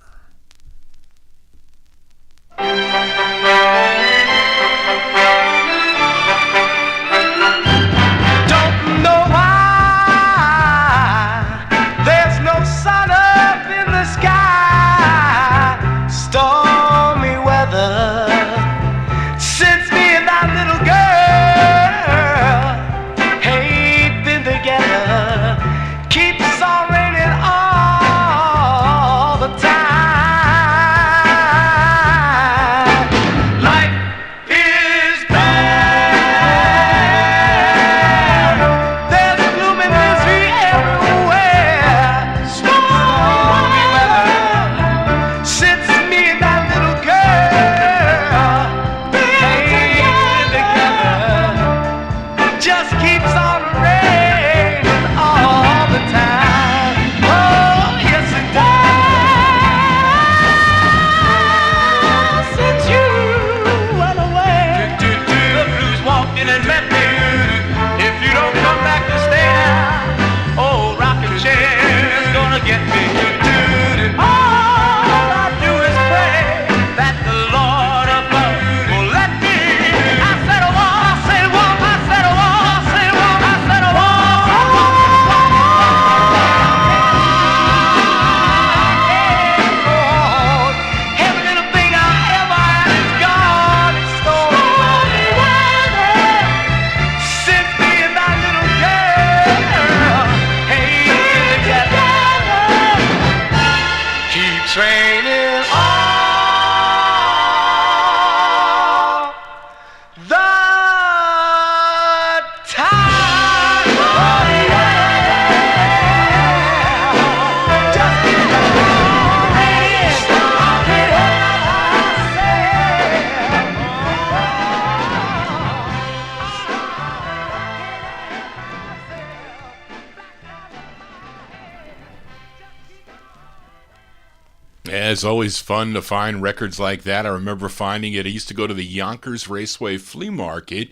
It's always fun to find records like that. I remember finding it. I used to go to the Yonkers Raceway Flea Market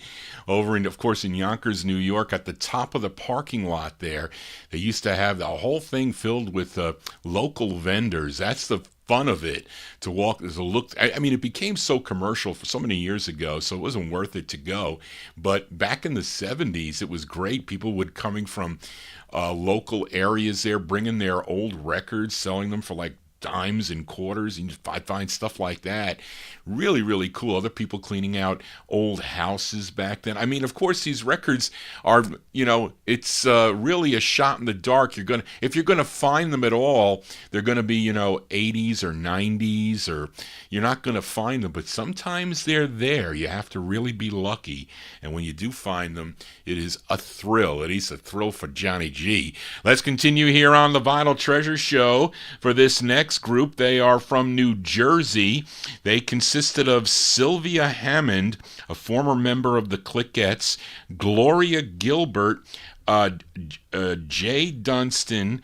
over in, of course, in Yonkers, New York, at the top of the parking lot there. They used to have the whole thing filled with local vendors. That's the fun of it, to walk, to look. I mean, it became so commercial for so many years ago, so it wasn't worth it to go. But back in the 70s, it was great. People would coming from local areas there, bringing their old records, selling them for like dimes and quarters, and I'd find stuff like that. Really, really cool. Other people cleaning out old houses back then. I mean, of course, these records are, it's really a shot in the dark. If you're gonna find them at all, they're gonna be, 80s or 90s, or you're not gonna find them. But sometimes they're there. You have to really be lucky. And when you do find them, it is a thrill. At least a thrill for Johnny G. Let's continue here on the Vinyl Treasure Show for this next group. They are from New Jersey. They consisted of Sylvia Hammond, a former member of the Clickettes, Gloria Gilbert, Jay Dunstan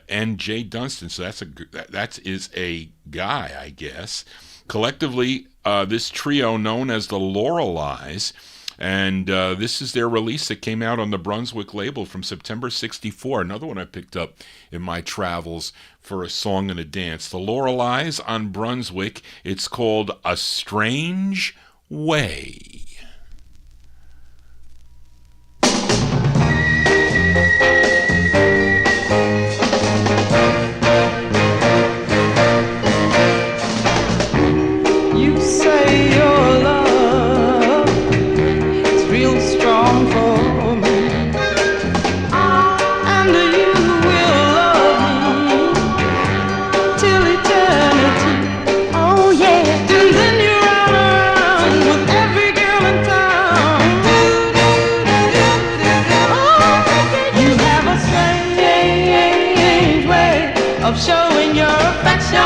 and Jay Dunstan. So that is a guy, I guess. Collectively, this trio known as the Loreleis, and this is their release that came out on the Brunswick label from September '64. Another one I picked up in my travels for a song and a dance. The Loreleis on Brunswick. It's called A Strange Way. You say your love is real strong for me, and you will love me till eternity. Oh yeah, and then you run around with every girl in town. Oh, you have a strange way of showing your affection.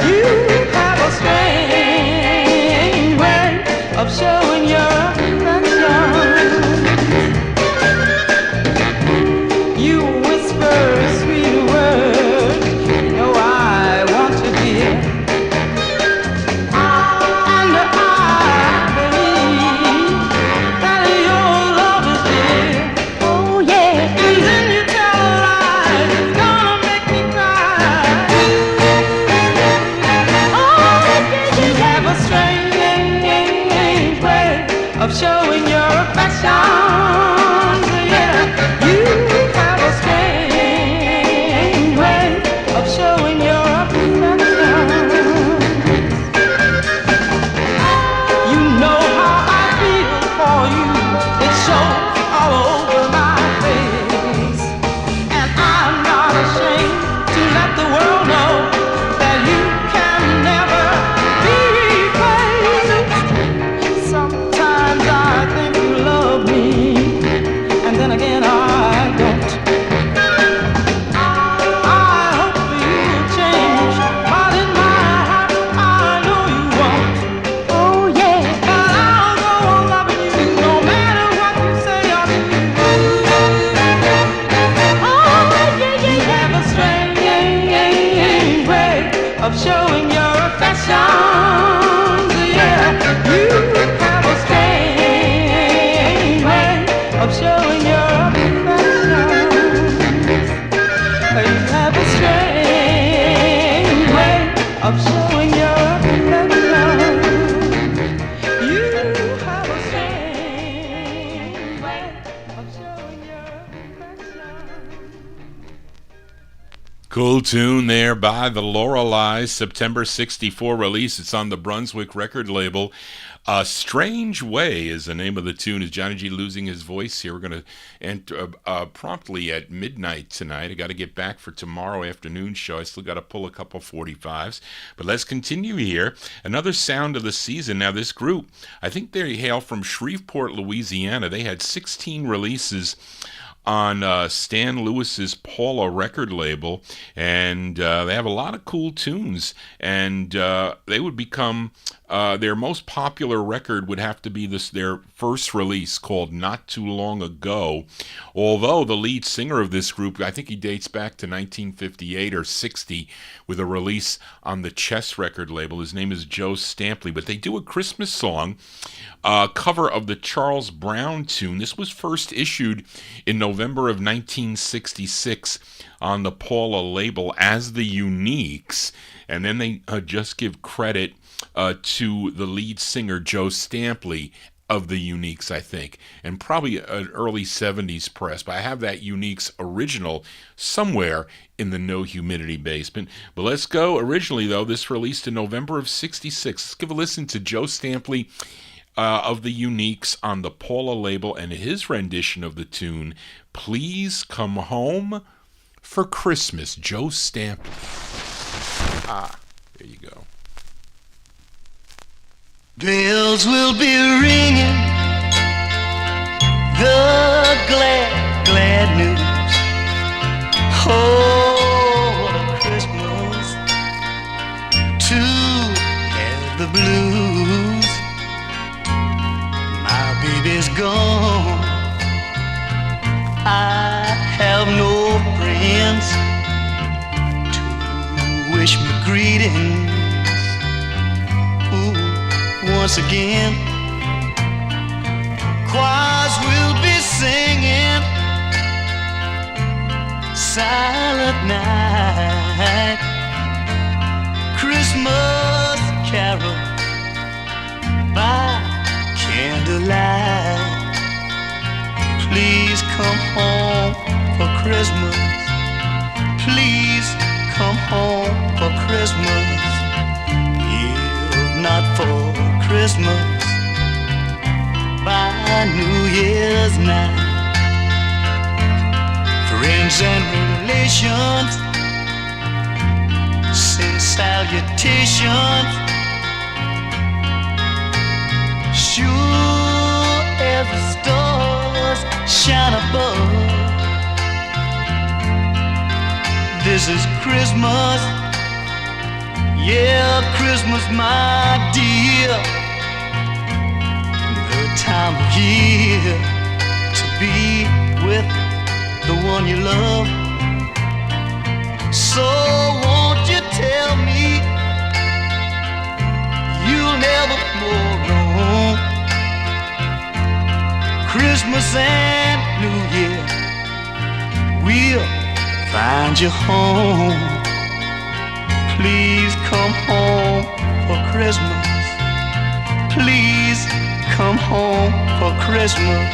You have a strange way of showing your affection. You whisper sweet words, you know I want to hear, and I believe that your love is dear. Oh yeah, and then you tell a lie, it's gonna make me cry. You have a strange way of showing your affection. Yeah, you have a strange way of showing your affection. You know how I feel for you. It shows all over my face, and I'm not ashamed to let the world know that you can never be replaced. Sometimes I think you love me, and then again I don't. I hope you'll change, but in my heart I know you won't. Oh yeah, but I'll go on loving you no matter what you say or do. Oh yeah, you have a strange way of showing your affection. Yeah, you have a strange way of showing your affection. You have a strange way of showing your affection. You have a strange way of showing your affection. Cool tune there by the Loreleis, September '64 release. It's on the Brunswick record label. A Strange Way is the name of the tune. Is Johnny G losing his voice here? We're going to enter promptly at midnight tonight. I got to get back for tomorrow afternoon show. I still got to pull a couple 45s. But let's continue here. Another sound of the season. Now this group, I think they hail from Shreveport, Louisiana. They had 16 releases on Stan Lewis's Paula record label, and they have a lot of cool tunes, and they would become their most popular record would have to be their first release called Not Too Long Ago, although the lead singer of this group, I think he dates back to 1958 or 60 with a release on the Chess record label. His name is Joe Stampley, but they do a Christmas song, cover of the Charles Brown tune. This was first issued in November of 1966 on the Paula label as the Uniques, and then they just give credit to the lead singer Joe Stampley of the Uniques, I think, and probably an early 70s press. But I have that Uniques original somewhere in the No Humidity basement. But let's go. Originally, though, this released in November of 66. Let's give a listen to Joe Stampley of the Uniques on the Paula label and his rendition of the tune, Please Come Home for Christmas. Joe Stampley. There you go. Bells will be ringing, the glad, glad news. Oh, what a Christmas to have the blues. My baby's gone, wish me greetings. Ooh, once again, choirs will be singing Silent Night, Christmas carol by candlelight. Please come home for Christmas. Please come home for Christmas. If not for Christmas, by New Year's night. Friends and relations send salutations. Sure as the stars shine above, this is Christmas. Yeah, Christmas, my dear. The time of year to be with the one you love. So won't you tell me you'll never go wrong? Christmas and New Year will find you home. Please come home for Christmas. Please come home for Christmas.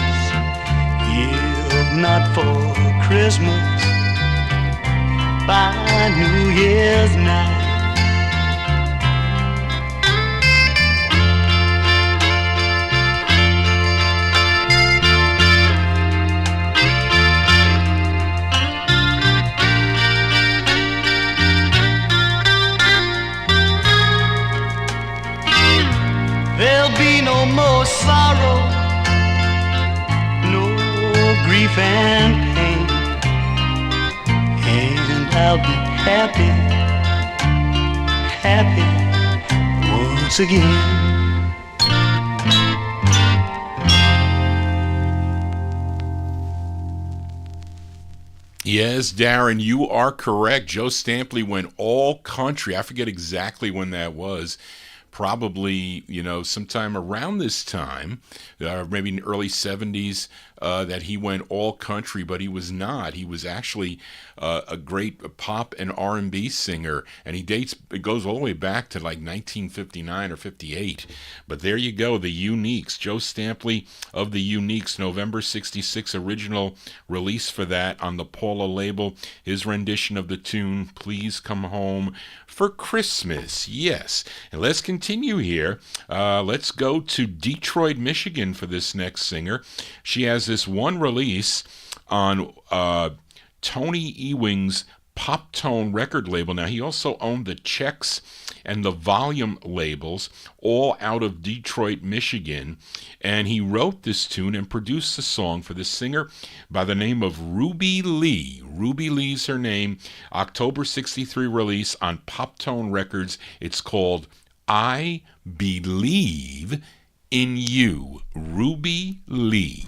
If not for Christmas, by New Year's night. There'll be no more sorrow, no grief and pain, and I'll be happy, happy once again. Yes, Darren, you are correct. Joe Stampley went all country. I forget exactly when that was. Probably, sometime around this time, maybe in the early 70s, that he went all country, but he was not. He was actually a great pop and R&B singer, and it goes all the way back to like 1959 or 58. But there you go, the Uniques. Joe Stampley of the Uniques, November 66 original release for that on the Paula label. His rendition of the tune, Please Come Home for Christmas. Yes. And let's continue here. Let's go to Detroit, Michigan for this next singer. She has this one release on Tony Ewing's Pop Tone record label. Now, he also owned the Chex and the Volume labels, all out of Detroit, Michigan. And he wrote this tune and produced the song for this singer by the name of Ruby Lee. Ruby Lee's her name. October 63 release on Pop Tone Records. It's called I Believe in You. Ruby Lee.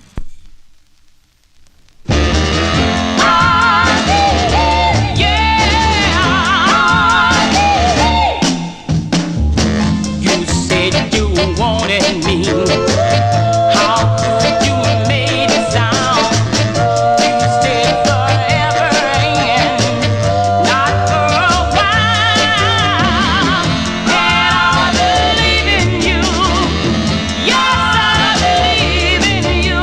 You said you wanted me. How could you have made it sound? You said forever and not for a while. And I believe in you. Yes, I believe in you.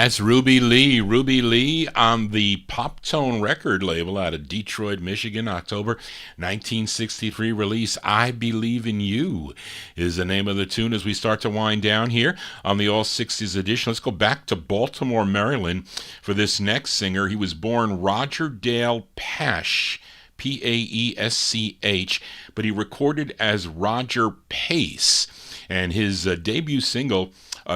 That's Ruby Lee. Ruby Lee on the Pop Tone record label out of Detroit, Michigan, October 1963 release. I Believe in You is the name of the tune as we start to wind down here on the All 60s edition. Let's go back to Baltimore, Maryland for this next singer. He was born Roger Dale Pasch, Paesch, but he recorded as Roger Pace. And his debut single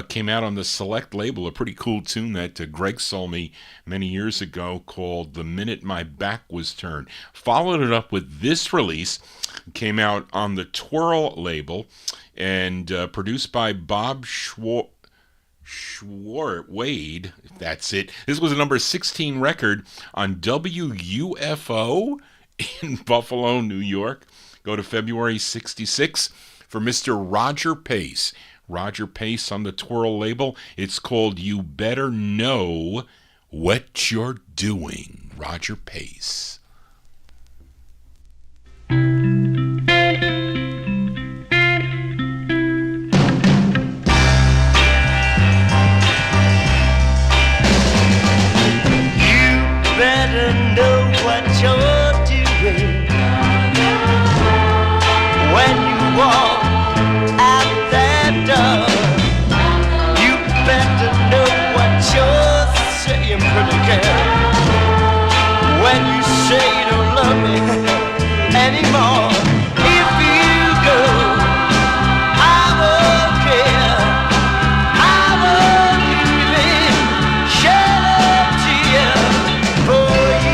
came out on the Select label, a pretty cool tune that Greg sold me many years ago called The Minute My Back Was Turned. Followed it up with this release, came out on the Twirl label, and produced by Bob Wade, that's it. This was a number 16 record on WUFO in Buffalo, New York. Go to February 66 for Mr. Roger Pace. Roger Pace on the Twirl label. It's called You Better Know What You're Doing. Roger Pace. Better know what you're doing when you walk out that door. You better know what you're saying, pretty girl, when you say you don't love me anymore. If you go, I won't care. I won't even shed a tear for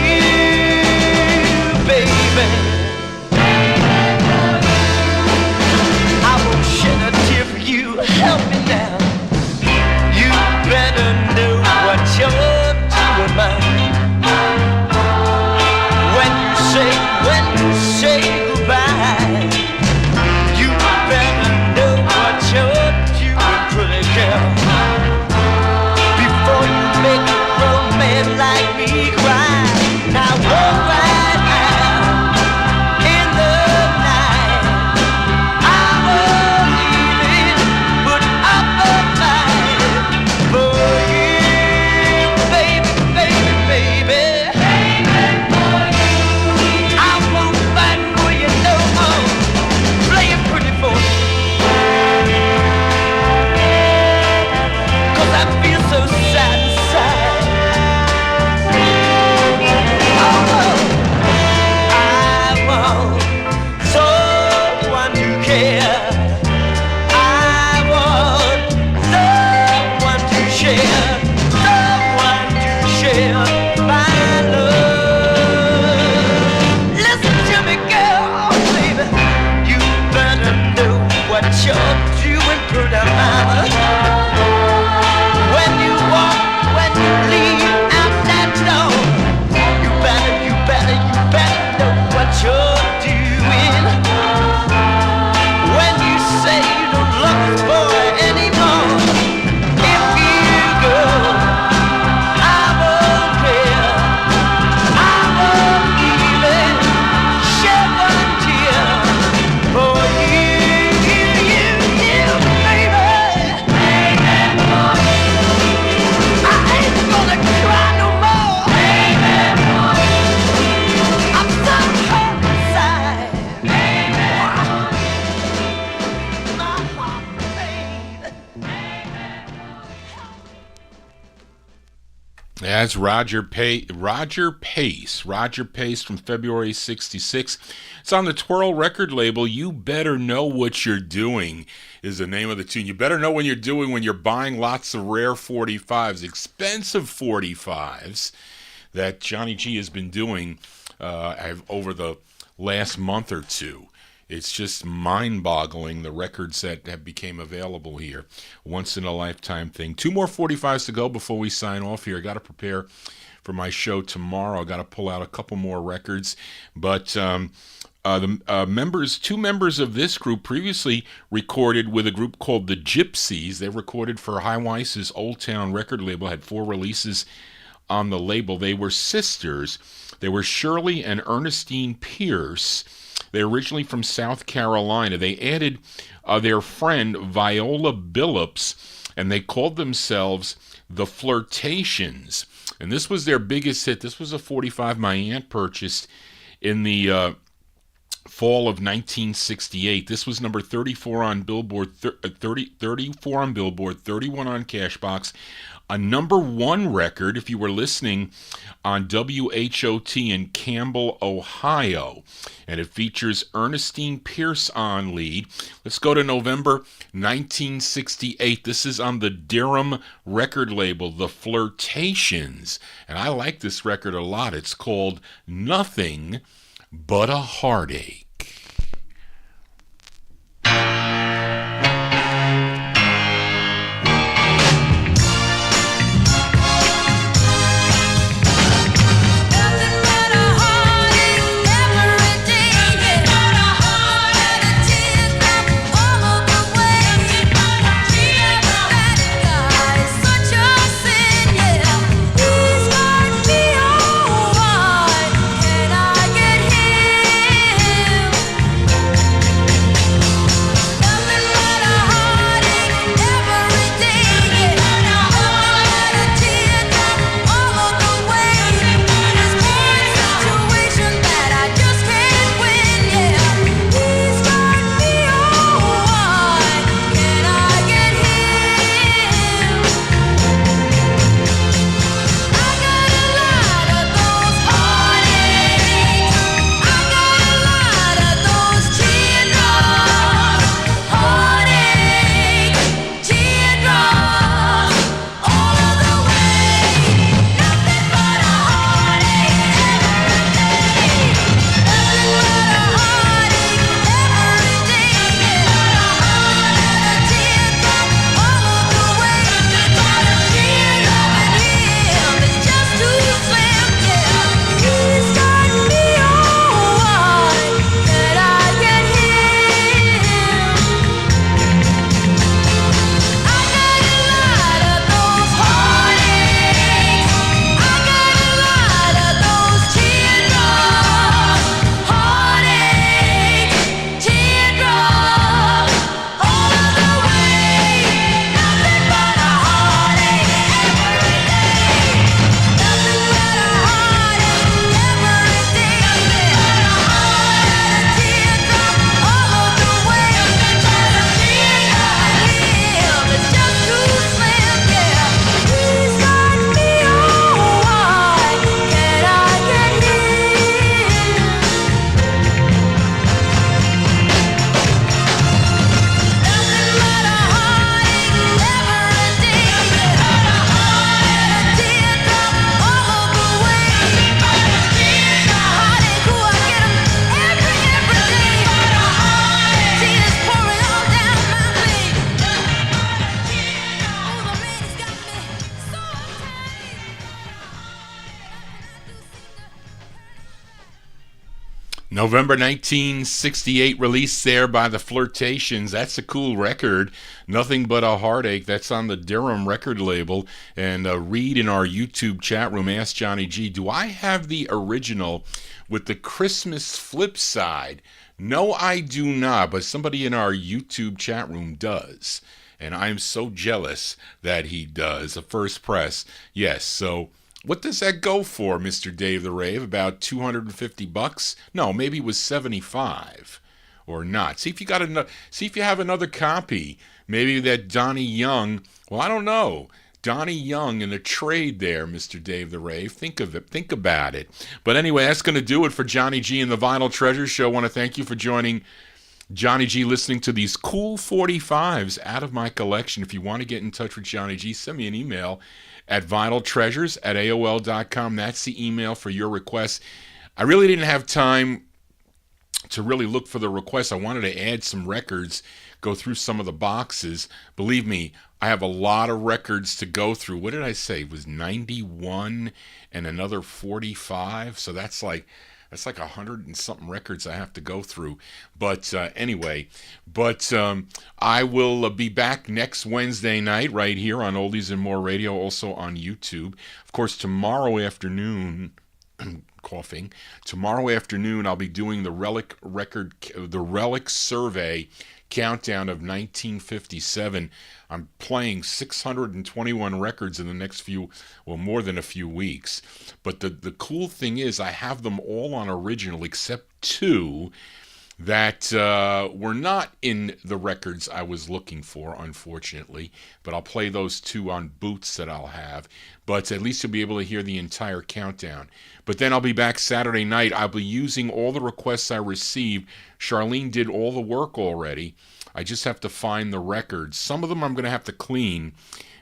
you, baby. I won't shed a tear for you. Help me now. You better know what you're doing, man. When you say goodbye, you better know what you're doing, pretty girl, before you make a grown man like me cry. Now walk right out in the night. I won't even put up a fight for you, baby, baby, baby. I won't fight for you no more. Play it pretty for me, 'cause I feel so sad inside. I want someone to care. I want someone to share my love. Listen to me, girl, baby. You better know what you're doing, pretty mama. When you walk, when you leave out that door, you better know what you're doing. When you say you don't love this boy anymore, if you go, I won't care. I won't even shed one tear for you, baby. I ain't gonna cry no more. I'm so hurt inside. My heart pain. That's Roger Pace. Roger Pace from February 66. It's on the Twirl record label. You Better Know What You're Doing is the name of the tune. You better know what you're doing when you're buying lots of rare 45's, expensive 45's that Johnny G has been doing over the last month or two. It's just mind-boggling, the records that have became available here. Once-in-a-lifetime thing. 2 more 45's to go before we sign off here. I got to prepare for my show tomorrow. I got to pull out a couple more records. But two members of this group previously recorded with a group called the Gypsies. They recorded for High Weiss's Old Town record label, had 4 releases on the label. They were sisters. They were Shirley and Ernestine Pierce. They're originally from South Carolina. They added their friend Viola Billups, and they called themselves The Flirtations. And this was their biggest hit. This was a 45 my aunt purchased in the fall of 1968. This was number 34 on Billboard, 34 on Billboard, 31 on Cashbox. A number one record, if you were listening, on WHOT in Campbell, Ohio. And it features Ernestine Pierce on lead. Let's go to November 1968. This is on the Durham record label, The Flirtations. And I like this record a lot. It's called Nothing But a Heartache. November 1968 release there by The Flirtations. That's a cool record. Nothing But a Heartache. That's on the Durham record label. And Reed in our YouTube chat room asked Johnny G, do I have the original with the Christmas flip side? No, I do not, but somebody in our YouTube chat room does. And I'm so jealous that he does. A first press. Yes, so what does that go for, Mr. Dave the Rave? About $250? No, maybe it was 75 or not. See if you got another. See if you have another copy. Maybe that Donnie Young. Well, I don't know. Donnie Young in a trade there, Mr. Dave the Rave. Think of it. Think about it. But anyway, that's going to do it for Johnny G and the Vinyl Treasure Show. I want to thank you for joining Johnny G, listening to these cool 45s out of my collection. If you want to get in touch with Johnny G, send me an email at vinyltreasures@aol.com. That's the email for your requests. I really didn't have time to really look for the requests. I wanted to add some records, go through some of the boxes. Believe me, I have a lot of records to go through. What did I say? It was 91 and another 45. So that's like 100 and something records I have to go through. But anyway, I will be back next Wednesday night right here on Oldies and More Radio, also on YouTube. Of course, tomorrow afternoon, tomorrow afternoon I'll be doing the Relic Survey countdown of 1957. I'm playing 621 records in the next few, well, more than a few weeks. But the cool thing is I have them all on original except two that were not in the records I was looking for, unfortunately. But I'll play those two on boots that I'll have. But at least you'll be able to hear the entire countdown. But then I'll be back Saturday night. I'll be using all the requests I received. Charlene did all the work already. I just have to find the records. Some of them I'm going to have to clean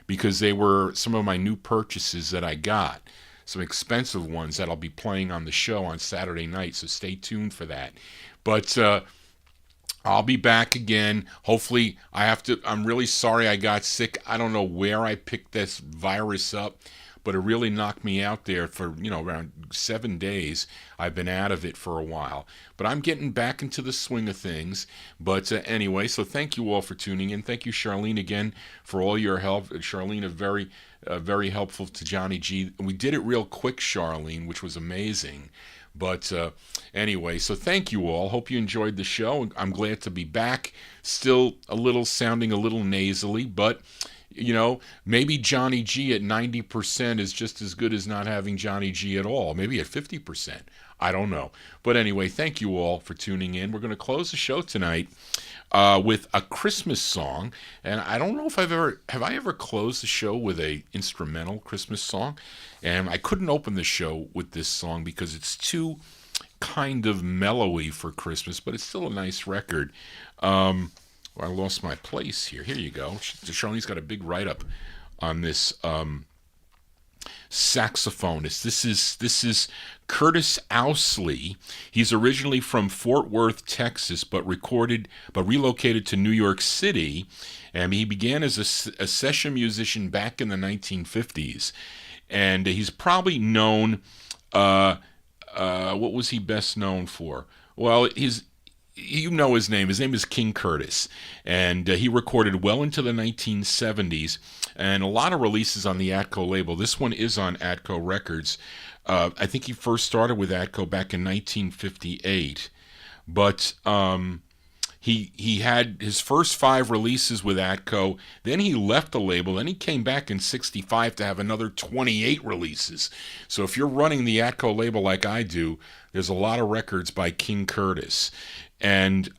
because they were some of my new purchases that I got. Some expensive ones that I'll be playing on the show on Saturday night. So stay tuned for that. But I'll be back again. Hopefully, I'm really sorry I got sick. I don't know where I picked this virus up, but it really knocked me out there for, around 7 days. I've been out of it for a while. But I'm getting back into the swing of things. But anyway, so thank you all for tuning in. Thank you, Charlene, again, for all your help. Charlene, very helpful to Johnny G. We did it real quick, Charlene, which was amazing. But anyway, so thank you all. Hope you enjoyed the show. I'm glad to be back. Still sounding a little nasally, but, maybe Johnny G at 90% is just as good as not having Johnny G at all. Maybe at 50%. I don't know. But anyway, thank you all for tuning in. We're going to close the show tonight with a Christmas song. And I don't know if have I ever closed the show with a instrumental Christmas song? And I couldn't open the show with this song because it's too kind of mellowy for Christmas, but it's still a nice record. I lost my place here. Here you go. Charlene's got a big write-up on this saxophonist. This is Curtis Ousley. He's originally from Fort Worth, Texas, but relocated to New York City. And he began as a session musician back in the 1950s. And he's probably known, what was he best known for? Well, you know his name. His name is King Curtis. And he recorded well into the 1970s and a lot of releases on the Atco label. This one is on Atco Records. I think he first started with Atco back in 1958. But he had his first 5 releases with Atco. Then he left the label. Then he came back in 65 to have another 28 releases. So if you're running the Atco label like I do, there's a lot of records by King Curtis. And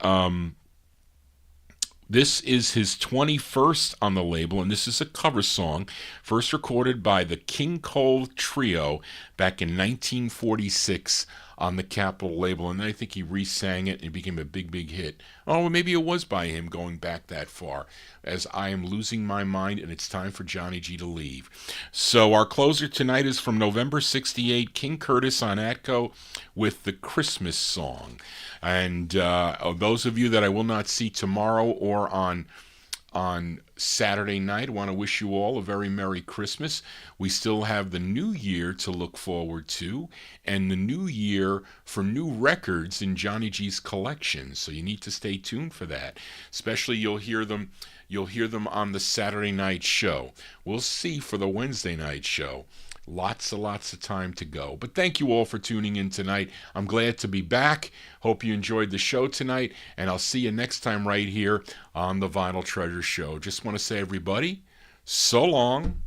this is his 21st on the label, and this is a cover song, first recorded by the King Cole Trio back in 1946 on the Capitol label, and then I think he re-sang it and it became a big, big hit. Oh, maybe it was by him going back that far, as I am losing my mind and it's time for Johnny G to leave. So our closer tonight is from November 68, King Curtis on Atco with the Christmas song. And those of you that I will not see tomorrow or on Saturday night, I want to wish you all a very Merry Christmas. We still have the new year to look forward to, and the new year for new records in Johnny G's collection. So you need to stay tuned for that. Especially you'll hear them on the Saturday night show. We'll see for the Wednesday night show. Lots of time to go. But thank you all for tuning in tonight. I'm glad to be back. Hope you enjoyed the show tonight, and I'll see you next time right here on the Vinyl Treasure Show. Just want to say, everybody, so long.